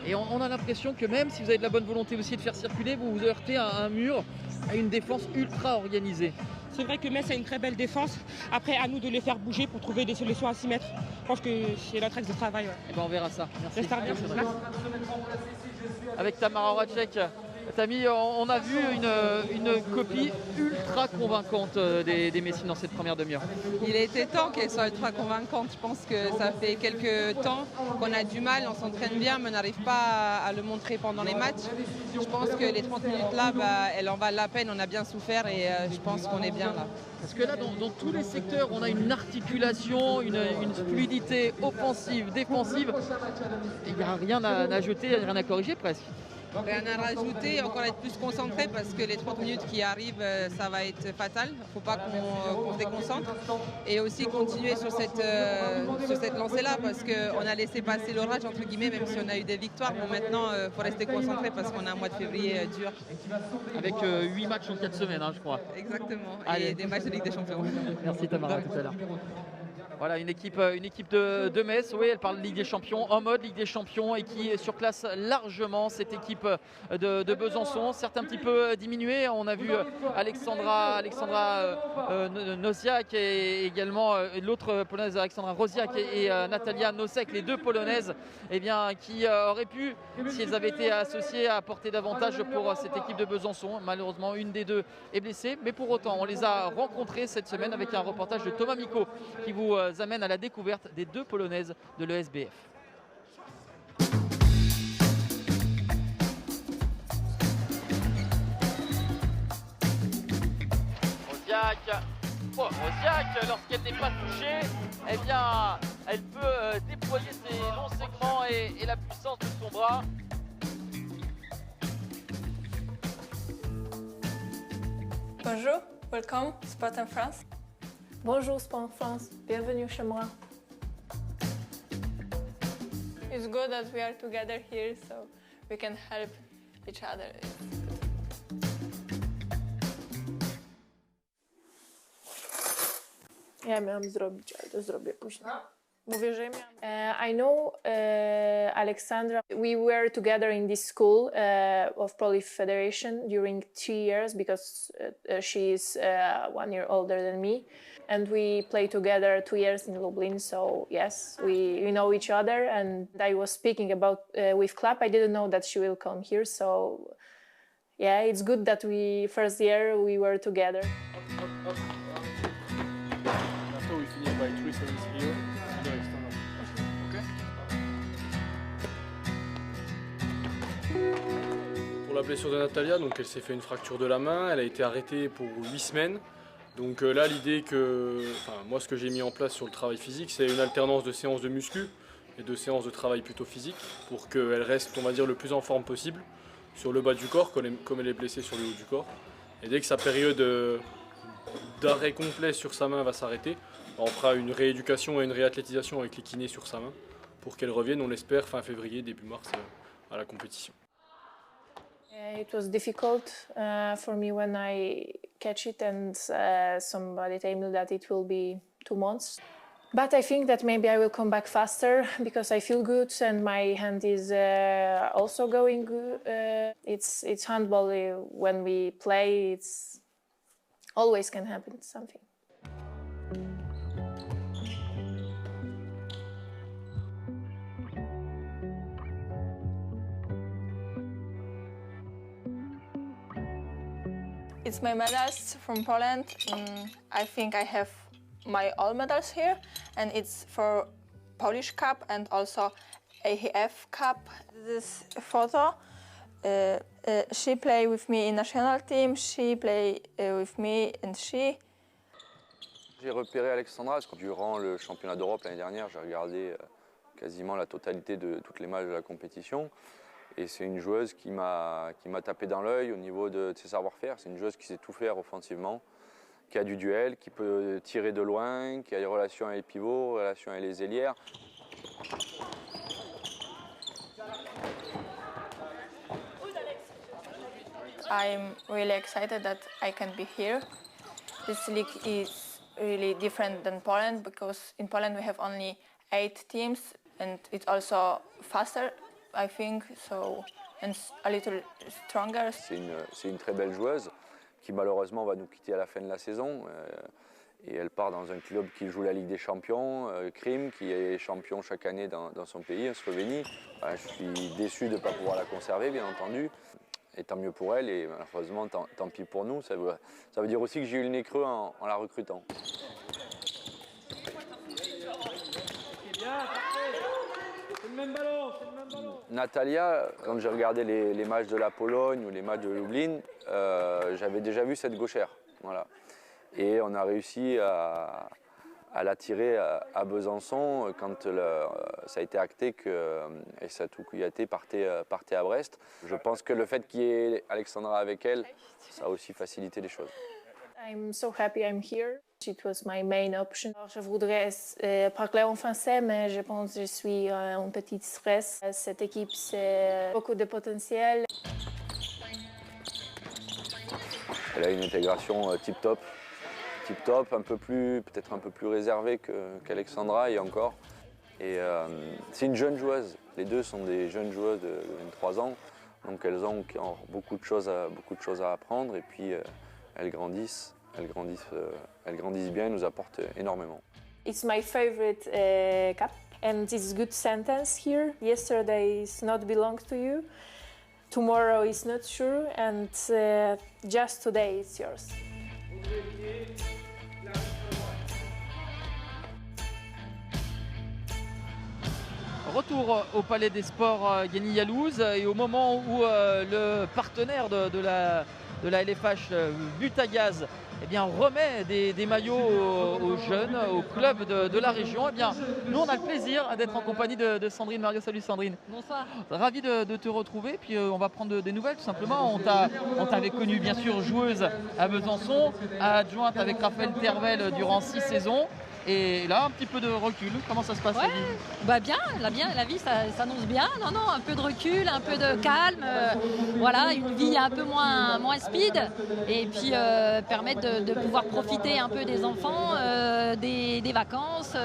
Et on a l'impression que même si vous avez de la bonne volonté aussi de faire circuler, vous vous heurtez à un mur, à une défense ultra organisée. C'est vrai que Metz a une très belle défense. Après, à nous de les faire bouger pour trouver des solutions à 6 mètres. Je pense que c'est notre axe de travail. Ouais. Et ben on verra ça. Merci. J'espère bien. Avec Tamara Horacek, Tammy, on a vu une copie ultra convaincante des Messines dans cette première demi-heure. Il était temps qu'elle soit ultra convaincante. Je pense que ça fait quelques temps qu'on a du mal, on s'entraîne bien, mais on n'arrive pas à le montrer pendant les matchs. Je pense que les 30 minutes là, elle en valent la peine, on a bien souffert et je pense qu'on est bien là. Parce que là, dans tous les secteurs, on a une articulation, une fluidité offensive, défensive. Il n'y a rien à jeter, rien à corriger presque. Rien à rajouter, encore être plus concentré parce que les 30 minutes qui arrivent, ça va être fatal. Il ne faut pas qu'on se déconcentre. Et aussi continuer sur cette lancée-là parce qu'on a laissé passer l'orage, entre guillemets, même si on a eu des victoires. Bon, maintenant, il faut rester concentré parce qu'on a un mois de février dur. Avec 8 matchs en 4 semaines, je crois. Exactement. Allez. Et des matchs de Ligue des Champions. Merci Tamara, à tout à l'heure. Voilà, une équipe de Metz, oui, elle parle de Ligue des Champions, en mode Ligue des Champions et qui surclasse largement cette équipe de Besançon. Certes un petit peu diminuée, on a vu Alexandra Nosiak et également l'autre polonaise Alexandra Rosiak et Natalia Nosek, les deux polonaises qui auraient pu, si elles avaient été associées, apporter davantage pour cette équipe de Besançon. Malheureusement, une des deux est blessée, mais pour autant, on les a rencontrées cette semaine avec un reportage de Thomas Miko qui vous amène à la découverte des deux polonaises de l'ESBF. Rosiak, lorsqu'elle n'est pas touchée, elle peut déployer ses longs segments et la puissance de son bras. Bonjour, welcome, Sport en France. Bonjour Sport en France, bienvenue chez moi. It's good that we are together here so we can help each other. Ja miałam zrobić, ale to zrobię później. Mówię, że I know Alexandra. We were together in this school of Pro League Federation during 2 years because she is 1 year older than me. And we played together 2 years in Lublin, so yes, we know each other. And I was speaking about with club. I didn't know that she will come here, so yeah, it's good that first year we were together. After we finish by 3 services here, the external. Okay. Pour la blessure de Natalia, donc elle s'est fait une fracture de la main, elle a été arrêtée pour 8 semaines. Donc là, l'idée moi ce que j'ai mis en place sur le travail physique, c'est une alternance de séances de muscu. et 2 séances de travail plutôt physique pour qu'elle reste, on va dire, le plus en forme possible sur le bas du corps, comme elle est blessée sur le haut du corps. Et dès que sa période d'arrêt complet sur sa main va s'arrêter, on fera une rééducation et une réathlétisation avec les kinés sur sa main pour qu'elle revienne, on l'espère, fin février, début mars à la compétition. It was difficult for me when I catch it and somebody told me that it will be 2 months. But I think that maybe I will come back faster because I feel good and my hand is also going good. It's handball. When we play, it's always can happen something. It's my medals from Poland. I think I have my all medals here, and it's for Polish Cup and also AHF Cup. This photo, she play with me in national team. She play with me and she. J'ai repéré Alexandra parce que durant le championnat d'Europe l'année dernière, j'ai regardé quasiment la totalité de toutes les matchs de la compétition. Et c'est une joueuse qui m'a tapé dans l'œil au niveau de ses savoir-faire. C'est une joueuse qui sait tout faire offensivement, qui a du duel, qui peut tirer de loin, qui a des relations avec les pivots, relations avec les ailières. I'm really excited that I can be here. This league is really different than Poland because in Poland we have only 8 teams and it's also faster. I think so, and a little stronger. C'est une très belle joueuse qui malheureusement va nous quitter à la fin de la saison. Et elle part dans un club qui joue la Ligue des Champions, Krim, qui est champion chaque année dans son pays, en Slovénie. Je suis déçu de ne pas pouvoir la conserver, bien entendu. Et tant mieux pour elle, et malheureusement, tant pis pour nous. Ça veut dire aussi que j'ai eu le nez creux en la recrutant. Natalia, quand j'ai regardé les matchs de la Pologne ou les matchs de Lublin, j'avais déjà vu cette gauchère. Voilà. Et on a réussi à l'attirer à Besançon quand ça a été acté que Essatou Kouyaté partait à Brest. Je pense que le fait qu'il y ait Alexandra avec elle, ça a aussi facilité les choses. I'm so happy I'm here. It was my main option. Alors, je voudrais parler en français, mais je pense que je suis en petit stress. Cette équipe, c'est beaucoup de potentiel. Elle a une intégration tip-top, peut-être un peu plus réservée qu'Alexandra et encore. Et c'est une jeune joueuse. Les deux sont des jeunes joueuses de 23 ans, donc elles ont encore beaucoup de choses à apprendre et puis elles grandissent bien, nous apportent énormément. It's my favorite cup, and it's good sentence here. Yesterday is not belongs to you, tomorrow is not sure, and just today it's yours. Retour au Palais des Sports Guény Yalouz et au moment où le partenaire de la LFH, Butagaz, eh bien, remet des maillots aux jeunes, aux clubs de la région. Eh bien, nous, on a le plaisir d'être en compagnie de Sandrine Mario. Salut Sandrine. Bonsoir. Ravi de te retrouver. Puis on va prendre des nouvelles tout simplement. On t'avait connue bien sûr joueuse à Besançon, adjointe avec Raphaël Tervel durant 6 saisons. Et là, un petit peu de recul. Comment ça se passe, la vie ? Bah bien, la vie ça s'annonce bien. Non, un peu de recul, un peu de calme. Voilà, une vie un peu moins speed. Et puis permettre de pouvoir profiter un peu des enfants, des vacances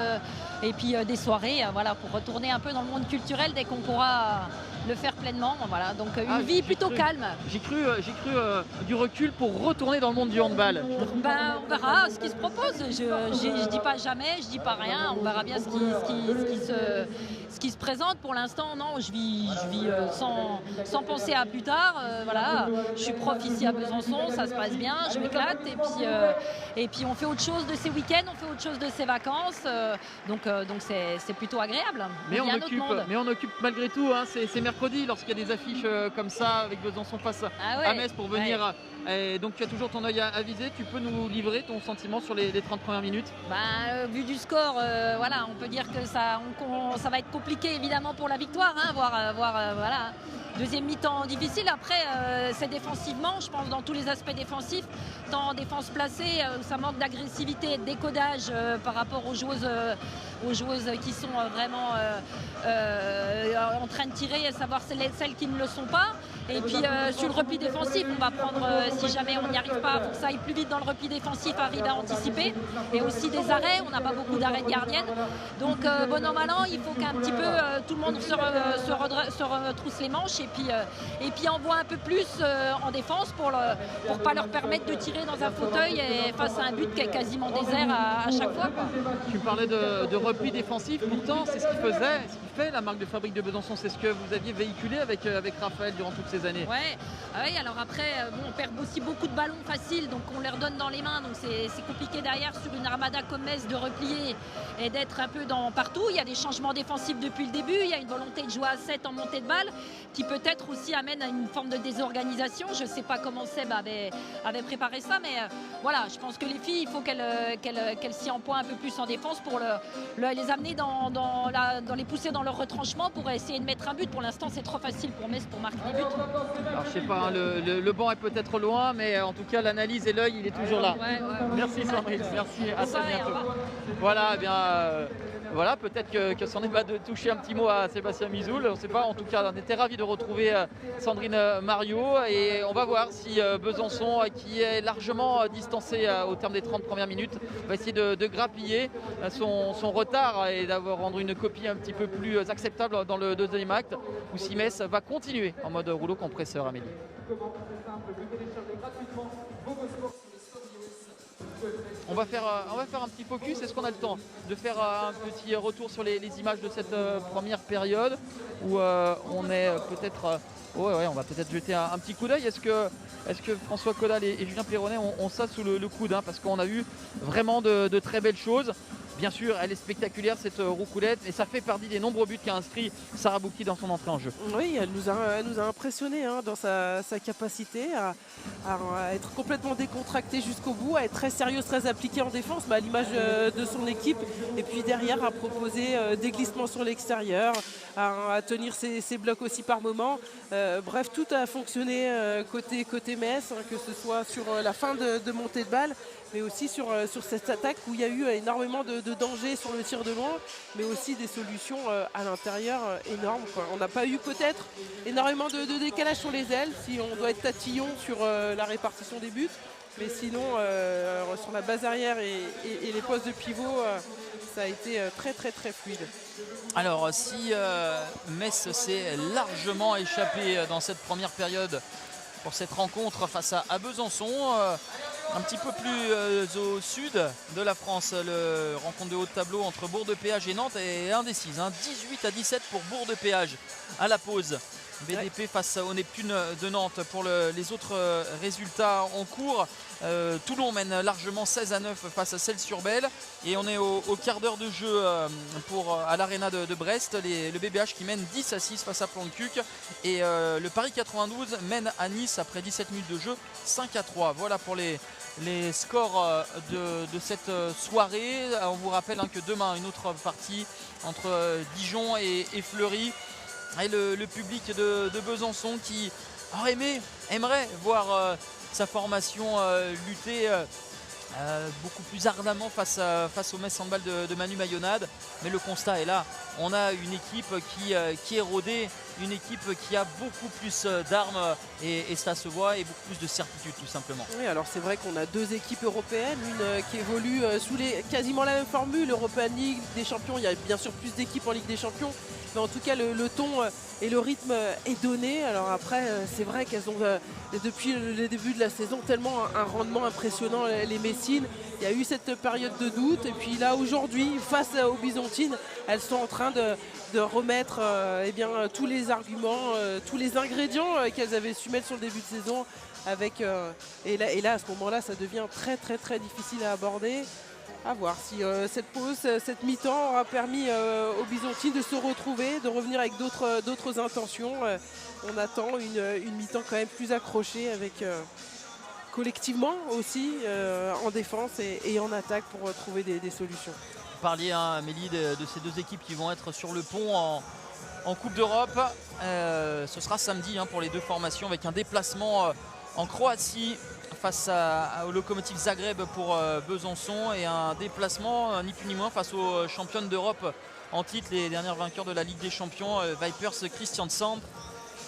et puis des soirées. Voilà, pour retourner un peu dans le monde culturel dès qu'on pourra le faire pleinement. Voilà, donc une vie plutôt calme. J'ai cru du recul pour retourner dans le monde du handball. Ben, on verra ce qui se propose. Je dis pas jamais, je dis pas rien. On verra bien ce qui se présente. Pour l'instant, non, je vis sans penser à plus tard. Voilà, je suis prof ici à Besançon, ça se passe bien, je m'éclate. Et puis on fait autre chose de ces week-ends, on fait autre chose de ces vacances. Donc c'est plutôt agréable. Mais on occupe malgré tout. Hein, c'est mercredi lorsqu'il y a des affiches comme ça avec Besançon face à Metz pour venir. Et donc tu as toujours ton œil à viser. Tu peux nous livrer ton sentiment sur les 30 premières minutes ? Vu du score, voilà, on peut dire que ça va être compliqué compliqué évidemment pour la victoire, hein, voilà. Deuxième mi-temps difficile. Après, c'est défensivement, je pense, dans tous les aspects défensifs. Tant en défense placée, ça manque d'agressivité et de décodage par rapport aux joueuses qui sont vraiment en train de tirer, à savoir celles qui ne le sont pas. Et puis sur le repli défensif, on va prendre, si jamais on n'y arrive pas, pour que ça aille plus vite dans le repli défensif, arriver à anticiper. Et aussi des arrêts, on n'a pas beaucoup d'arrêts de gardienne. Donc bon an mal an, il faut qu'un petit peu tout le monde se retrousse les manches et puis envoie un peu plus en défense pour pas leur permettre de tirer dans un fauteuil et face à un but qui est quasiment désert à chaque fois, quoi. Tu parlais de repli défensif, pourtant c'est ce qui fait la marque de fabrique de Besançon, c'est ce que vous aviez véhiculé avec Raphaël durant toutes ces années. Ouais, oui, alors après on perd aussi beaucoup de ballons faciles, donc on les redonne dans les mains, donc c'est compliqué derrière sur une armada comme Metz de replier et d'être un peu partout. Il y a des changements défensifs depuis le début, il y a une volonté de jouer à 7 en montée de balle qui peut-être aussi amène à une forme de désorganisation. Je ne sais pas comment Seb avait préparé ça, mais voilà, je pense que les filles, il faut qu'elles s'y emploient un peu plus en défense pour les amener dans les pousser dans leur retranchement pour essayer de mettre un but. Pour l'instant, c'est trop facile pour Metz pour marquer des buts. Alors, je sais pas, hein, le banc est peut-être loin, mais en tout cas, l'analyse et l'œil, il est toujours là. Ouais. Merci Sandrine, merci, à très bientôt. Voilà, eh bien... Voilà, peut-être que c'en est pas de toucher un petit mot à Sébastien Mizoul, on ne sait pas, en tout cas on était ravis de retrouver Sandrine Mariot et on va voir si Besançon, qui est largement distancé au terme des 30 premières minutes, va essayer de grappiller son retard et d'avoir rendu une copie un petit peu plus acceptable dans le deuxième acte, où si Metz va continuer en mode rouleau compresseur. Amélie. On va faire un petit focus. Est-ce qu'on a le temps de faire un petit retour sur les images de cette première période où on est peut-être... on va peut-être jeter un petit coup d'œil. Est-ce que François Caudal et Julien Perronnet ont ça sous le coude, hein, parce qu'on a eu vraiment de très belles choses. Bien sûr, elle est spectaculaire cette roucoulette, et ça fait partie des nombreux buts qu'a inscrit Sarah Boukti dans son entrée en jeu. Oui, elle nous a impressionnés, hein, dans sa capacité à être complètement décontractée jusqu'au bout, à être très sérieuse, très appliquée en défense, à l'image de son équipe, et puis derrière à proposer des glissements sur l'extérieur, à tenir ses blocs aussi par moment. Bref, tout a fonctionné côté Metz, hein, que ce soit sur la fin de montée de balle, mais aussi sur cette attaque où il y a eu énormément de danger sur le tir de loin, mais aussi des solutions à l'intérieur énormes, quoi. On n'a pas eu peut-être énormément de décalage sur les ailes, si on doit être tatillon sur la répartition des buts, mais sinon sur la base arrière et les postes de pivot, ça a été très fluide. Alors si Metz s'est largement échappé dans cette première période pour cette rencontre face à Besançon, un petit peu plus au sud de la France, le rencontre de haut de tableau entre Bourg-de-Péage et Nantes est indécise, hein. 18-17 pour Bourg-de-Péage à la pause. BDP face au Neptune de Nantes. Pour les autres résultats en cours, Toulon mène largement 16-9 face à Celles-sur-Belle, et on est au quart d'heure de jeu à l'Arena de Brest, le BBH qui mène 10-6 face à Plan-de-Cuc, et le Paris 92 mène à Nice après 17 minutes de jeu 5-3. Voilà pour les scores de cette soirée. On vous rappelle, hein, que demain une autre partie entre Dijon et Fleury. Et le public de Besançon qui aimerait voir sa formation lutter beaucoup plus ardemment face au Metz Handball de Manu Mayonade. Mais le constat est là, on a une équipe qui est rodée, une équipe qui a beaucoup plus d'armes et ça se voit, et beaucoup plus de certitude tout simplement. Oui, alors c'est vrai qu'on a deux équipes européennes, une qui évolue sous quasiment la même formule, European League, des Champions. Il y a bien sûr plus d'équipes en Ligue des Champions, mais en tout cas le ton et le rythme est donné. Alors après, c'est vrai qu'elles ont depuis le début de la saison tellement un rendement impressionnant, les Messines. Il y a eu cette période de doute, et puis là aujourd'hui, face aux Byzantines, elles sont en train de remettre tous les arguments, tous les ingrédients qu'elles avaient su mettre sur le début de saison, et là à ce moment-là, ça devient très difficile à aborder. À voir si cette pause, cette mi-temps aura permis aux Byzantines de se retrouver, de revenir avec d'autres intentions. On attend une mi-temps quand même plus accrochée, avec collectivement aussi, en défense et en attaque pour trouver des solutions. Vous parliez, Amélie, de ces deux équipes qui vont être sur le pont en Coupe d'Europe. Ce sera samedi pour les deux formations avec un déplacement en Croatie face au Lokomotiv Zagreb pour Besançon et un déplacement ni plus ni moins face aux championnes d'Europe en titre, les dernières vainqueurs de la Ligue des Champions, Vipers Kristiansand.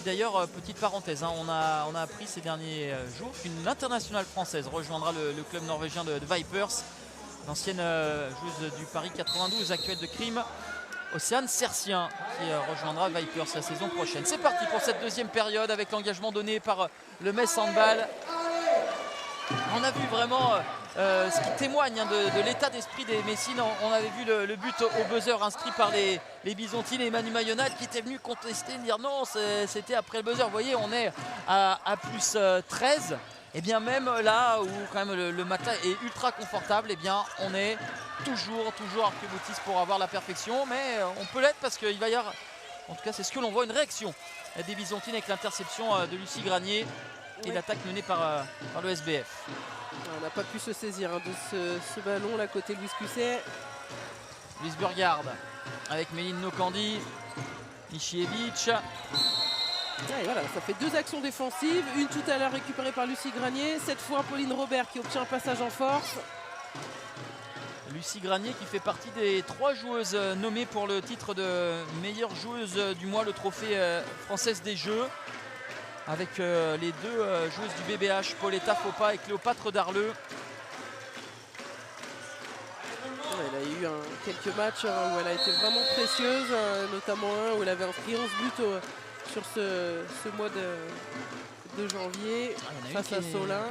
D'ailleurs, petite parenthèse, on a appris ces derniers jours qu'une internationale française rejoindra le club norvégien de Vipers, l'ancienne joueuse du Paris 92, actuelle de Crime, Océane Sercien, qui rejoindra Vipers la saison prochaine. C'est parti pour cette deuxième période avec l'engagement donné par le Metz Handball. On a vu vraiment ce qui témoigne de l'état d'esprit des Messines. On avait vu le but au buzzer inscrit par les Bisontines et Manu Mayonnac qui était venu contester, dire non, c'était après le buzzer. Vous voyez, on est à plus 13. Et bien même là où quand même le matin est ultra confortable, et bien on est toujours arc-boutiste pour avoir la perfection. Mais on peut l'être parce qu'il va y avoir, en tout cas c'est ce que l'on voit, une réaction des Bisontines avec l'interception de Lucie Granier et l'attaque menée par le SBF. On n'a pas pu se saisir de ce ballon là côté Louis Cusset. Louis Burgard avec Méline Nokandi, Michievich. Et voilà, ça fait deux actions défensives, une tout à l'heure récupérée par Lucie Granier, cette fois Pauline Robert qui obtient un passage en force. Lucie Granier qui fait partie des 3 joueuses nommées pour le titre de meilleure joueuse du mois, le trophée française des Jeux, avec les deux joueuses du BBH, Pauletta Fopa et Cléopâtre Darleux. Elle a eu quelques matchs où elle a été vraiment précieuse, notamment un où elle avait inscrit 11 buts sur ce mois de janvier face à Solin.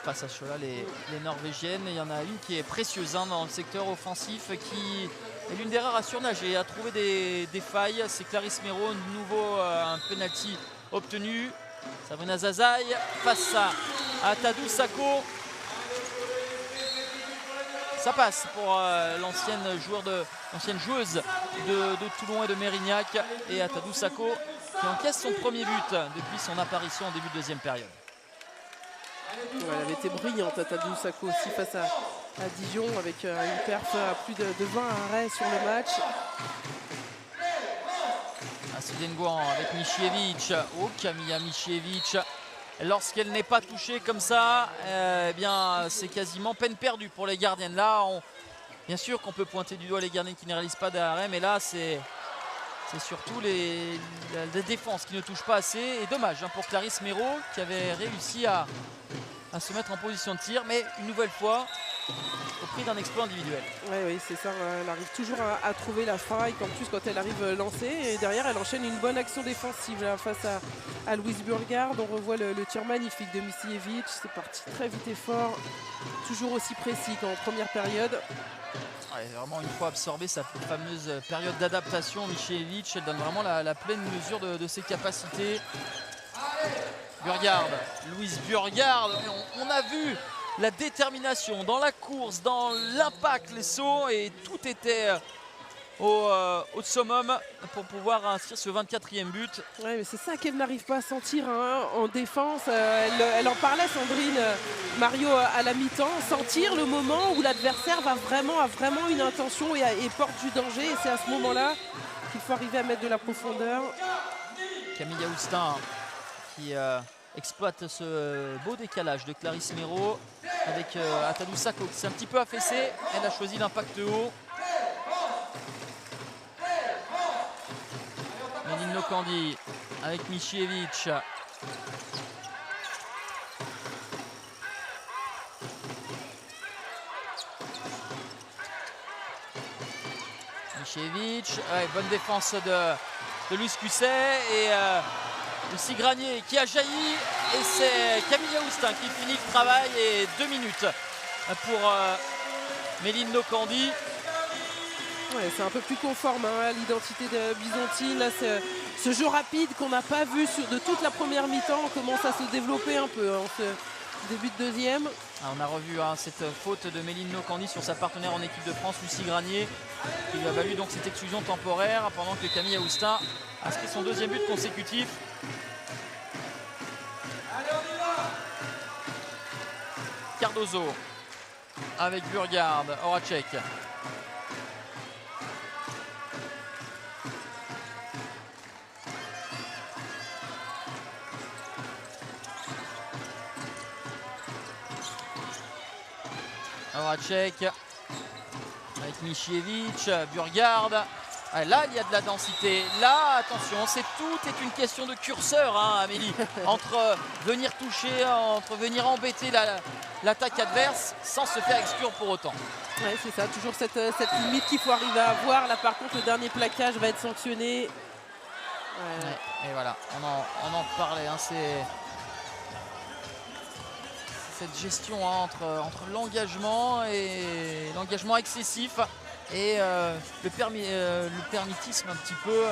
Face à Solin, les Norvégiennes. Il y en a une qui est précieuse dans le secteur offensif, qui est l'une des rares à surnager et à trouver des failles. C'est Clarisse Méraud, de nouveau un penalty obtenu. Sabrina Zazaï face à Tadou Sako. Ça passe pour l'ancienne joueuse de Toulon et de Mérignac, et Tadou Sako qui encaisse son premier but depuis son apparition en début de deuxième période. Elle avait été brillante, Tadou Sako, aussi face à Dijon, avec une perf à plus de 20 arrêts sur le match. Sylvain Gouan avec Michievich. Oh, Camilla Michievich. Lorsqu'elle n'est pas touchée comme ça, eh bien c'est quasiment peine perdue pour les gardiennes. Là, bien sûr qu'on peut pointer du doigt les gardiennes qui ne réalisent pas d'arrêt, mais là c'est surtout les défenses qui ne touchent pas assez. Et dommage pour Clarisse Méraud qui avait réussi à se mettre en position de tir, mais une nouvelle fois au prix d'un exploit individuel. Oui, c'est ça, elle arrive toujours à trouver la faille, en plus quand elle arrive lancée, et derrière elle enchaîne une bonne action défensive là, face à Louise Burgard. On revoit le tir magnifique de Michievich, c'est parti très vite et fort, toujours aussi précis qu'en première période. Vraiment une fois absorbée sa fameuse période d'adaptation, Michievich, elle donne vraiment la pleine mesure de ses capacités. Burgard, Louise Burgard, on a vu la détermination dans la course, dans l'impact, les sauts, et tout était au summum pour pouvoir inscrire ce 24e but. Oui, mais c'est ça qu'elle n'arrive pas à sentir en défense. Elle en parlait, Sandrine Mario, à la mi-temps, sentir le moment où l'adversaire a vraiment une intention et porte du danger, et c'est à ce moment-là qu'il faut arriver à mettre de la profondeur. Camille Aoustin qui exploite ce beau décalage de Clarisse Méraud avec Tadou Sako qui s'est un petit peu affaissée. Elle a choisi l'impact haut. Méline Nokandi avec Michievich. Michievich, bonne défense de Luce Cusset et Lucie Granier qui a jailli, et c'est Camille Aoustin qui finit le travail, et 2 minutes pour Méline Nokandi. Ouais, c'est un peu plus conforme à l'identité de Bisontine. Là, ce jeu rapide qu'on n'a pas vu de toute la première mi-temps commence à se développer un peu en ce début de deuxième. On a revu cette faute de Méline Nokandi sur sa partenaire en équipe de France, Lucie Granier, qui lui a valu donc cette exclusion temporaire, pendant que Camille Aoustin a inscrit son 2e but consécutif. Cardozo avec Burgard, Horacek. Horacek avec Michievich, Burgard. Ah, là, il y a de la densité. Là, attention, tout est une question de curseur, hein, Amélie. Entre venir toucher, entre venir embêter l'attaque adverse sans se faire exclure pour autant. Ouais, c'est ça, toujours cette limite qu'il faut arriver à avoir. Là, par contre, le dernier plaquage va être sanctionné. Ouais, et voilà, on en parlait. Hein, c'est cette gestion hein, entre l'engagement et l'engagement excessif. Et le permitisme un petit peu.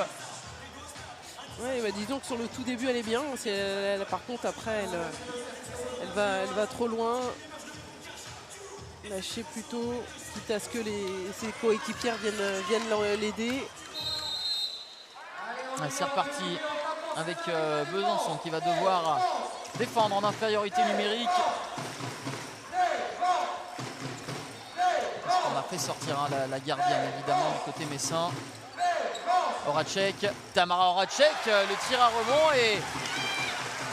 Ouais, bah disons que sur le tout début elle est bien. Par contre après elle va trop loin. Lâcher plutôt, quitte à ce que ses coéquipières viennent l'aider. C'est reparti avec Besançon qui va devoir défendre en infériorité numérique. On a fait sortir hein, la gardienne évidemment du côté messin. Horacek, Tamara Horacek, le tir à rebond et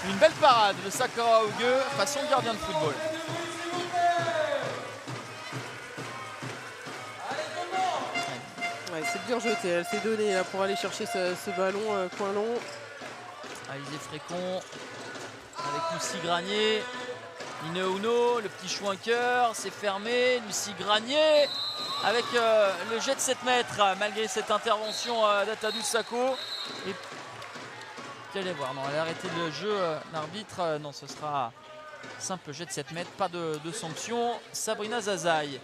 une belle parade de Sakura Augueux, façon de gardien de football. Ouais, c'est bien jeté, elle s'est donnée là, pour aller chercher ce ballon coin long. Alizé Frécon avec Lucie Granier. Inouno, le petit Schwenker, c'est fermé. Lucie Granier avec le jet de 7 mètres malgré cette intervention d'Atadou Sako. Et puis allez voir, non, elle a arrêté le jeu, l'arbitre. Non, ce sera simple jet de 7 mètres, pas de sanction. Sabrina Zazaï,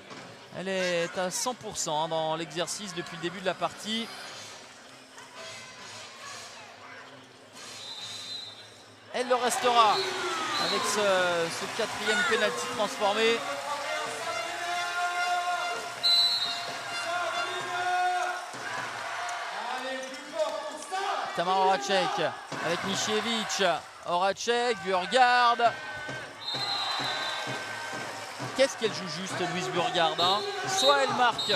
elle est à 100% hein, dans l'exercice depuis le début de la partie. Elle le restera avec ce quatrième pénalty transformé. Tamara Horacek avec Michievich. Horacek, Burgard. Qu'est-ce qu'elle joue juste, Louise Burgard hein. Soit elle marque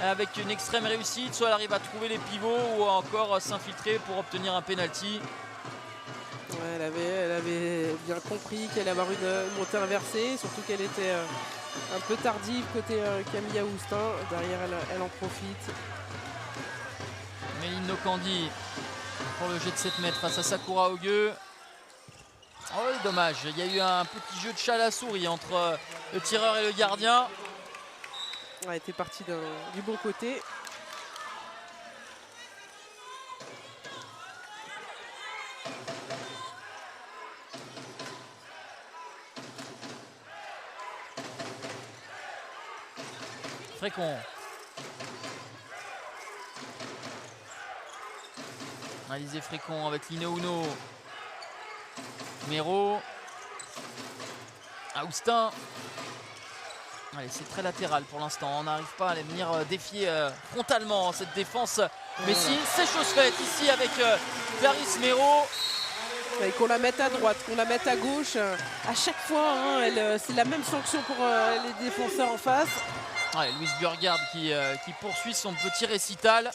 avec une extrême réussite, soit elle arrive à trouver les pivots ou encore s'infiltrer pour obtenir un pénalty. Ouais, elle avait bien compris qu'elle allait avoir une montée inversée, surtout qu'elle était un peu tardive côté Camilla Houstin. Derrière, elle en profite. Méline Nokandi pour le jet de 7 mètres face à Sakura Augueux. Oh, dommage, il y a eu un petit jeu de chat à la souris entre le tireur et le gardien. Elle était partie du bon côté. Frécon. Alizé Frécon avec Linouno. Méro. Aoustin. Allez, c'est très latéral pour l'instant. On n'arrive pas à les venir défier frontalement cette défense. Mais si, c'est chose faite ici avec Clarisse Méro. Et qu'on la mette à droite, qu'on la mette à gauche. À chaque fois, hein, c'est la même sanction pour les défenseurs en face. Allez, Louise Burgard qui poursuit son petit récital.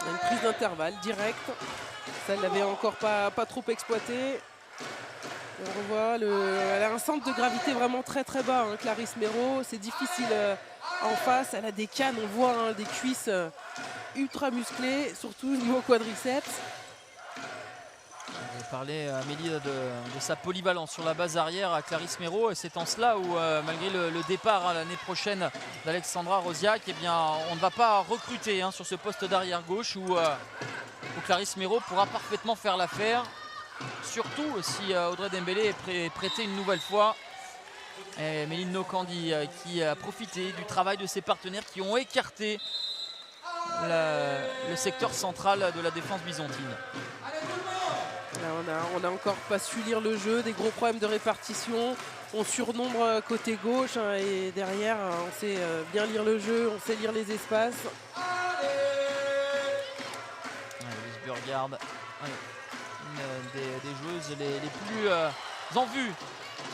Une prise d'intervalle directe. Ça, elle l'avait encore pas trop exploité. On revoit, elle a un centre de gravité vraiment très très bas, hein, Clarisse Méro. C'est difficile en face. Elle a des cannes, on voit hein, des cuisses ultra musclées, surtout au niveau quadriceps. On va parler, Amélie, de sa polyvalence sur la base arrière à Clarisse Méro. Et c'est en cela où, malgré le départ hein, l'année prochaine d'Alexandra Rosiak, eh bien, on ne va pas recruter hein, sur ce poste d'arrière gauche où Clarisse Méro pourra parfaitement faire l'affaire. Surtout si Audrey Dembélé est prêtée une nouvelle fois. Et Méline Nokandi qui a profité du travail de ses partenaires qui ont écarté le secteur central de la défense byzantine. Là, on n'a encore pas su lire le jeu, des gros problèmes de répartition. On surnombre côté gauche hein, et derrière on sait bien lire le jeu, on sait lire les espaces. Louise Burgard des joueuses les plus en vue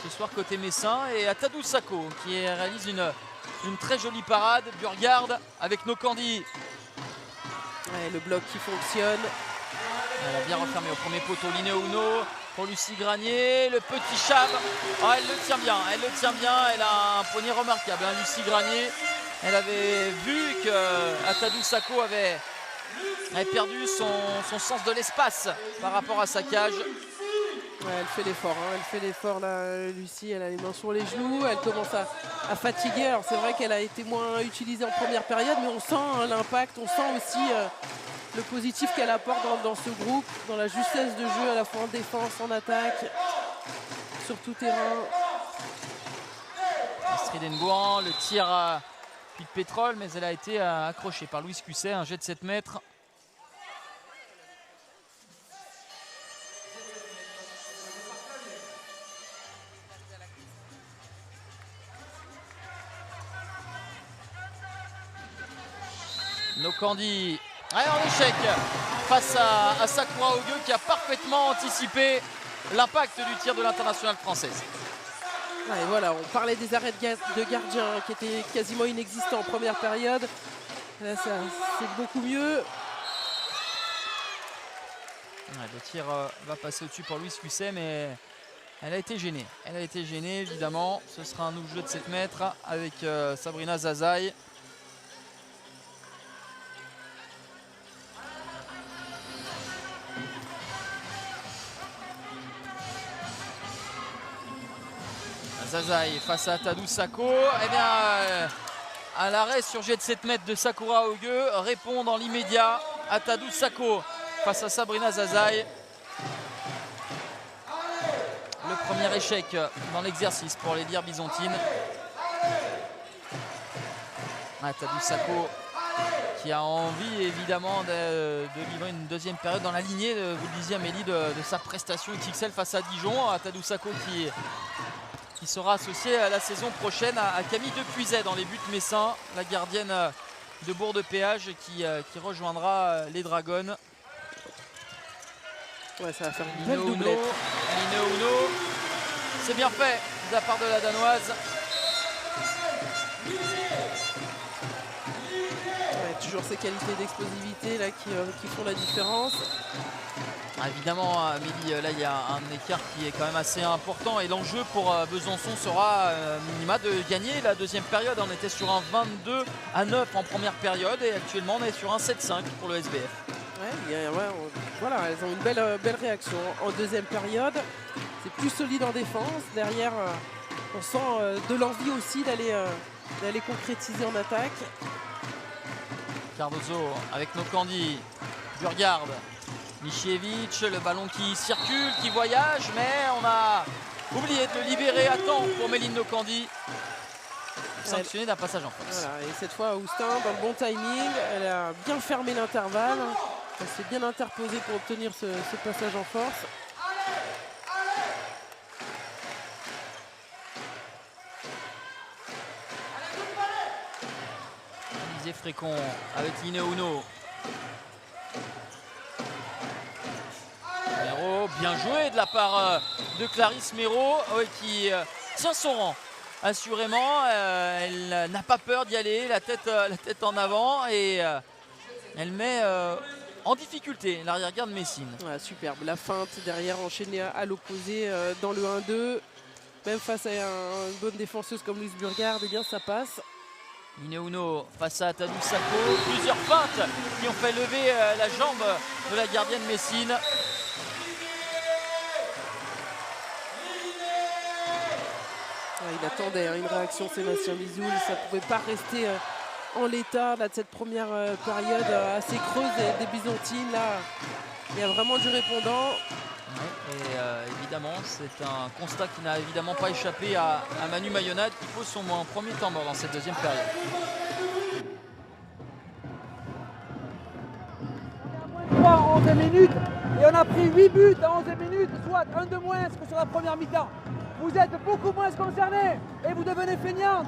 ce soir côté messin. Et Atadou Sako qui réalise une très jolie parade. Burgard avec Nokandi. Ouais, le bloc qui fonctionne. Elle a bien refermé au premier poteau. Lineo Uno pour Lucie Granier. Le petit Chab. Oh, elle le tient bien. Elle a un poignet remarquable. Hein, Lucie Granier. Elle avait vu que Atadou Sako avait perdu son sens de l'espace par rapport à sa cage. Ouais, elle fait l'effort, là, Lucie. Elle a les mains sur les genoux. Elle commence à fatiguer. Alors c'est vrai qu'elle a été moins utilisée en première période, mais on sent hein, l'impact. On sent aussi le positif qu'elle apporte dans ce groupe, dans la justesse de jeu à la fois en défense, en attaque, sur tout terrain. Astrid Ngouan, le tir à pic pétrole, mais elle a été accrochée par Louise Cusset, un jet de 7 mètres. Nokandi en échec face à Sakura Ogueux qui a parfaitement anticipé l'impact du tir de l'internationale française. Ouais, voilà, on parlait des arrêts de gardiens qui étaient quasiment inexistants en première période. Là, c'est beaucoup mieux. Ouais, le tir va passer au-dessus pour Louise Cusset, mais elle a été gênée. Elle a été gênée, évidemment. Ce sera un nouveau jeu de 7 mètres avec Sabrina Zazaï. Zazaï face à Atadou Sako. Eh bien, à l'arrêt sur jet de 7 mètres de Sakura Ogueux, répond dans l'immédiat Atadou Sako face à Sabrina Zazaï. Le premier échec dans l'exercice pour les Lyres byzantines. Atadou Sako qui a envie évidemment de livrer une deuxième période dans la lignée, vous le disiez Amélie, de sa prestation XXL face à Dijon. Atadou Sako qui sera associé à la saison prochaine à Camille Depuiset dans les buts messins, la gardienne de Bourg-de-Péage qui rejoindra les Dragons. Ouais, ça va faire une belle doublette. Lineo Uno, c'est bien fait de la part de la Danoise. Ouais, toujours ces qualités d'explosivité là qui font la différence. Évidemment, Amélie, là il y a un écart qui est quand même assez important et l'enjeu pour Besançon sera minima de gagner la deuxième période. On était sur un 22-9 en première période et actuellement on est sur un 7-5 pour le SBF. Voilà, elles ont une belle réaction en deuxième période. C'est plus solide en défense. Derrière, on sent de l'envie aussi d'aller concrétiser en attaque. Cardozo avec Nokandi, Burgard. Michievich, le ballon qui circule, qui voyage, mais on a oublié de le libérer à temps pour Méline Nokandi. Sanctionné d'un passage en force. Voilà, et cette fois, Houstin, dans le bon timing, elle a bien fermé l'intervalle. Elle s'est bien interposée pour obtenir ce passage en force. Alizé Frécon avec Lineo Uno. Bien joué de la part de Clarisse Méraud qui tient son rang assurément. Elle n'a pas peur d'y aller, la tête en avant et elle met en difficulté l'arrière-garde Messine. Ouais, superbe, la feinte derrière enchaînée à l'opposé dans le 1-2. Même face à une bonne défenseuse comme Louise Burgard, eh bien ça passe. Lineo Uno face à Atadou Sako. Plusieurs feintes qui ont fait lever la jambe de la gardienne Messine. Il attendait une réaction Sébastien Bizoul, ça ne pouvait pas rester en l'état de cette première période assez creuse des Byzantines. Là, il y a vraiment du répondant. Ouais, et évidemment, c'est un constat qui n'a évidemment pas échappé à Manu Mayonade qui pose son premier temps mort dans cette deuxième période. En 11 minutes et on a pris 8 buts en 11 minutes, soit un de moins que sur la première mi-temps. Vous êtes beaucoup moins concernés et vous devenez feignantes.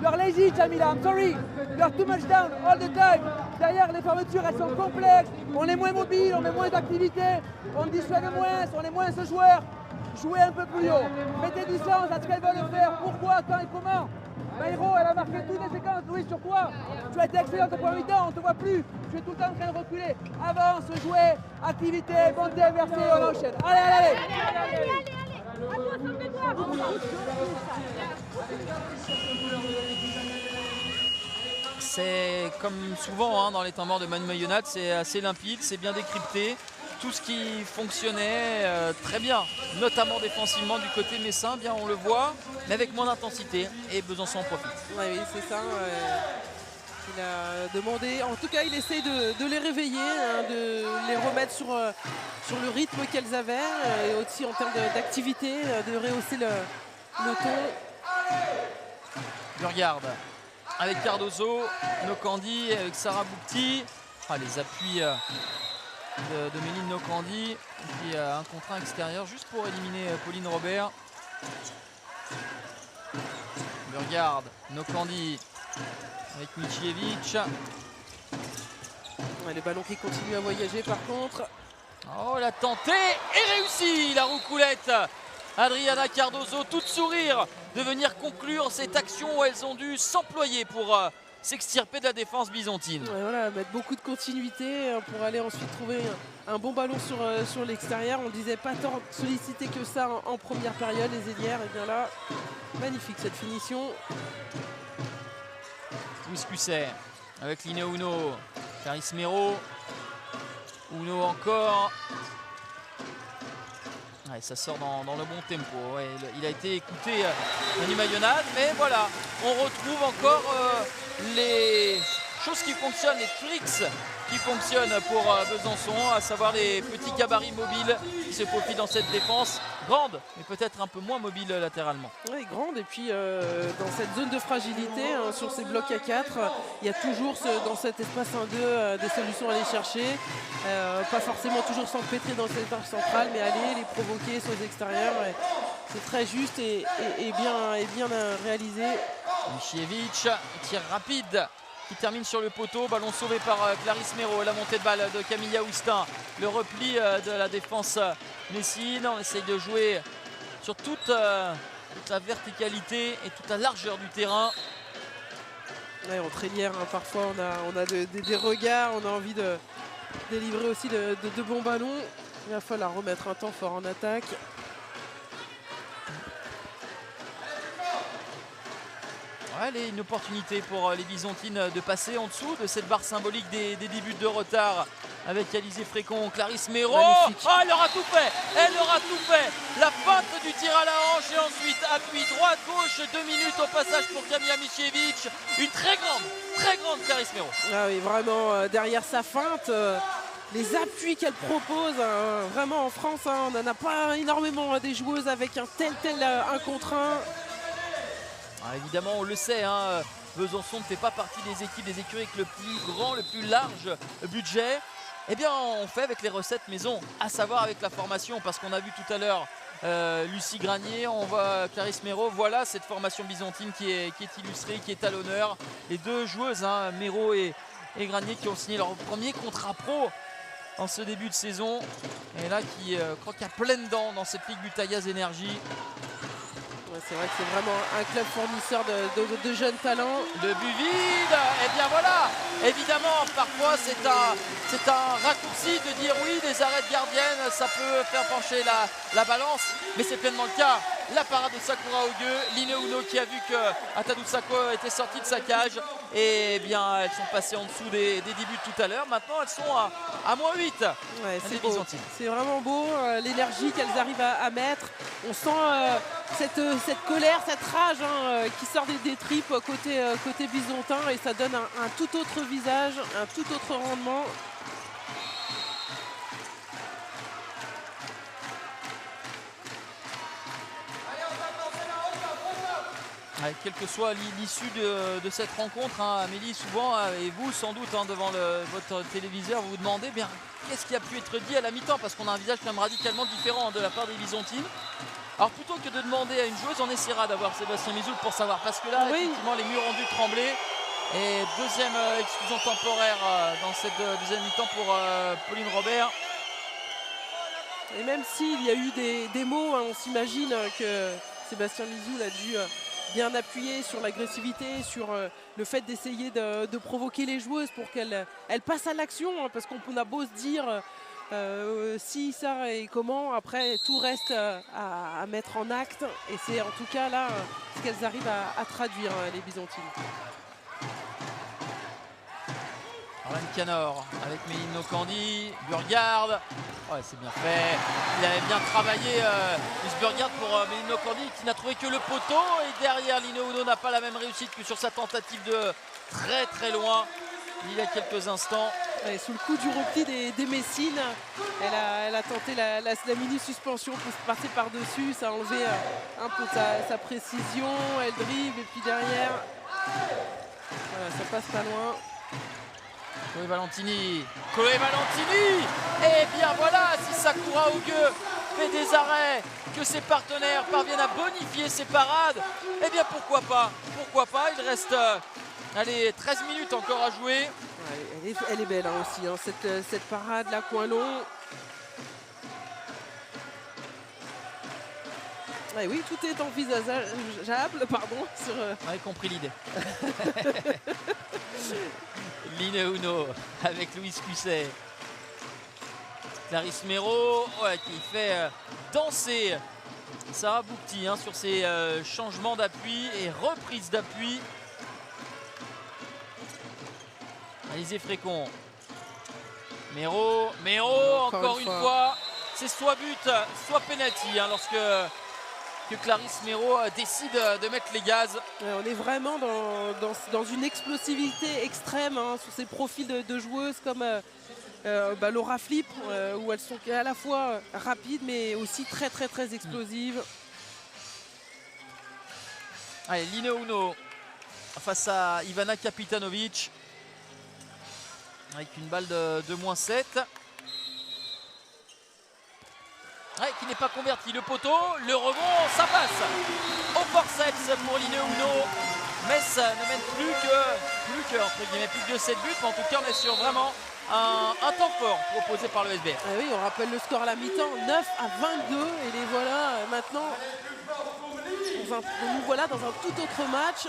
You're lazy, Jamila, I'm sorry. You're too much down all the time. Derrière, les fermetures, elles sont complexes. On est moins mobile, on met moins d'activité. On dissuade moins, on est moins ce joueur. Jouez un peu plus haut. Mettez du sens à ce qu'elle veut le faire. Pourquoi, quand et comment. Maïro, elle a marqué toutes les séquences. Louis, sur quoi? Tu as été excellente au premier mi-temps, on ne te voit plus. Tu es tout le temps en train de reculer. Avance, jouer, activité, montée, inversée, on enchaîne. Allez. C'est comme souvent hein, dans les temps morts de Manu Mayonnatte, c'est assez limpide, c'est bien décrypté. Tout ce qui fonctionnait très bien, notamment défensivement du côté messin, bien on le voit, mais avec moins d'intensité et Besançon en profite. Oui, c'est ça. Il a demandé, en tout cas il essaie de les réveiller, hein, de les remettre sur le rythme qu'elles avaient et aussi en termes d'activité, de rehausser le ton. Burgard avec Cardozo, Nokandi avec Sarah Boukti. Les appuis de Méline Nokandi. Et puis un contre 1 extérieur juste pour éliminer Pauline Robert. Burgard, Nokandi avec Michievich. Les ballons qui continuent à voyager par contre. Oh, la tentée et réussi la roucoulette. Adriana Cardozo, toute sourire, de venir conclure cette action où elles ont dû s'employer pour s'extirper de la défense byzantine. Ouais, voilà, mettre beaucoup de continuité pour aller ensuite trouver un bon ballon sur l'extérieur. On ne disait pas tant sollicité que ça en première période, les ailières. Et bien là, magnifique cette finition. Louis Cusset avec Lineo Uno, Clarisse Méraud, Uno encore. Ouais, ça sort dans le bon tempo. Ouais, il a été écouté Manu Mayonnatte, mais voilà, on retrouve encore les choses qui fonctionnent, les tricks qui fonctionnent pour Besançon, à savoir les petits gabarits mobiles qui se profilent dans cette défense grande, mais peut-être un peu moins mobile latéralement. Oui, grande, et puis dans cette zone de fragilité, hein, sur ces blocs à 4, il y a toujours dans cet espace 1-2 des solutions à aller chercher. Pas forcément toujours s'empêtrer dans cette arche centrale, mais aller les provoquer sur les extérieurs. C'est très juste et bien réalisé. Michievich, tir rapide qui termine sur le poteau, ballon sauvé par Clarisse Méraud, la montée de balle de Camille Aoustin, le repli de la défense messine. On essaye de jouer sur toute la verticalité et toute la largeur du terrain. Ouais, en trélière, hein, parfois on a des regards, on a envie de délivrer aussi de bons ballons. Il va falloir remettre un temps fort en attaque. Allez, une opportunité pour les Byzantines de passer en dessous de cette barre symbolique des débuts de retard avec Alizé Frécon, Clarisse Méraud. Oh, elle aura tout fait, la feinte du tir à la hanche et ensuite appui droite-gauche, 2 minutes au passage pour Kamila Michievich. Une très grande Clarisse Méraud. Ah oui, vraiment, derrière sa feinte, les appuis qu'elle propose, vraiment en France, on n'en a pas énormément des joueuses avec un tel 1 contre 1. Évidemment, on le sait, hein, Besançon ne fait pas partie des équipes, des écuries avec le plus grand, le plus large budget. Eh bien, on fait avec les recettes maison, à savoir avec la formation, parce qu'on a vu tout à l'heure Lucie Granier, on voit Clarisse Méraud. Voilà cette formation byzantine qui est illustrée, qui est à l'honneur. Les deux joueuses, hein, Méraud et Granier, qui ont signé leur premier contrat pro en ce début de saison. Et là, qui croquent à pleines dents dans cette Ligue Butagaz Énergie. C'est vrai que c'est vraiment un club fournisseur de jeunes talents. Le but vide, et bien voilà, évidemment parfois c'est un raccourci de dire oui, des arrêts de gardienne, ça peut faire pencher la balance, mais c'est pleinement le cas. La parade de Sakura Ogue, Lineo Uno qui a vu que Atadou Sako était sorti de sa cage, et bien elles sont passées en dessous des débuts tout à l'heure. Maintenant elles sont à -8. Ouais, c'est beau, c'est vraiment beau, l'énergie qu'elles arrivent à mettre. On sent cette colère, cette rage qui sort des tripes côté byzantin, et ça donne un tout autre visage, un tout autre rendement. Quelle que soit l'issue de cette rencontre, hein, Amélie, souvent, et vous sans doute devant votre téléviseur, vous vous demandez bien qu'est-ce qui a pu être dit à la mi-temps, parce qu'on a un visage quand même radicalement différent de la part des Byzantines. Alors plutôt que de demander à une joueuse, on essaiera d'avoir Sébastien Mizoul pour savoir, parce que là, effectivement, les murs ont dû trembler. Et deuxième exclusion temporaire dans cette deuxième mi-temps pour Pauline Robert. Et même s'il y a eu des mots, hein, on s'imagine que Sébastien Mizoul a dû bien appuyer sur l'agressivité, sur le fait d'essayer de provoquer les joueuses pour qu'elles passent à l'action, hein, parce qu'on a beau se dire si, ça et comment, après tout reste à mettre en acte, et c'est en tout cas là ce qu'elles arrivent à traduire, hein, les Byzantines. Orlan Canor avec Méline Nocandi, Burgard, ouais, c'est bien fait, il avait bien travaillé Burgard pour Méline Nocandi qui n'a trouvé que le poteau, et derrière Line Uno n'a pas la même réussite que sur sa tentative de très très loin il y a quelques instants. Et sous le coup du repli des Messines, elle a tenté la mini suspension pour se passer par-dessus, ça a enlevé un peu sa précision, elle dribble et puis derrière, voilà, ça passe pas loin. Chloé Valentini, et bien voilà, si Sakura Ogue fait des arrêts, que ses partenaires parviennent à bonifier ses parades, et bien pourquoi pas, il reste 13 minutes encore à jouer. Ouais, elle est belle, hein, aussi, hein, cette parade là, coin long. Ouais, oui, tout est envisageable, pardon. On avait compris l'idée. Line Uno avec Louise Cusset. Clarisse Méraud, ouais, qui fait danser Sarah Boukti, hein, sur ses changements d'appui et reprises d'appui. Alizé Frécon. Méraud, encore une fois. C'est soit but, soit penalty, hein, lorsque Clarisse Méraud décide de mettre les gaz. On est vraiment dans une explosivité extrême, hein, sur ces profils de joueuses comme Laura Flip, où elles sont à la fois rapides mais aussi très très très explosives. Allez, Line Uno face à Ivana Kapitanovic avec une balle de -7. Ouais, qui n'est pas converti, le poteau, le rebond, ça passe au forceps pour Line Uno. Metz ne mène plus que entre guillemets, plus que 7 buts, mais en tout cas on est sur vraiment un temps fort proposé par le SBR. Ah oui, on rappelle le score à la mi-temps, 9-22, et les voilà maintenant, nous voilà dans un tout autre match.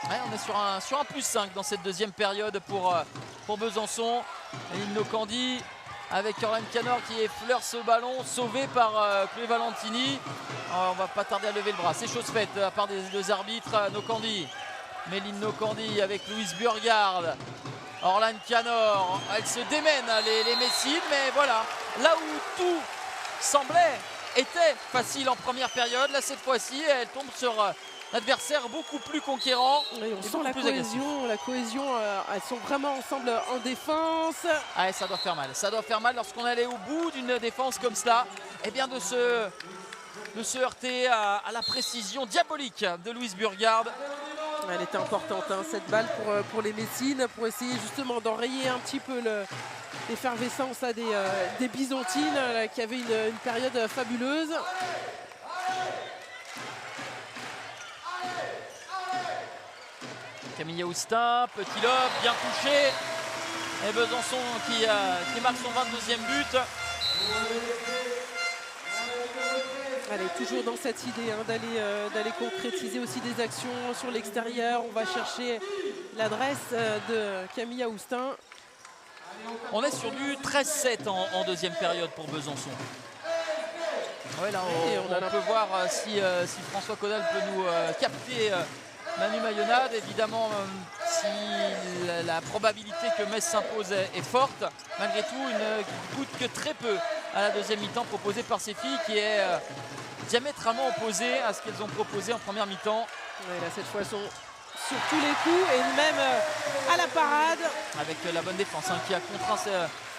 Ouais, on est sur un +5 dans cette deuxième période pour Besançon. Méline Nocandi avec Orlan Canor qui effleure ce ballon, sauvé par Chloé Valentini. On va pas tarder à lever le bras, c'est chose faite à part des deux arbitres. Nocandi, Méline Nocandi avec Louise Burgard, Orlan Canor, elle se démène les Messines, mais voilà, là où tout semblait était facile en première période, là cette fois-ci elle tombe sur adversaire beaucoup plus conquérant. Oui, on sent la cohésion, elles sont vraiment ensemble en défense. Ah, ça doit faire mal lorsqu'on allait au bout d'une défense comme cela, et bien de se heurter à la précision diabolique de Louise Burgard. Elle était importante, hein, cette balle pour les Messines, pour essayer justement d'enrayer un petit peu l'effervescence des Byzantines, qui avaient une période fabuleuse. Camille Austin, petit lob, bien touché. Et Besançon qui marque son 22e but. Elle est toujours dans cette idée, hein, d'aller concrétiser aussi des actions sur l'extérieur. On va chercher l'adresse de Camille Austin. On est sur du 13-7 en deuxième période pour Besançon. Ouais, là, on peut voir si François Caudal peut nous capter Manu Mayonade. Évidemment, si la probabilité que Metz s'impose est forte, malgré tout, il ne coûte que très peu à la deuxième mi-temps proposée par ces filles, qui est diamétralement opposée à ce qu'elles ont proposé en première mi-temps. Ouais, là, cette fois, elles sont sur tous les coups et même à la parade. Avec la bonne défense, hein, qui a contraint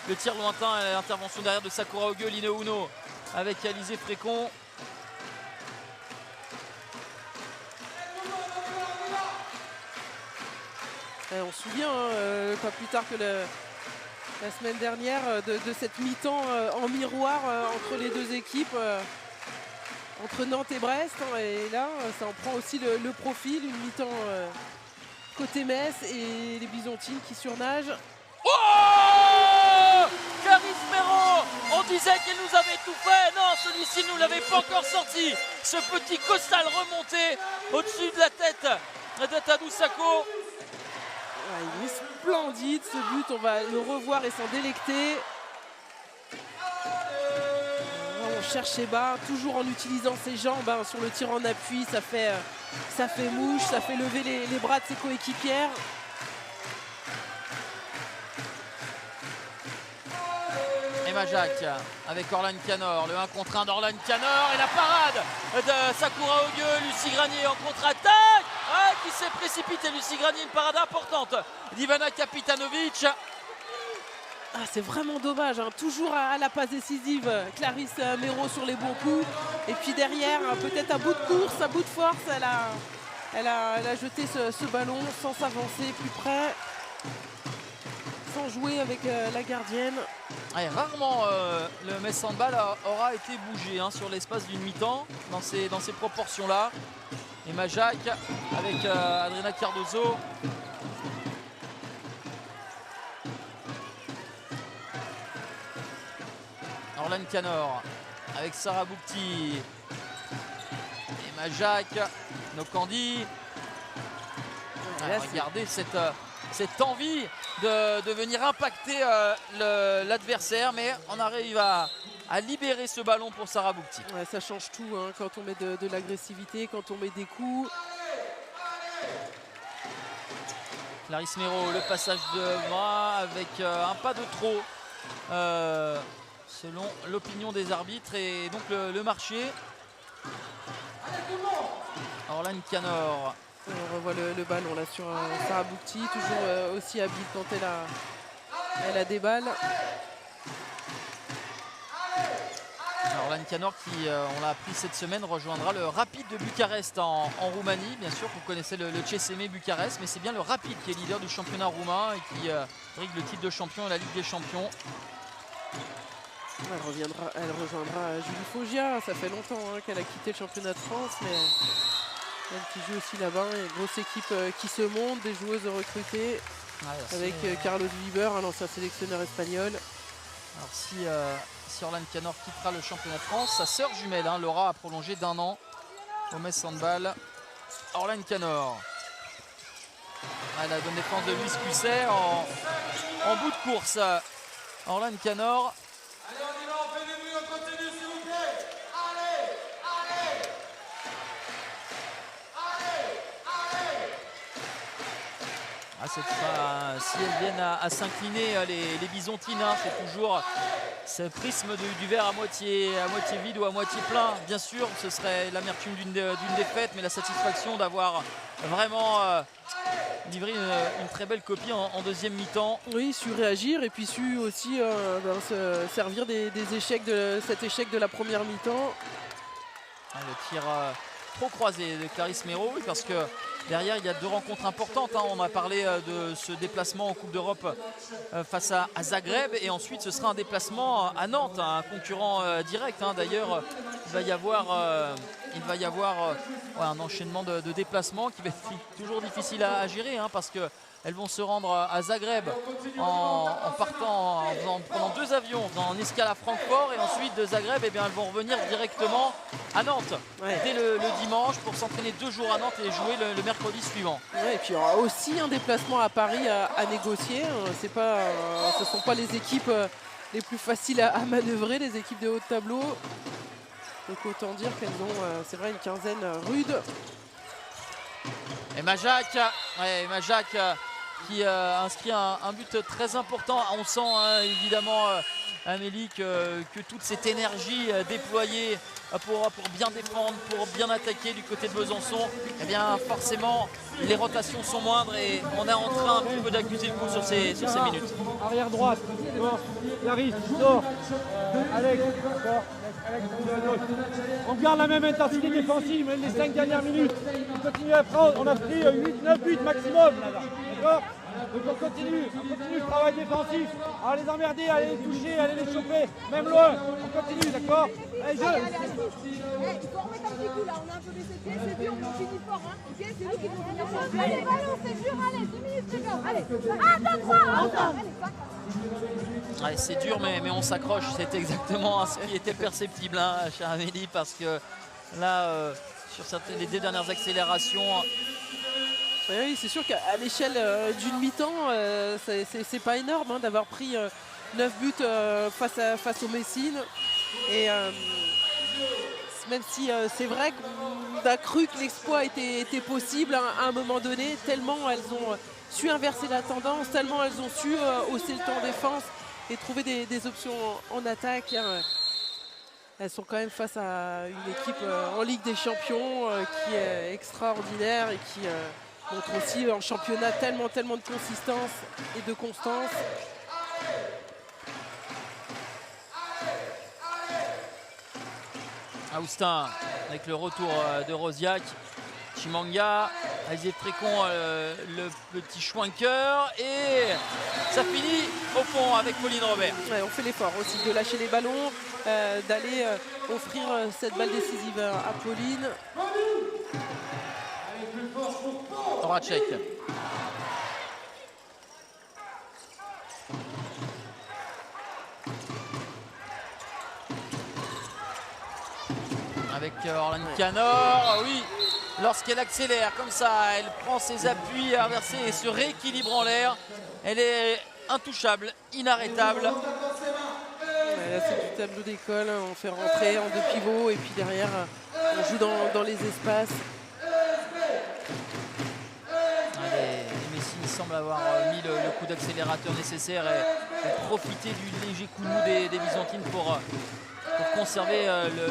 le tir lointain et l'intervention derrière de Sakura Ogue. Line Uno avec Alizé Frécon. On se souvient, pas plus tard que la semaine dernière, de cette mi-temps en miroir entre les deux équipes, entre Nantes et Brest. Et là, ça en prend aussi le profil, une mi-temps côté Metz et les Bisontines qui surnagent. Oh, Clarisse Méraud, on disait qu'il nous avait tout fait. Non, celui-ci ne nous l'avait pas encore sorti. Ce petit costal remonté au-dessus de la tête de Tadou Sakho. Il est splendide ce but, on va le revoir et s'en délecter. On cherche ses bas, toujours en utilisant ses jambes sur le tir en appui, ça fait mouche, ça fait lever les bras de ses coéquipières. Emma Jacques avec Orlan Canor, le 1 contre 1 d'Orlan Canor et la parade de Sakura Ogieux, Lucie Granier en contre-attaque qui s'est précipitée. Lucie Granier, une parade importante d'Ivana Kapitanovic. C'est vraiment dommage, toujours à la passe décisive, Clarisse Méraud sur les bons coups. Et puis derrière, peut-être à bout de course, à bout de force, elle a jeté ce ballon sans s'avancer plus près, sans jouer avec la gardienne. Rarement le Metz Handball aura été bougé sur l'espace d'une mi-temps dans ces proportions-là. Emma Jacques avec Adriana Cardozo. Orlan Canor avec Sarah Boukti. Emma Jacques, Nokandi. Regardez cette envie de venir impacter l'adversaire, mais on arrive à libérer ce ballon pour Sarah Boukti. Ça change tout quand on met de l'agressivité, quand on met des coups. Clarisse Méraud, le passage de bras avec un pas de trop selon l'opinion des arbitres et donc le marché. Orlan Canor. On revoit le ballon là sur Sarah Boukti, toujours aussi habile quand elle a des balles. Orlan Canor qui, on l'a appris cette semaine, rejoindra le Rapid de Bucarest en Roumanie. Bien sûr, vous connaissez le CSM Bucarest, mais c'est bien le Rapid qui est leader du championnat roumain et qui brigue le titre de champion et la Ligue des champions. Elle rejoindra Julie Foggia. Ça fait longtemps qu'elle a quitté le championnat de France, mais elle qui joue aussi là-bas. Une grosse équipe qui se monte, des joueuses recrutées avec Carlos Viber, un ancien sélectionneur espagnol. Alors si Orlan Canor quittera le championnat de France, sa sœur jumelle Laura a prolongé d'1 an au Metz Handball. Orlan Canor. La bonne défense de Louis Cusset en bout de course. Orlan Canor. Allez, on y va, on fait des bruits, on continue s'il vous plaît. Allez, allez. Si elles viennent à s'incliner, les Bisontines, c'est toujours ce prisme du verre à moitié vide ou à moitié plein. Bien sûr, ce serait l'amertume d'une défaite, mais la satisfaction d'avoir vraiment livré une très belle copie en deuxième mi-temps. Oui, su réagir et puis su aussi se servir des échecs de cet échec de la première mi-temps. Le tir trop croisé de Clarisse Méraud, parce que derrière il y a 2 rencontres importantes. On a parlé de ce déplacement en Coupe d'Europe face à Zagreb, et ensuite ce sera un déplacement à Nantes, un concurrent direct. D'ailleurs, il va y avoir un enchaînement de déplacements qui va être toujours difficile à gérer, parce que elles vont se rendre à Zagreb en prenant 2 avions, en escale à Francfort, et ensuite de Zagreb elles vont revenir directement à Nantes dès le dimanche pour s'entraîner 2 jours à Nantes et jouer le mercredi suivant. Et puis il y aura aussi un déplacement à Paris à négocier. Ce ne sont pas les équipes les plus faciles à manœuvrer, les équipes de haut de tableau. Donc autant dire qu'elles ont, c'est vrai, une quinzaine rude. Emma Jacques qui inscrit un but très important. On sent évidemment, Amélie, que toute cette énergie déployée pour bien défendre, pour bien attaquer du côté de Besançon, eh bien forcément les rotations sont moindres et on est en train un petit peu d'accuser le coup sur ces minutes. Arrière droite, Clarisse, sort. Alex, sort. On garde la même intensité défensive les 5 dernières minutes. On continue à prendre, on a pris 8-9 buts maximum là. D'accord ? Donc on continue le travail défensif. À les emmerder, à les toucher, à les choper, même loin. On continue, d'accord? Allez, jeu. Il faut remettre un petit coup là, on a un peu baissé le pied, c'est dur, mais on finit fort. Hein. Ok, c'est nous qui devons finir fort. Allez, ballon, c'est dur, allez, 2 minutes, les gars. Allez, 1, 2, 3, Ouais, c'est dur, mais on s'accroche. C'est exactement ce qui était perceptible, hein, cher Amélie, parce que là, sur les 2 dernières accélérations. Oui, c'est sûr qu'à l'échelle d'une mi-temps, c'est pas énorme hein, d'avoir pris 9 buts face au Messine. Et même si c'est vrai qu'on a cru que l'exploit était possible à un moment donné, tellement elles ont su inverser la tendance, tellement elles ont su hausser le temps en défense et trouver des options en attaque. Hein. Elles sont quand même face à une équipe en Ligue des Champions qui est extraordinaire et qui montre aussi en championnat tellement de consistance et de constance. Aoustin avec le retour de Rosiak. Chimanga, Alizé Frécon, le petit schwanker et ça finit au fond avec Pauline Robert. Ouais, on fait l'effort aussi de lâcher les ballons, d'aller offrir cette balle décisive à Pauline. Horacek. Avec Orlan Canor, oui, lorsqu'elle accélère comme ça, elle prend ses appuis inversés et se rééquilibre en l'air. Elle est intouchable, inarrêtable. Là, c'est du tableau d'école, on fait rentrer en 2 pivots et puis derrière, on joue dans les espaces. Les Messines semblent avoir mis le coup d'accélérateur nécessaire et profiter du léger coup de mou des Byzantines pour conserver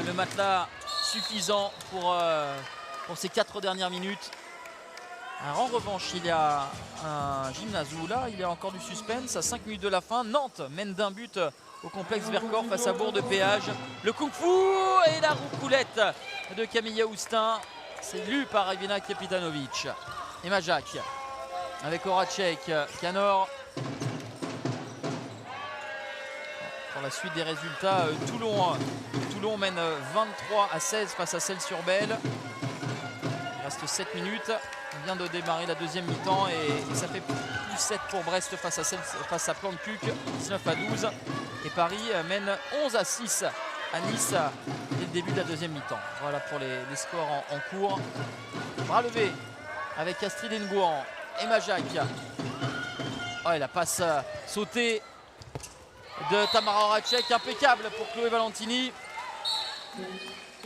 le matelas suffisant pour ces 4 dernières minutes. En revanche, il y a un gymnase où là, il y a encore du suspense à 5 minutes de la fin. Nantes mène d'1 but au complexe Vercors face à Bourg-de-Péage. Le kung-fu et la roucoulette de Camille Aoustin. C'est lu par Ivina Krepitanovic. Et Majak avec Horacek, Canor. Pour la suite des résultats, Toulon mène 23-16 face à Celles-sur-Belle. Il reste 7 minutes. On vient de démarrer la deuxième mi-temps et ça fait plus 7 pour Brest face à Plantecuq, 19-12. Et Paris mène 11-6 à Nice dès le début de la deuxième mi-temps. Voilà pour les scores en cours. Bras levé avec Astrid Ngouan et Majak. Oh, et la passe sautée de Tamara Horacek, impeccable pour Chloé Valentini.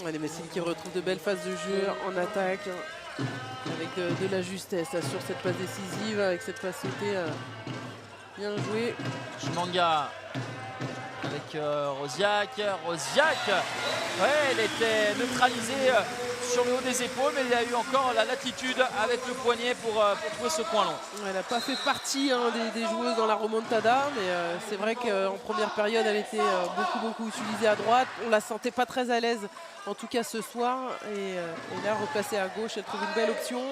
Ouais, les Messines qui retrouvent de belles phases de jeu en attaque avec de la justesse sur cette passe décisive, avec cette passe sautée bien jouée. Chimanga avec Rosiak. Ouais, elle était neutralisée sur le haut des épaules, mais il a eu encore la latitude avec le poignet pour trouver ce coin long. Elle n'a pas fait partie des joueuses dans la remontada, mais c'est vrai qu'en première période, elle était beaucoup utilisée à droite. On la sentait pas très à l'aise, en tout cas ce soir. Et là, replacée à gauche, elle trouve une belle option.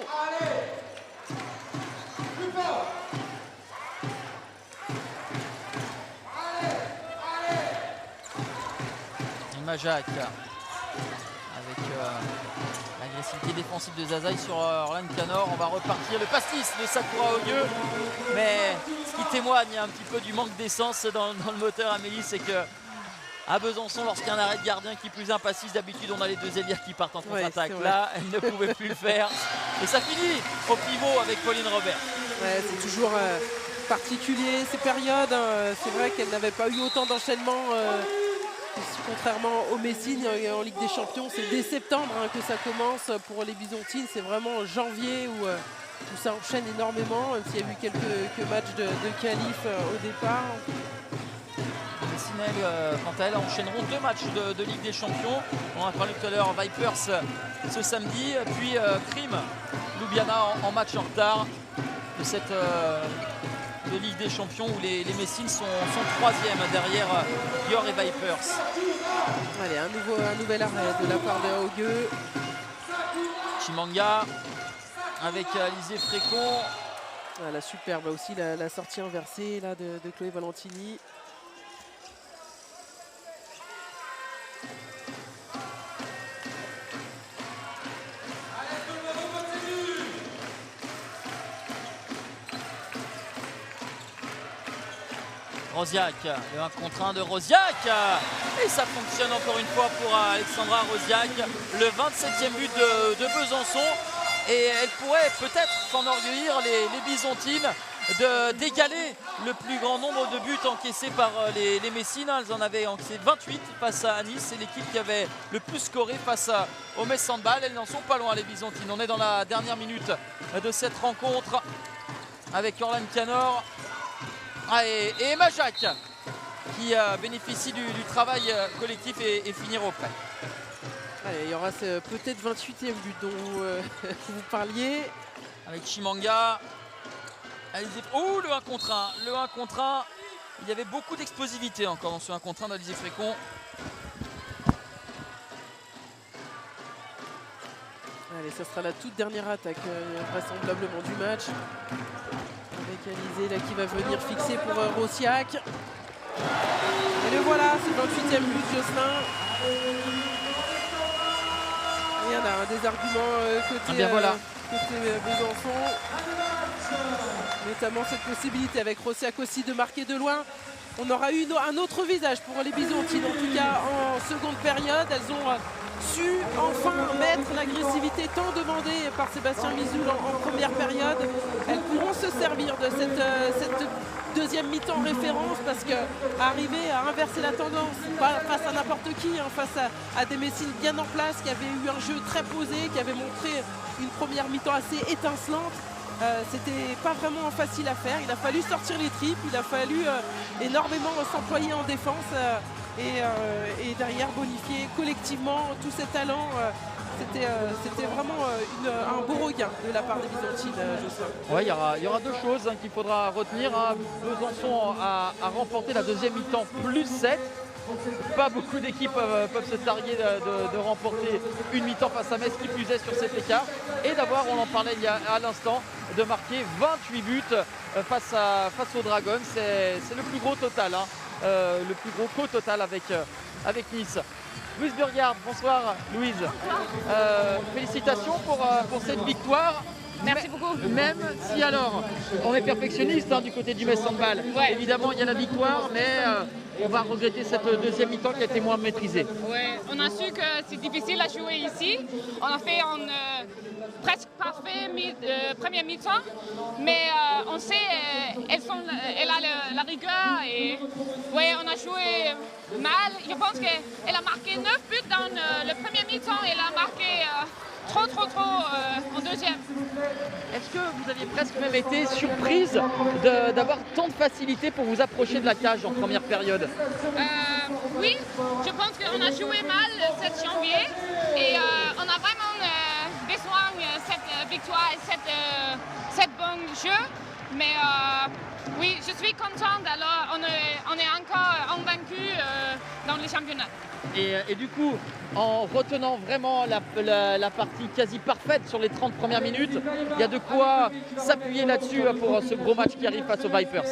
Majak avec l'agressivité défensive de Zazaï sur Orlan Canor. On va repartir le pastis de Sakura Ogieux, mais ce qui témoigne un petit peu du manque d'essence dans le moteur, Amélie, c'est que à Besançon, lorsqu'il y a un arrêt de gardien qui plus un pastis, d'habitude on a les 2 ailières qui partent en contre-attaque. Ouais, là, elle ne pouvait plus le faire et ça finit au pivot avec Pauline Robert. Ouais, c'est toujours particulier ces périodes. C'est vrai qu'elle n'avait pas eu autant d'enchaînement. Contrairement aux Messines en Ligue des Champions, c'est dès septembre que ça commence pour les Byzantines. C'est vraiment en janvier où ça enchaîne énormément, même s'il y a eu quelques matchs de qualif au départ. Les Messines, quant à elles, enchaîneront 2 matchs de Ligue des Champions. On a parlé tout à l'heure Vipers ce samedi, puis Crime Ljubljana en match en retard de cette de Ligue des Champions où les Messines sont 3e derrière Dior et Vipers. Allez, un nouvel arrêt de la part de Ogieux. Chimanga avec Alizé Frécon. Voilà, superbe aussi la sortie inversée là, de Chloé Valentini. Rosiak, le 1 contre 1 de Rosiak. Et ça fonctionne encore une fois pour Alexandra Rosiak. Le 27e but de Besançon. Et elle pourrait peut-être s'enorgueillir, les Byzantines, d'égaler le plus grand nombre de buts encaissés par les Messines. Elles en avaient encaissé 28 face à Nice. C'est l'équipe qui avait le plus scoré face au Metz Handball. Elles n'en sont pas loin, les Byzantines. On est dans la dernière minute de cette rencontre avec Orlan Canor et Emma Jacques qui bénéficie du travail collectif et finir au près. Allez, il y aura peut-être 28e but dont vous parliez. Avec Chimanga. Oh, le 1 contre 1. Le 1 contre 1. Il y avait beaucoup d'explosivité encore dans ce 1 contre 1 d'Alizé Frécon. Allez, ça sera la toute dernière attaque vraisemblablement du match. Avec Alizé là, qui va venir fixer pour Rosiak. Et le voilà, c'est le 28e but Jocelyn. Il y en a des arguments côté Besançon. Notamment cette possibilité avec Rosiak aussi de marquer de loin. On aura eu un autre visage pour les Byzantines. En tout cas en seconde période, elles ont su enfin mettre l'agressivité tant demandée par Sébastien Mizoul en première période. Elles pourront se servir de cette deuxième mi-temps référence parce qu'arriver à inverser la tendance face à n'importe qui, face à des Messines bien en place, qui avaient eu un jeu très posé, qui avaient montré une première mi-temps assez étincelante, c'était pas vraiment facile à faire. Il a fallu sortir les tripes, il a fallu énormément s'employer en défense et derrière bonifier collectivement tous ces talents. C'était vraiment un beau regain de la part des Byzantines, Jocelyn. Ouais, il y aura deux choses qu'il faudra retenir. Besançon a remporté la deuxième mi-temps plus 7. Pas beaucoup d'équipes peuvent se targuer de remporter une mi-temps face à Metz, qui plus est sur cet écart. Et d'avoir, on en parlait il y a à l'instant, de marquer 28 buts face aux Dragons. C'est le plus gros total, le plus gros co-total avec Nice. Louise Burgard, bonsoir Louise. Félicitations pour cette victoire. Merci beaucoup. Même si alors on est perfectionniste du côté du Metz Handball. Ouais. Évidemment il y a la victoire, mais on va regretter cette deuxième mi-temps qui a été moins maîtrisée. Ouais, on a su que c'est difficile à jouer ici. On a fait un presque parfait première mi-temps, mais on sait elle a la rigueur et ouais, on a joué mal. Je pense qu'elle a marqué 9 buts dans le premier mi-temps et elle a marqué trop en deuxième. Est-ce que vous aviez presque même été surprise d'avoir tant de facilité pour vous approcher de la cage en première période? Oui, je pense qu'on a joué mal le 7 janvier et on a vraiment besoin de cette victoire et cette bon jeu. Mais oui, je suis contente. Alors, on est encore invaincu dans les championnats. Et du coup, en retenant vraiment la partie quasi parfaite sur les 30 premières minutes, il y a de quoi s'appuyer là-dessus pour ce gros match qui arrive face aux Vipers.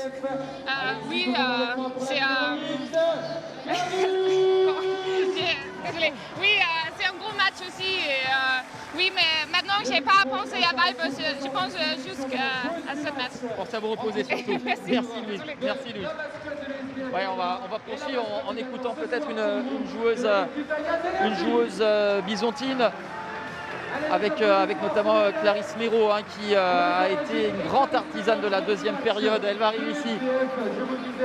Oui, c'est désolé. Oui, c'est un gros match aussi. Et, oui, mais maintenant que je n'ai pas pensé à Vipers, je pense juste à ce match. Pensez à vous reposer surtout. Merci Louise. Merci Louise. Ouais, on va poursuivre en écoutant peut-être une joueuse byzantine avec notamment Clarisse Méraud qui a été une grande artisane de la deuxième période. Elle va arriver ici.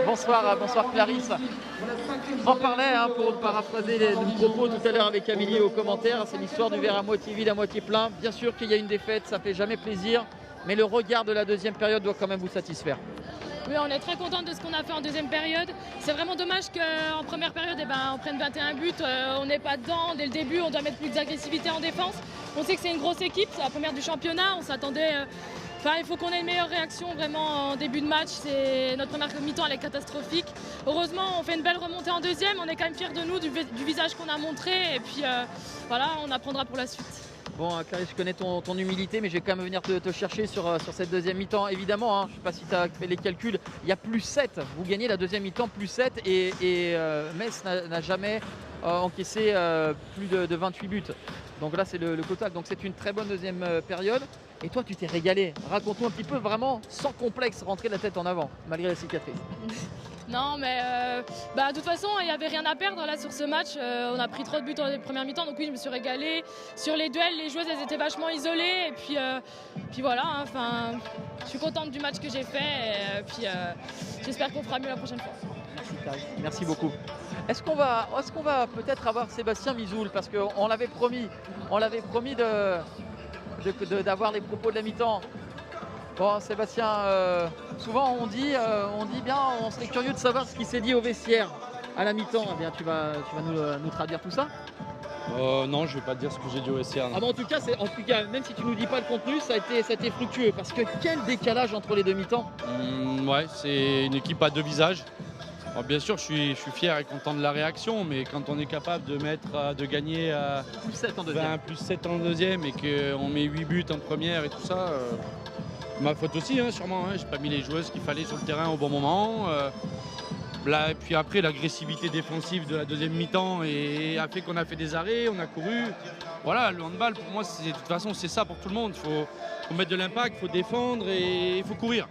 Bonsoir Clarisse. On parlait, pour paraphraser les propos tout à l'heure avec Amélie aux commentaires, c'est l'histoire du verre à moitié vide, à moitié plein. Bien sûr qu'il y a une défaite, ça fait jamais plaisir, mais le regard de la deuxième période doit quand même vous satisfaire. Oui, on est très contents de ce qu'on a fait en deuxième période. C'est vraiment dommage qu'en première période, on prenne 21 buts. On n'est pas dedans dès le début, on doit mettre plus d'agressivité en défense. On sait que c'est une grosse équipe, c'est la première du championnat. On s'attendait. Il faut qu'on ait une meilleure réaction vraiment en début de match. Notre première mi-temps, elle est catastrophique. Heureusement, on fait une belle remontée en deuxième. On est quand même fiers de nous, du visage qu'on a montré. Et puis voilà, on apprendra pour la suite. Bon, Clarisse, je connais ton humilité, mais je vais quand même venir te chercher sur cette deuxième mi-temps. Évidemment, hein, je ne sais pas si tu as fait les calculs, il y a plus 7. Vous gagnez la deuxième mi-temps plus 7 et Metz n'a jamais encaissé plus de 28 buts. Donc là, c'est le quota. Donc c'est une très bonne deuxième période. Et toi, tu t'es régalé. Raconte-nous un petit peu, vraiment, sans complexe, rentrer la tête en avant, malgré la cicatrice. Non, mais de toute façon, il n'y avait rien à perdre là sur ce match. On a pris trop de buts en première mi-temps, donc oui, je me suis régalée. Sur les duels, les joueuses, elles étaient vachement isolées. Et puis voilà, hein, je suis contente du match que j'ai fait. Et puis j'espère qu'on fera mieux la prochaine fois. Merci, Clarisse. Merci beaucoup. Est-ce qu'on va peut-être avoir Sébastien Mizoul, parce qu'on l'avait promis d'avoir les propos de la mi-temps. Bon, Sébastien, souvent on dit bien, on serait curieux de savoir ce qui s'est dit au vestiaire à la mi-temps. Eh bien, tu vas nous traduire tout ça? Non, je ne vais pas te dire ce que j'ai dit au vestiaire. Ah, en tout cas, même si tu nous dis pas le contenu, ça a été fructueux. Parce que quel décalage entre les deux mi-temps. Ouais, c'est une équipe à deux visages. Alors, bien sûr, je suis fier et content de la réaction, mais quand on est capable de gagner plus 7 en deuxième, plus 7 en deuxième et qu'on met 8 buts en première et tout ça, ma faute aussi, hein, sûrement. Hein, j'ai pas mis les joueuses qu'il fallait sur le terrain au bon moment. Et puis après, l'agressivité défensive de la deuxième mi-temps a fait qu'on a fait des arrêts, on a couru. Voilà, le handball, pour moi, de toute façon, c'est ça pour tout le monde. Il faut mettre de l'impact, il faut défendre et il faut courir.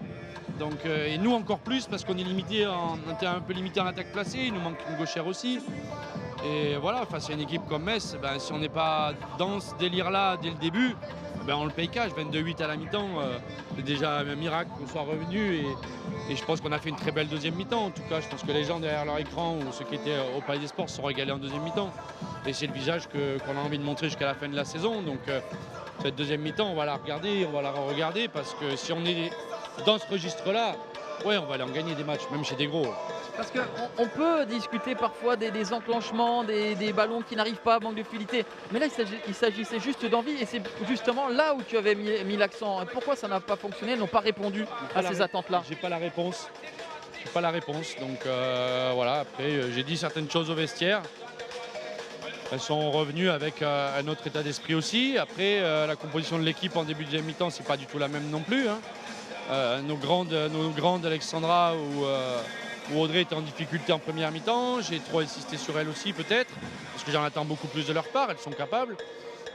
Donc, et nous encore plus parce qu'on est limité, on était un peu limité en attaque placée, il nous manque une gauchère aussi. Et voilà, face à une équipe comme Metz, si on n'est pas dans ce délire-là dès le début, on le paye cash. 22-8 à la mi-temps, c'est déjà un miracle qu'on soit revenu. Et je pense qu'on a fait une très belle deuxième mi-temps. En tout cas, je pense que les gens derrière leur écran ou ceux qui étaient au Palais des Sports se sont régalés en deuxième mi-temps. Et c'est le visage qu'on a envie de montrer jusqu'à la fin de la saison. Donc cette deuxième mi-temps, on va la regarder parce que si on est dans ce registre-là, ouais, on va aller en gagner des matchs, même chez des gros. Parce qu'on peut discuter parfois des enclenchements, des ballons qui n'arrivent pas, manque de fluidité. Mais là, il s'agissait juste d'envie et c'est justement là où tu avais mis l'accent. Pourquoi ça n'a pas fonctionné? Elles n'ont pas répondu à ces attentes-là. J'ai pas la réponse. Donc voilà, après, j'ai dit certaines choses au vestiaire. Elles sont revenues avec un autre état d'esprit aussi. Après, la composition de l'équipe en début de deuxième mi-temps, c'est pas du tout la même non plus. Hein. Nos grandes Alexandra ou Audrey étaient en difficulté en première mi-temps. J'ai trop insisté sur elles aussi peut-être, parce que j'en attends beaucoup plus de leur part, elles sont capables.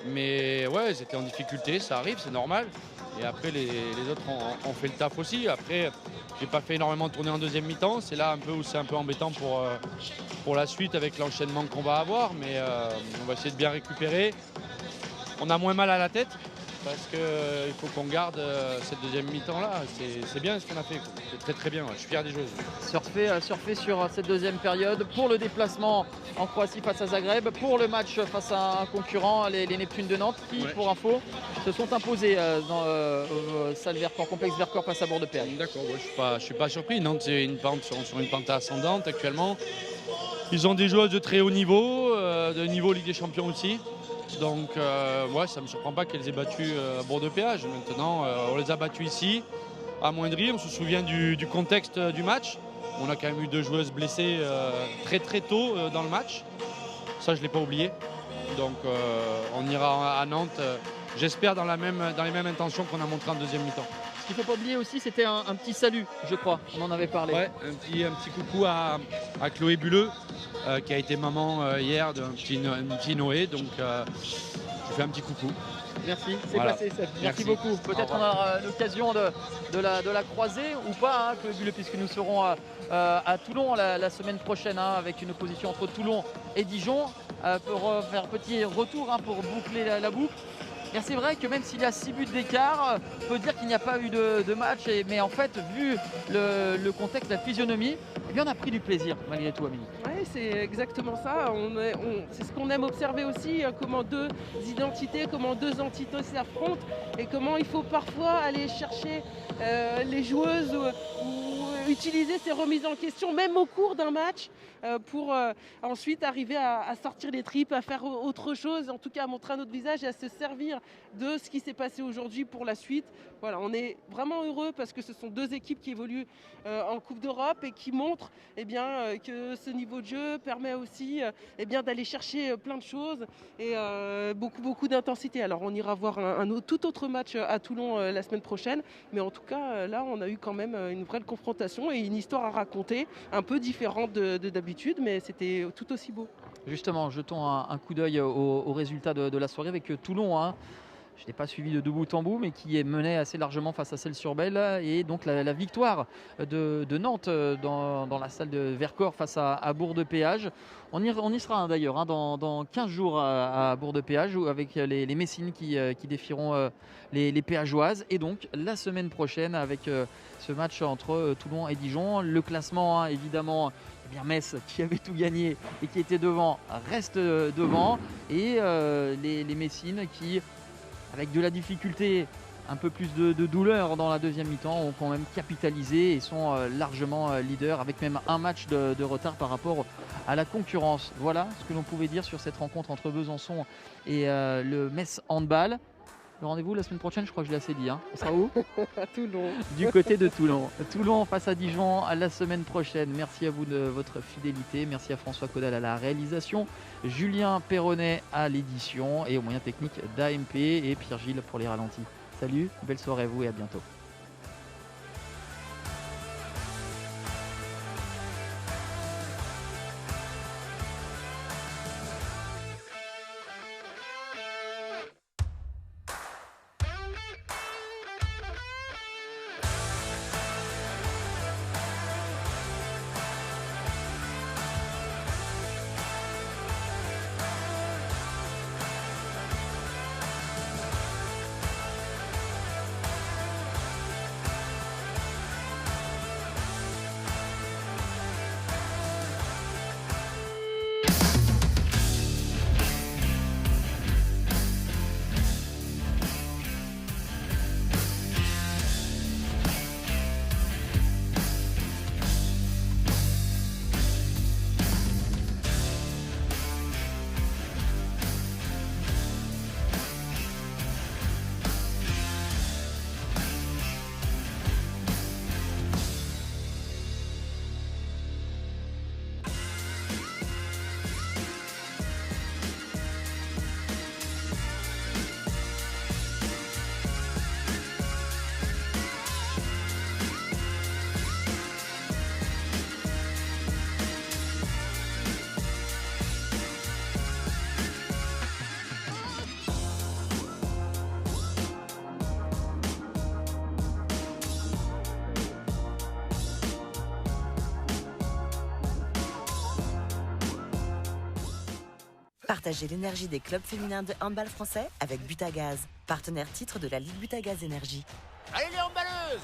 Mais ouais, elles étaient en difficulté, ça arrive, c'est normal. Et après, les autres ont fait le taf aussi. Après, j'ai pas fait énormément tourner en deuxième mi-temps. C'est là un peu où c'est un peu embêtant pour la suite avec l'enchaînement qu'on va avoir. Mais on va essayer de bien récupérer. On a moins mal à la tête. Parce qu'il faut qu'on garde cette deuxième mi-temps-là. C'est bien ce qu'on a fait. C'est très très bien. Je suis fier des joueuses. Surfer sur cette deuxième période pour le déplacement en Croatie face à Zagreb, pour le match face à un concurrent, les Neptunes de Nantes, qui, pour info, se sont imposés dans salle Vercors, complexe Vercors face à Bourg-de-Péage. D'accord, je suis pas surpris. Nantes, c'est sur une pente ascendante actuellement. Ils ont des joueuses de très haut niveau, de niveau Ligue des Champions aussi. Donc ça ne me surprend pas qu'elles aient battu Bourg-de-Péage. Maintenant, on les a battues ici, amoindries. On se souvient du contexte du match. On a quand même eu 2 joueuses blessées très très tôt dans le match. Ça, je ne l'ai pas oublié. Donc on ira à Nantes, j'espère, dans les mêmes intentions qu'on a montrées en deuxième mi-temps. Ce qu'il ne faut pas oublier aussi, c'était un petit salut, je crois. On en avait parlé. Ouais, un petit coucou à Chloé Bulleux, qui a été maman hier d'un petit Noé. Donc, je fais un petit coucou. Merci, c'est passé. Merci beaucoup. Peut-être on aura l'occasion de la croiser ou pas, hein, Chloé Bulleux, puisque nous serons à Toulon la semaine prochaine, hein, avec une opposition entre Toulon et Dijon. Pour faire un petit retour, hein, pour boucler la boucle. Et c'est vrai que même s'il y a 6 buts d'écart, on peut dire qu'il n'y a pas eu de match. Mais en fait, vu le contexte, la physionomie, eh bien, on a pris du plaisir malgré tout, Amélie. Oui, c'est exactement ça. C'est ce qu'on aime observer aussi, comment 2 identités, comment 2 entités s'affrontent et comment il faut parfois aller chercher les joueuses ou utiliser ces remises en question, même au cours d'un match, pour ensuite arriver à sortir les tripes, à faire autre chose, en tout cas à montrer un autre visage et à se servir de ce qui s'est passé aujourd'hui pour la suite. Voilà, on est vraiment heureux parce que ce sont deux équipes qui évoluent en Coupe d'Europe et qui montrent que ce niveau de jeu permet aussi d'aller chercher plein de choses et beaucoup d'intensité. Alors on ira voir un tout autre match à Toulon la semaine prochaine, mais en tout cas là on a eu quand même une vraie confrontation et une histoire à raconter, un peu différente de d'habitude, mais c'était tout aussi beau. Justement, jetons un coup d'œil au résultat de la soirée avec Toulon. Hein. Je n'ai pas suivi de bout en bout, mais qui est mené assez largement face à Celles-sur-Belle. Et donc la victoire de Nantes dans la salle de Vercors face à Bourg-de-Péage. On y sera d'ailleurs dans 15 jours à Bourg-de-Péage avec les Messines qui défieront les Péageoises. Et donc la semaine prochaine avec ce match entre Toulon et Dijon. Le classement, évidemment, Metz qui avait tout gagné et qui était devant reste devant. Et les Messines qui, avec de la difficulté, un peu plus de douleur dans la deuxième mi-temps, ont quand même capitalisé et sont largement leaders avec même un match de retard par rapport à la concurrence. Voilà ce que l'on pouvait dire sur cette rencontre entre Besançon et le Metz Handball. Le rendez-vous la semaine prochaine, je crois que je l'ai assez dit. Hein. On sera où? À Toulon. Du côté de Toulon. Toulon face à Dijon la semaine prochaine. Merci à vous de votre fidélité. Merci à François Caudal à la réalisation, Julien Perronnet à l'édition et aux moyens techniques d'AMP et Pierre-Gilles pour les ralentis. Salut, belle soirée à vous et à bientôt. Partagez l'énergie des clubs féminins de handball français avec Butagaz, partenaire titre de la Ligue Butagaz Énergie. Allez les handballeuses,